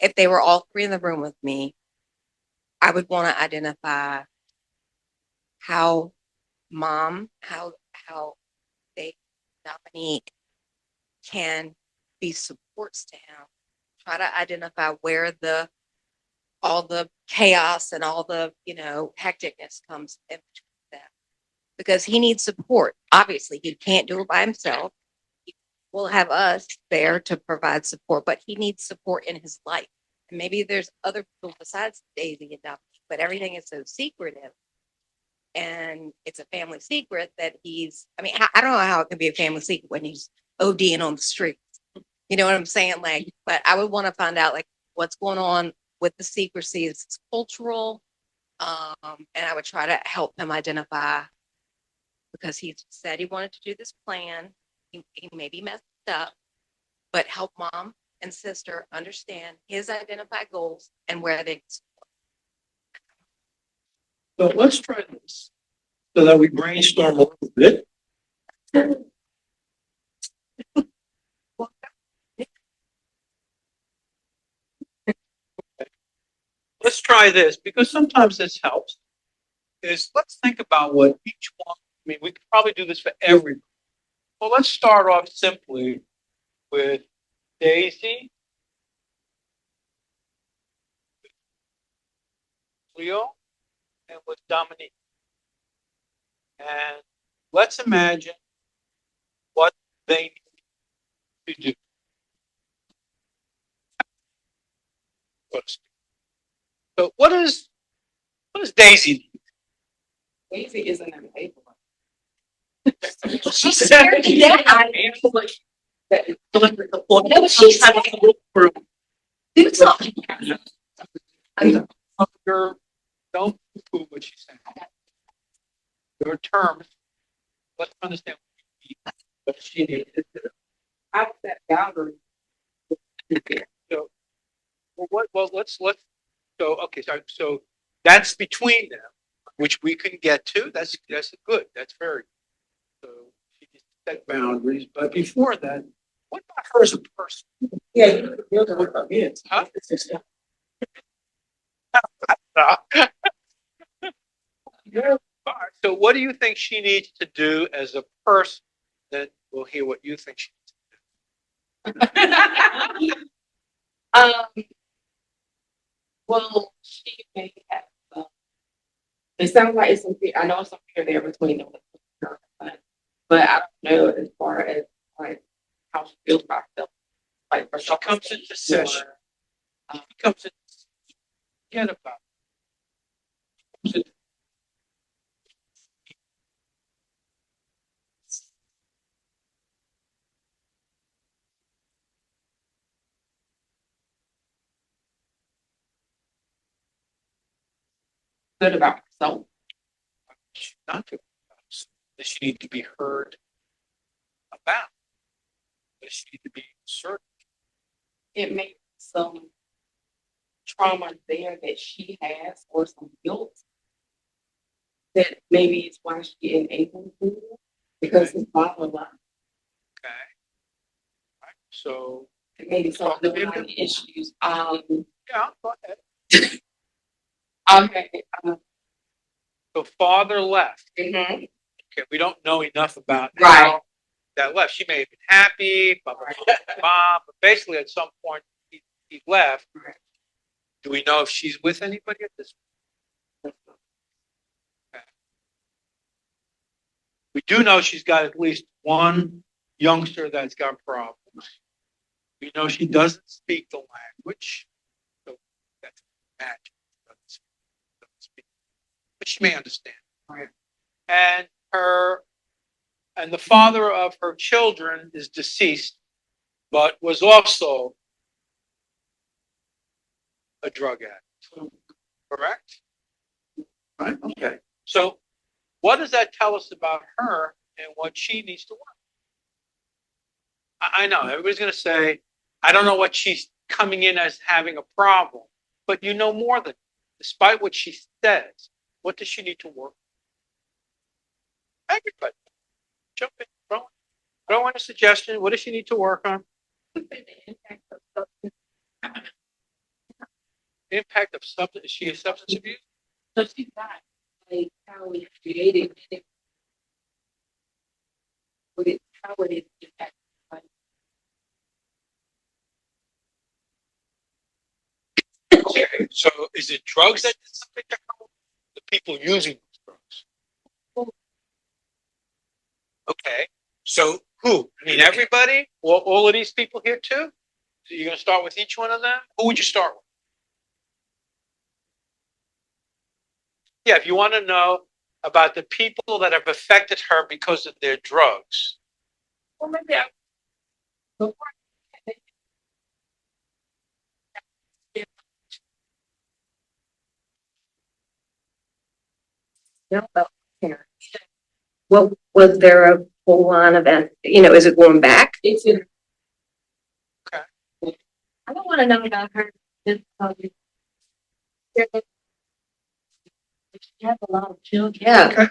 if they were all three in the room with me, I would want to identify how how they, Dominique, can be supports to him. Try to identify where all the chaos and all the, hecticness comes in between them. Because he needs support. Obviously, he can't do it by himself. We'll have us there to provide support, but he needs support in his life. And maybe there's other people besides Daisy and Dominique, but everything is so secretive. And it's a family secret that I don't know how it can be a family secret when he's ODing on the street. You know what I'm saying? Like, but I would want to find out like what's going on with the secrecy. Is it's cultural? And I would try to help him identify because he said he wanted to do this plan. He maybe messed up, but help mom and sister understand his identified goals and where they. So let's try this so that we brainstorm a little bit. Let's try this because sometimes this helps. Let's think about what each one, we could probably do this for everybody. Well, let's start off simply with Daisy, Leo, and with Dominique. And let's imagine what they need to do. So what does Daisy need? Daisy isn't an enabler. She's scared to death. What she said. Do something. Don't poo what she said. Your terms. Let's understand what she needed. I was that boundary. So, let's so okay, so that's between them, which we can get to. That's good. That's very good. So she needs to set boundaries, but before that, what about her as a person? Yeah, you're the one about it. Huh? All right, so what do you think she needs to do as a person? Then we'll hear what you think she needs to do. Well, she may have. It sounds like it's something. I know it's something there between them, but I don't know as far as like how she feels about herself. Like for She comes into session. She comes in. Forget about it. good about herself. She's not good about herself. Does she need to be heard about? Does she need to be certain? It may be some trauma there that she has or some guilt that maybe it's why she enabled him because his father left. Okay. Right. So Maybe some underlying issues. yeah, go ahead. Okay. So father left. Mhm. Okay, we don't know enough about Right. how that left. She may have been happy, blah, blah, blah, blah, blah, but basically at some point he left. Right. Do we know if she's with anybody at this point? Okay. We do know she's got at least one youngster that's got problems. We know she doesn't speak the language. So that's magic. Doesn't speak. But she may understand. Right. And the father of her children is deceased, but was also a drug addict. Correct? Right, okay. So what does that tell us about her and what she needs to work? I know, everybody's gonna say, I don't know what she's coming in as having a problem, but you know more than, despite what she says, what does she need to work? Everybody, jump in, throw in a suggestion, what does she need to work on? Impact of substance, is she a substance abuse? So she's not like how we created it. How would it impact? Okay, so is it drugs that did something to her? The people using those drugs? Okay, so who? I mean, everybody? All of these people here too? So you're gonna start with each one of them? Who would you start with? Yeah, if you want to know about the people that have affected her because of their drugs. Well, maybe I. Before. No, about parents. What, was there a full on event, is it going back? It's in. Okay. I don't want to know about her. Just because she has a lot of children. Yeah.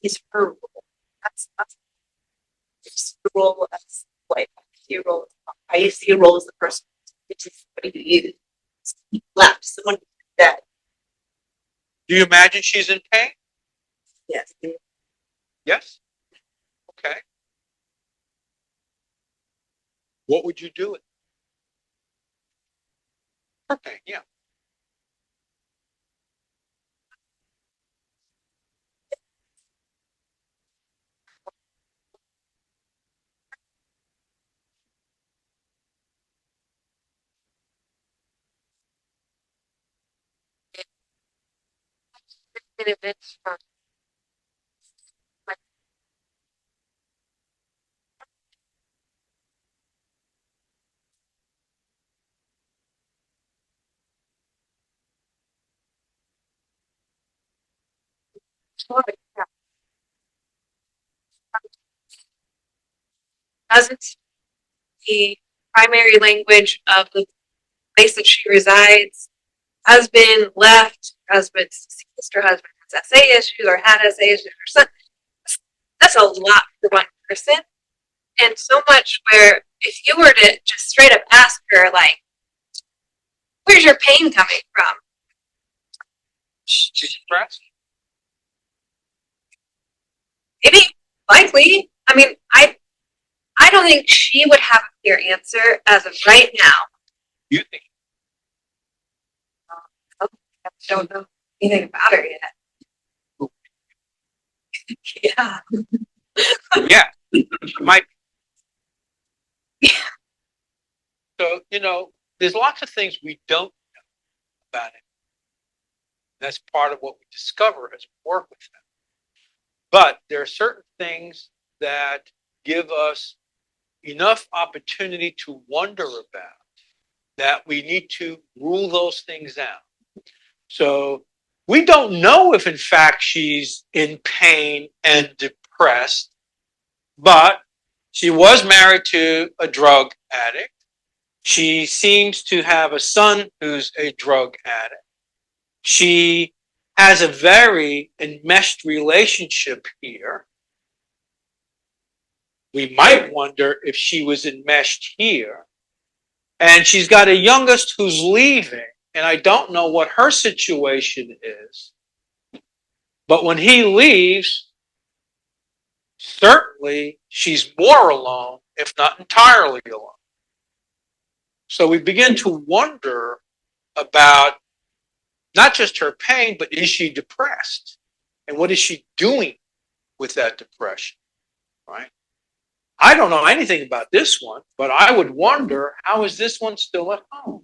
Is her role. That's the role as wife. I see a role as the person, which is somebody who you left, someone that, Do you imagine she's in pain? yes. Yes. Okay. What would you do with it? Okay, yeah. Benefits from doesn't the primary language of the place that she resides. Husband left, husband's sister, husband has SA issues or had SA issues or something. That's a lot for one person. And so much where if you were to just straight up ask her, like, where's your pain coming from? She's depressed? Maybe, likely. I mean, I don't think she would have a clear answer as of right now. You think? I don't know anything about her yet. Yeah. Yeah, she might. So, there's lots of things we don't know about it. That's part of what we discover as we work with them. But there are certain things that give us enough opportunity to wonder about that we need to rule those things out. So we don't know if in fact she's in pain and depressed, but she was married to a drug addict. She seems to have a son who's a drug addict. She has a very enmeshed relationship here. We might wonder if she was enmeshed here. And she's got a youngest who's leaving, and I don't know what her situation is. But when he leaves, certainly she's more alone, if not entirely alone. So we begin to wonder about not just her pain, but is she depressed? And what is she doing with that depression, right? I don't know anything about this one, but I would wonder, how is this one still at home?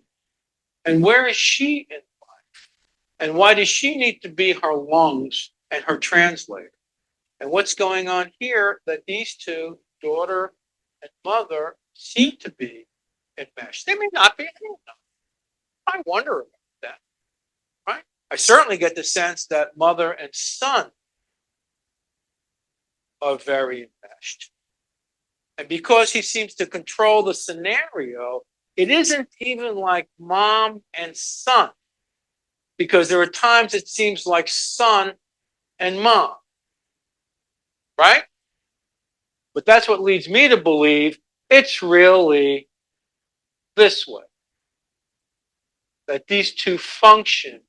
And where is she in life? And why does she need to be her lungs and her translator? And what's going on here that these two, daughter and mother, seem to be enmeshed. They may not be. I don't know. I wonder about that, right? I certainly get the sense that mother and son are very enmeshed. And because he seems to control the scenario, it isn't even like mom and son, because there are times it seems like son and mom, right? But that's what leads me to believe it's really this way, that these two function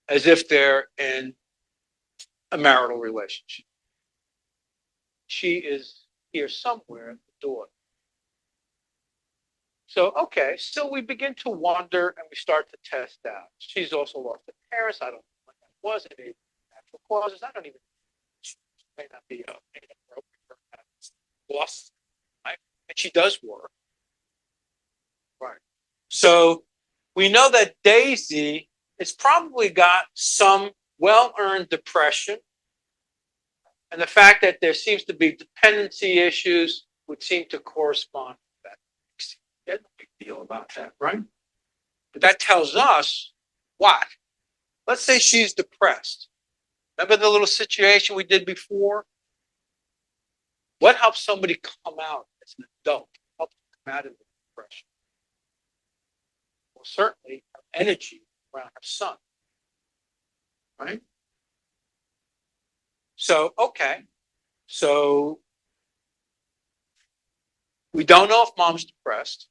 as if they're in a marital relationship. She is here somewhere at the door. So, okay, so we begin to wonder and we start to test out. She's also lost her parents. I don't know what that was. It may be natural causes. I don't even, she may not be lost, right? And she does work. Right. So we know that Daisy has probably got some well-earned depression. And the fact that there seems to be dependency issues would seem to correspond to that. There's no big deal about that, right? But that tells us what? Let's say she's depressed. Remember the little situation we did before? What helps somebody come out as an adult? Help them come out of the depression? Well, certainly her energy around her son, right? So, okay. So we don't know if mom's depressed.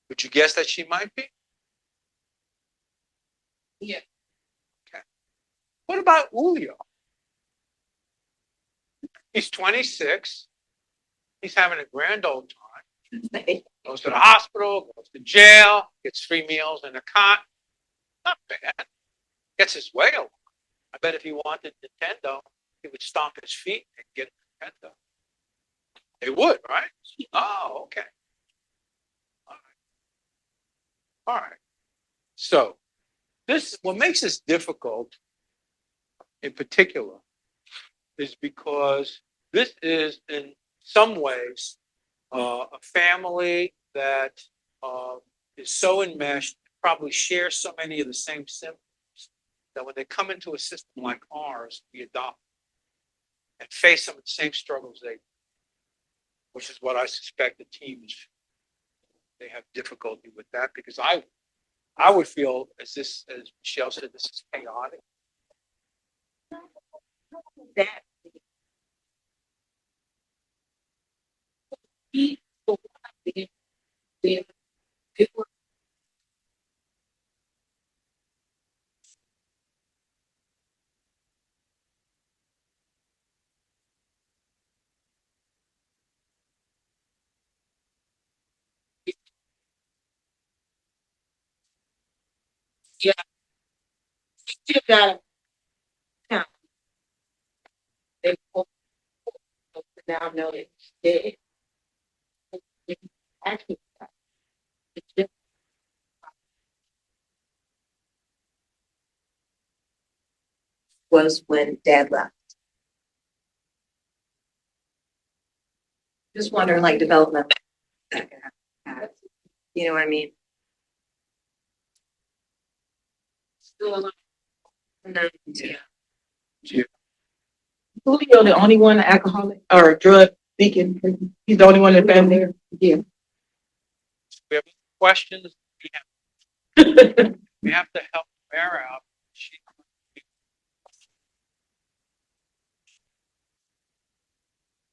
Would you guess that she might be? Yeah. Okay. What about Julio? He's 26. He's having a grand old time. Goes to the hospital, goes to jail, gets 3 meals and a cot. Not bad. Gets his way along. I bet if he wanted Nintendo, he would stomp his feet and get Nintendo. They would, right? Oh, okay. All right. All right. So this, what makes this difficult in particular is because this is in some ways a family that is so enmeshed, probably shares so many of the same symptoms that when they come into a system like ours, we adopt and face some of the same struggles they, which is what I suspect the team is. They have difficulty with that because I would feel as this, as Michelle said, this is chaotic. That. Yeah. Still got to they now know it's dead. Actually, it's just Was when dad left. Just wondering, like, development. You know what I mean? still alive. No. Yeah. Julio, the only one alcoholic or drug deacon. He's the only one in the family. Yeah. We have questions. We have to help Mara out. She,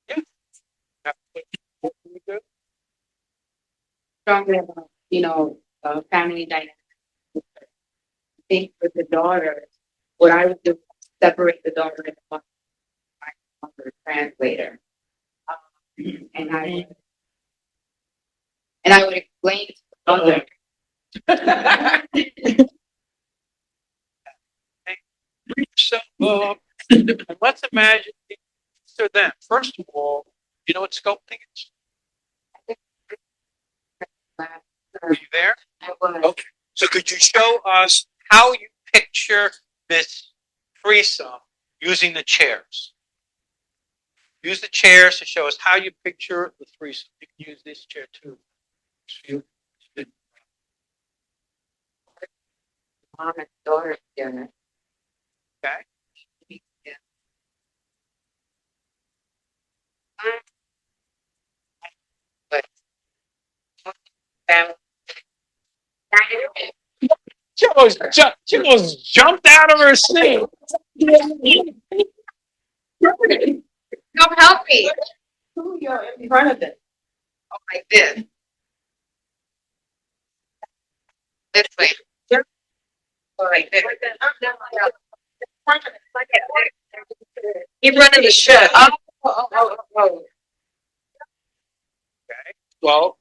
yeah. What can we do? Stronger, family dynamic. I think with the daughter, what I would do is separate the daughter and the mother, translator. And I would explain to the mother. Bring yourself up. And let's imagine so then, first of all, you know what sculpting is? Are you there? Okay. So could you show us how you picture this threesome using the chairs? use the chairs to show us how you picture the threesome. You can use this chair too. Mom and daughter together. Okay. She almost jumped out of her seat. Come help me. You're in front of it. Oh, like this. This way. Or like this. You're running the show. Well,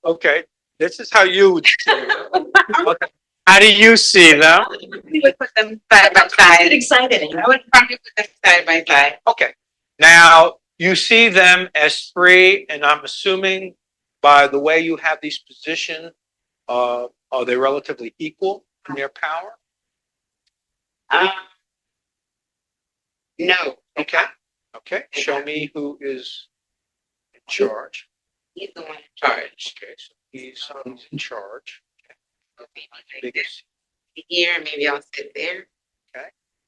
okay, this is how you would see them. Okay. How do you see them? We would put them side by side. Excited. I would probably put them side by side. Okay, now you see them as three, and I'm assuming by the way you have these positioned, are they relatively equal in their power? No. Okay, okay, show me who is in charge. He's the one in charge. Okay, so he's in charge. Maybe Biggest. here, maybe I'll sit there.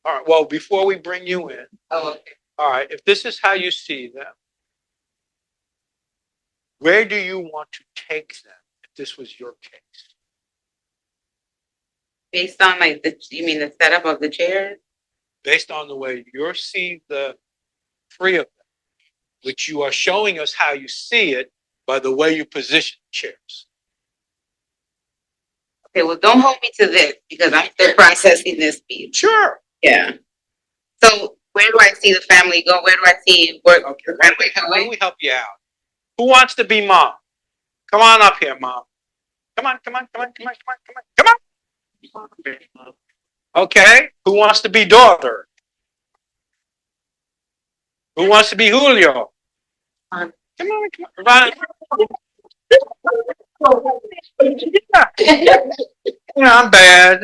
All right, well, before we bring you in, Oh, okay. all right, if this is how you see them, where do you want to take them if this was your case? Based on like you mean the setup of the chairs? Based on the way you see the three of them, which you are showing us how you see it by the way you position chairs. Okay, well, don't hold me to this because I'm still processing this piece. Sure. Yeah. So where do I see the family go? Where do I see work? Okay, why don't we help you out? Who wants to be mom? Come on up here, mom. Come on. Okay, who wants to be daughter? Who wants to be Julio? Come on. Run. Yeah, I'm bad.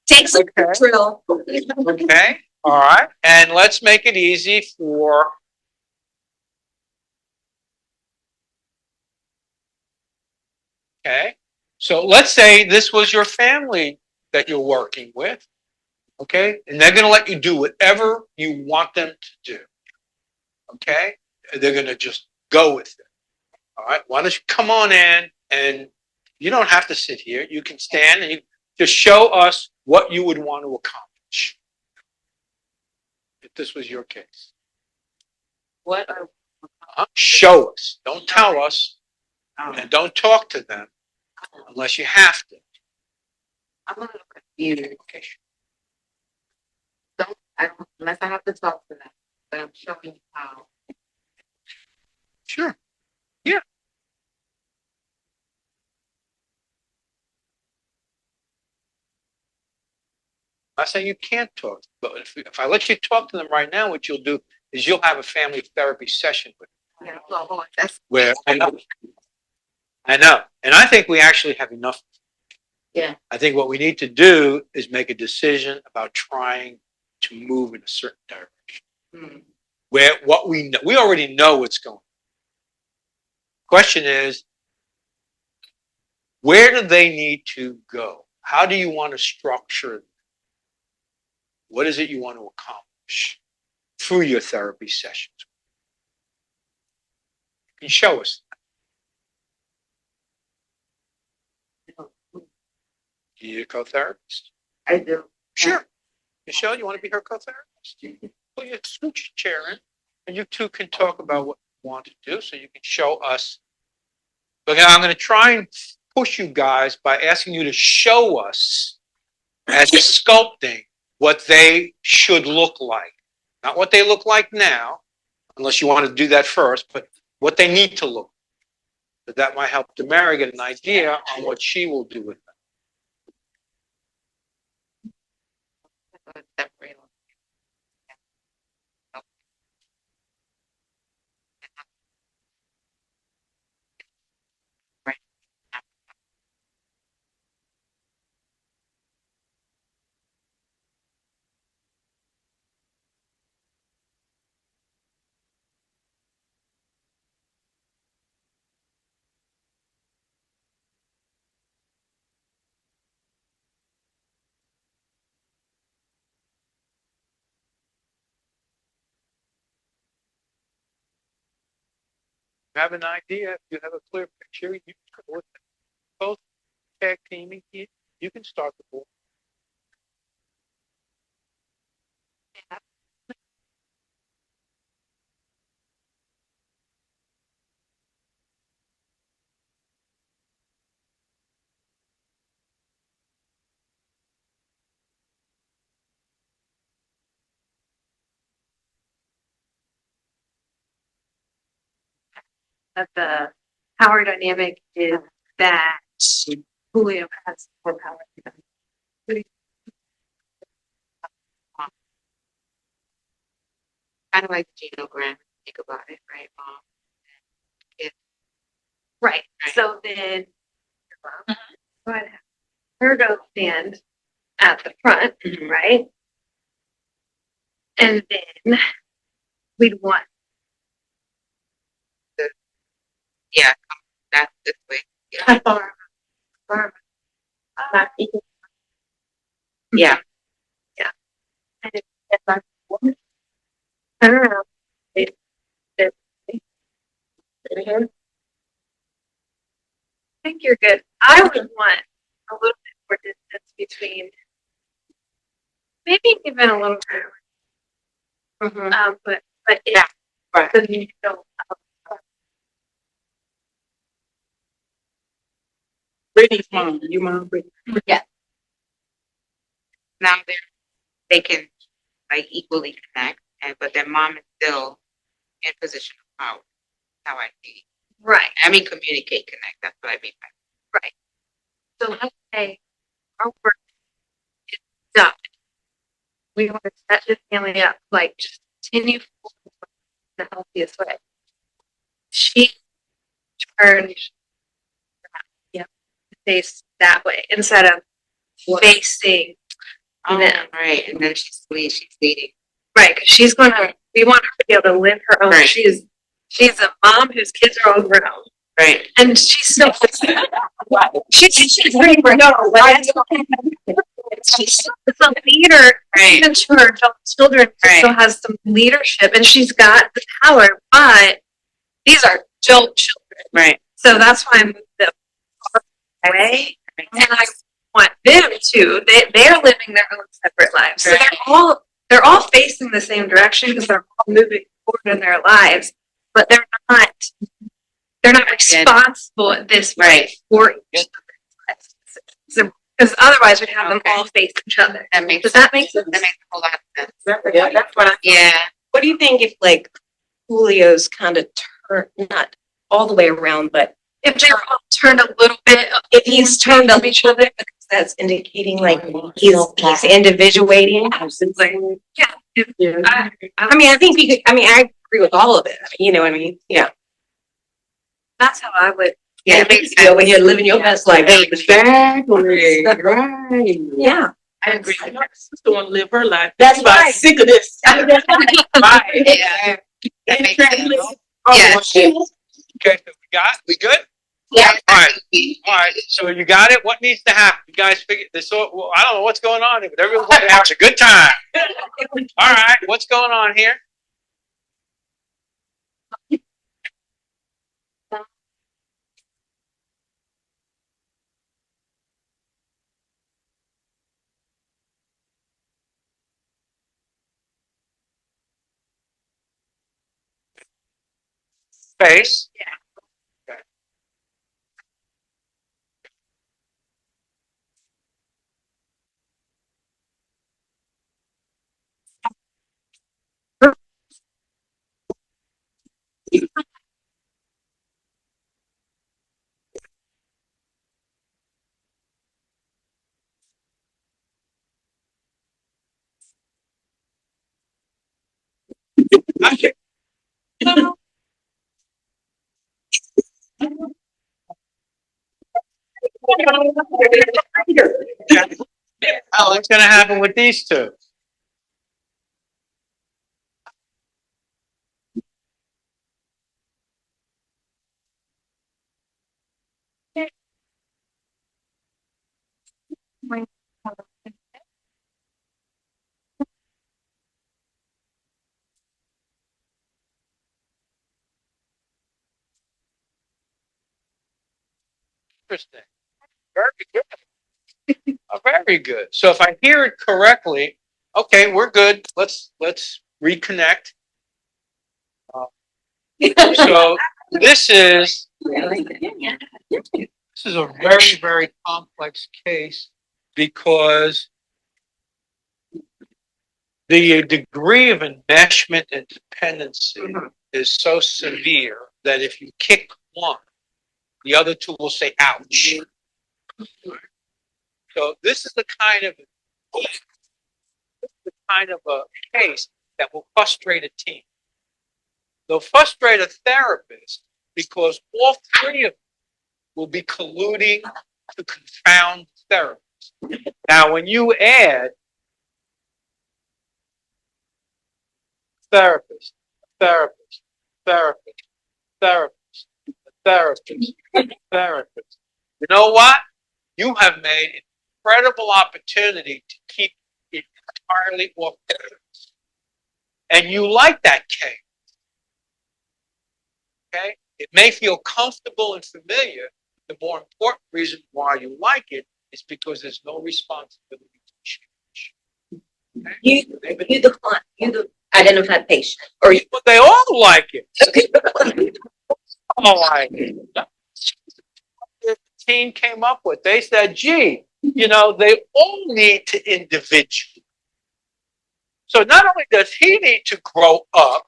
Take some drill. Okay, all right. And let's make it easy for okay. So let's say this was your family that you're working with. Okay, and they're going to let you do whatever you want them to do. Okay, they're going to just go with it. All right, why don't you come on in, and you don't have to sit here. You can stand and you just show us what you would want to accomplish if this was your case. What are Show us. Don't tell us, and don't talk to them unless you have to. I'm a little confused. Okay. Unless I have to talk to them, but I'm showing you how. Sure. Yeah. I'm not saying you can't talk, but if I let you talk to them right now, what you'll do is you'll have a family therapy session with them. Yeah, well, that's Where I know, and I think we actually have enough. Yeah. I think what we need to do is make a decision about trying to move in a certain direction. Where what we know, we already know what's going on. Question is, where do they need to go? How do you want to structure? What is it you want to accomplish through your therapy sessions? You can show us. You a co-therapist? I do. Sure. Michelle, you want to be her co-therapist? You can put your scooch chair in, and you two can talk about what you want to do so you can show us. But I'm going to try and push you guys by asking you to show us as a sculpting what they should look like. Not what they look like now, unless you want to do that first, but what they need to look like. But that might help Tamara get an idea on what she will do with them. Separate. you have an idea, if you have a clear picture, you can go with both tag teaming, you can start the board. That the power dynamic is that Julio has more power. Kind of like genogram, think about it, right, Mom? Right, Right. so then. Go ahead. Her go stand at the front, Mhm. right? And then we'd want, Yeah, that's this way. How far? Not equal. Yeah. and if I turn around, I think you're good. I would want a little bit more distance between, maybe even a little bit, but Yeah, it, right. then you don't. Brittany's mom, you mom, Brittany. Now they can like equally connect, and but their mom is still in position of power. How I see. Right, I mean, communicate, connect. That's what I mean. right. So let's say our work is done. We want to set this family up, like just continue forward in the healthiest way. She turned, yep, face that way instead of facing, Oh, them. right. And then she's leading. Right, because she's gonna, we want her to be able to live her own, Right. she's a mom whose kids are all grown. Right. And she's still, she's pretty, no, but she's a leader, Right. even to her adult children, she Right. still has some leadership and she's got the power, but these are adult children. Right. So that's why I moved them away. And I want them to, they're living their own separate lives. So they're all facing the same direction because they're all moving forward in their lives, but they're not responsible at this Right. for each other's lives. So, because otherwise we'd have them Okay. all face each other. That makes Does that make sense? That makes a whole lot of sense. Yeah, that's what I. Yeah. What do you think if like Julio's kind of not all the way around, but If they're all turned a little bit, if he's turned on each other, because that's indicating like he's individuating. yeah, I mean, I think he could, I mean, I agree with all of it. You know what I mean? Yeah. that's how I would. Yeah, It makes you over here living your best life. Exactly, right. Yeah. I agree. My sister want to live her life. That's She's about right. sick of this. Right. Yeah. That makes sense. Yeah. Okay, so we good? Yeah. All right, so you got it? What needs to happen? You guys figure this out? Well, I don't know what's going on here, but everyone's gonna have a good time. All right, what's going on here? Space. Okay. Oh, what's gonna happen with these two? Interesting. Very good. Very good. So if I hear it correctly, okay, we're good. Let's reconnect. So this is a very, very complex case because the degree of enmeshment and dependency is so severe that if you kick one, the other two will say, ouch. So this is the kind of a case that will frustrate a team. They'll frustrate a therapist because all three of them will be colluding to confound the therapist. Now, when you add therapist, therapist, therapist, therapist, therapist, therapist, you know what? You have made an incredible opportunity to keep it entirely off therapist. And you like that case. Okay? It may feel comfortable and familiar. The more important reason why you like it is because there's no responsibility to change. Okay? You the client, you the identified patient, or you. But they all like it. All like it. The team came up with. They said, gee, they all need to individuate. So not only does he need to grow up,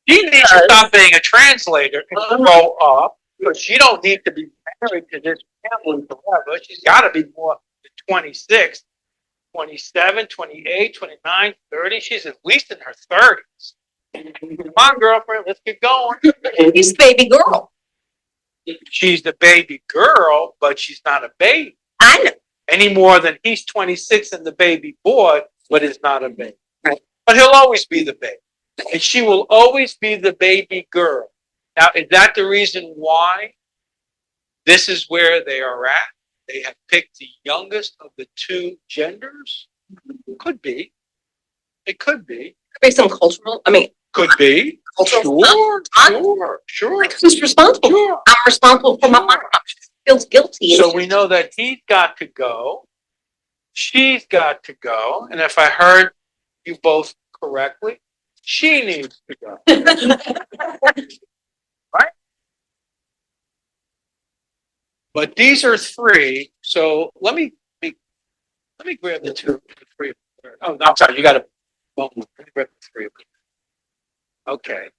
he needs to stop being a translator and grow up, because she don't need to be married to this family forever. She's got to be more than 26, 27, 28, 29, 30. She's at least in her 30s. Come on, girlfriend, let's get going. He's the baby girl. She's the baby girl, but she's not a baby. I know. Any more than he's 26 and the baby boy, but is not a baby. Right. But he'll always be the baby. And she will always be the baby girl. Now, is that the reason why this is where they are at? They have picked the youngest of the two genders? Could be. It could be. Could be some cultural, Could be. cultural. Sure. Like, who's responsible? Sure. I'm responsible for my mom. She feels guilty. So we know that he's got to go. She's got to go. And if I heard you both correctly, she needs to go. Right? But these are three. So let me grab the three. Oh, no, I'm sorry. You got to. Let me grab the three. Okay.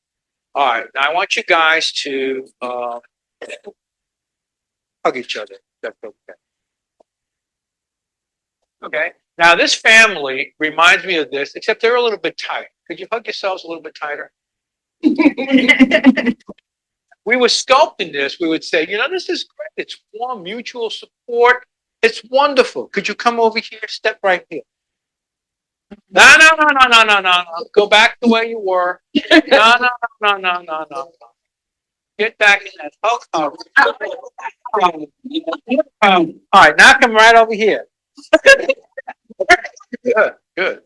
All right. Now I want you guys to hug each other. That's okay. Okay. Now this family reminds me of this, except they're a little bit tight. Could you hug yourselves a little bit tighter? We were sculpting this. We would say, this is great. It's warm, mutual support. It's wonderful. Could you come over here? Step right here. No. Go back the way you were. No. Get back in that hug. All right, now come right over here. Good.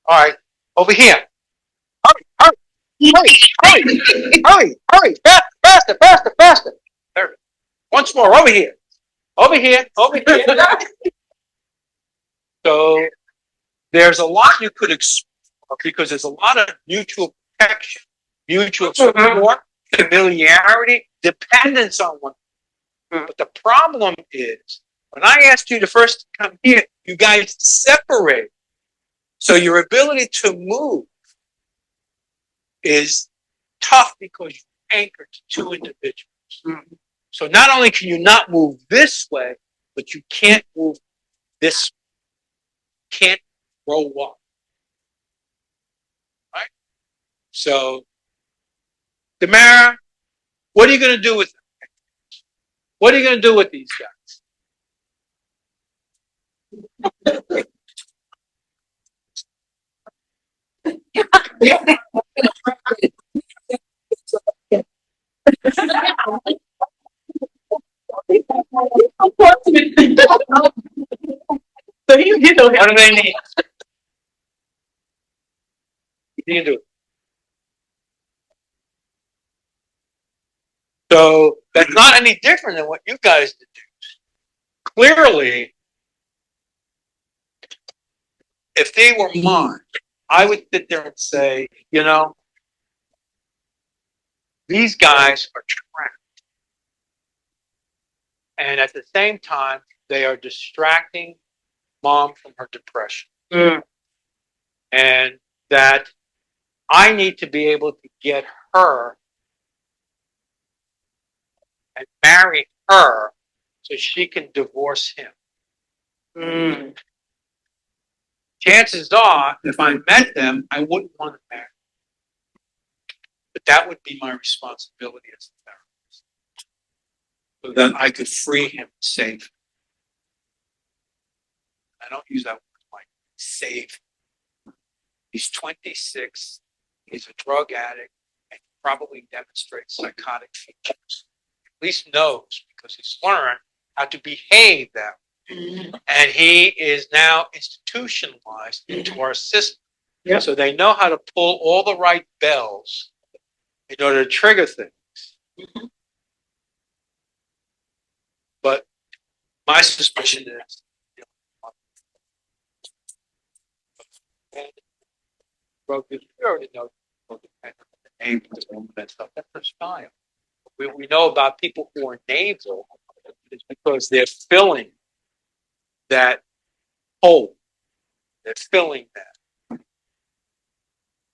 All right, over here. Hurry. Faster. There. Once more, over here. So there's a lot you could explore because there's a lot of mutual protection, mutual support, familiarity, dependence on one another. But the problem is, when I asked you to first come here, you guys separate. So your ability to move is tough because you're anchored to two individuals. So not only can you not move this way, but you can't move this way. You can't grow up. Right? So, Tamara, what are you going to do with them? What are you going to do with these guys? So you know, What do they need? You can do it. So That's not any different than what you guys did. Clearly, if they were mine, I would sit there and say, you know, these guys are trapped. And at the same time, they are distracting mom from her depression. Mm. And that I need to be able to get her and marry her so she can divorce him. Mm. Chances are, if I met them, I wouldn't want to marry. But that would be my responsibility as a therapist. So that I could free him, save him. I don't use that word like save. He's 26. He's a drug addict and probably demonstrates psychotic features. At least knows because he's learned how to behave that way. And he is now institutionalized into our system. Yep. So they know how to pull all the right bells in order to trigger things. But my suspicion is, drug use, we already know the name of the woman and stuff. That's her style. We know about people who are nasal is because they're filling that hole. They're filling that.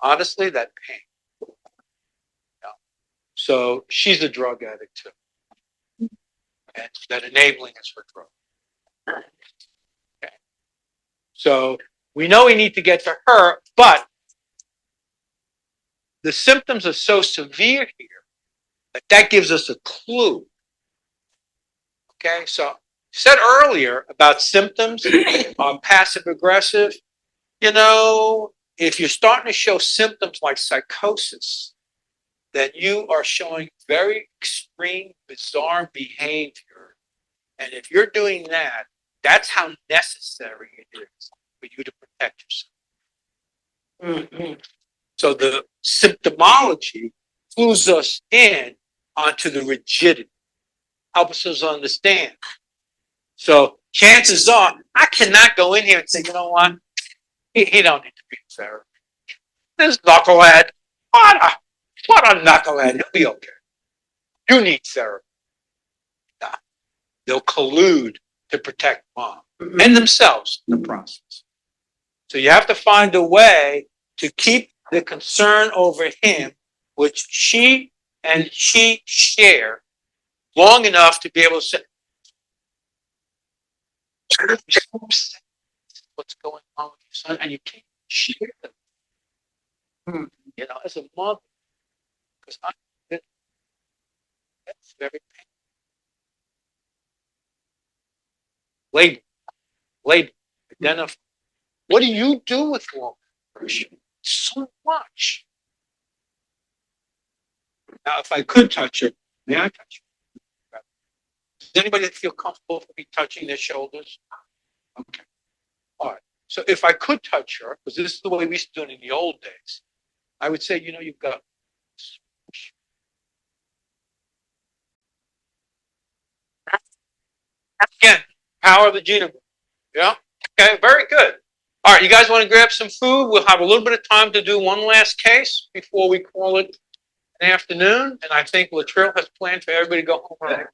Honestly, that pain. Yeah. So she's a drug addict too. And that enabling is for drug. Okay. So we know we need to get to her, but the symptoms are so severe here that gives us a clue. Okay, so said earlier about symptoms, passive aggressive. You know, if you're starting to show symptoms like psychosis, then you are showing very extreme, bizarre behavior. And if you're doing that, that's how necessary it is for you to protect yourself. Mm-hmm. So the symptomology clues us in onto the rigidity, helps us understand. So chances are, I cannot go in here and say, you know what, he don't need to be in therapy. This knucklehead, what a knucklehead, he'll be okay. You need therapy. Nah. They'll collude to protect mom and themselves in the process. So you have to find a way to keep the concern over him, which she and she share, long enough to be able to say, what's going on with your son? And you can't share them. You know, as a mother, because that's very painful. Label, identify. What do you do with long depression? So much. Now, if I could touch her, may I touch her? Does anybody feel comfortable for me touching their shoulders? Okay. All right. So if I could touch her, because this is the way we used to do it in the old days, I would say, you know, you've got. Again, power of the genome. Yeah. Okay. Very good. All right. You guys want to grab some food? We'll have a little bit of time to do one last case before we call it an afternoon. And I think Latrell has planned for everybody to go home early.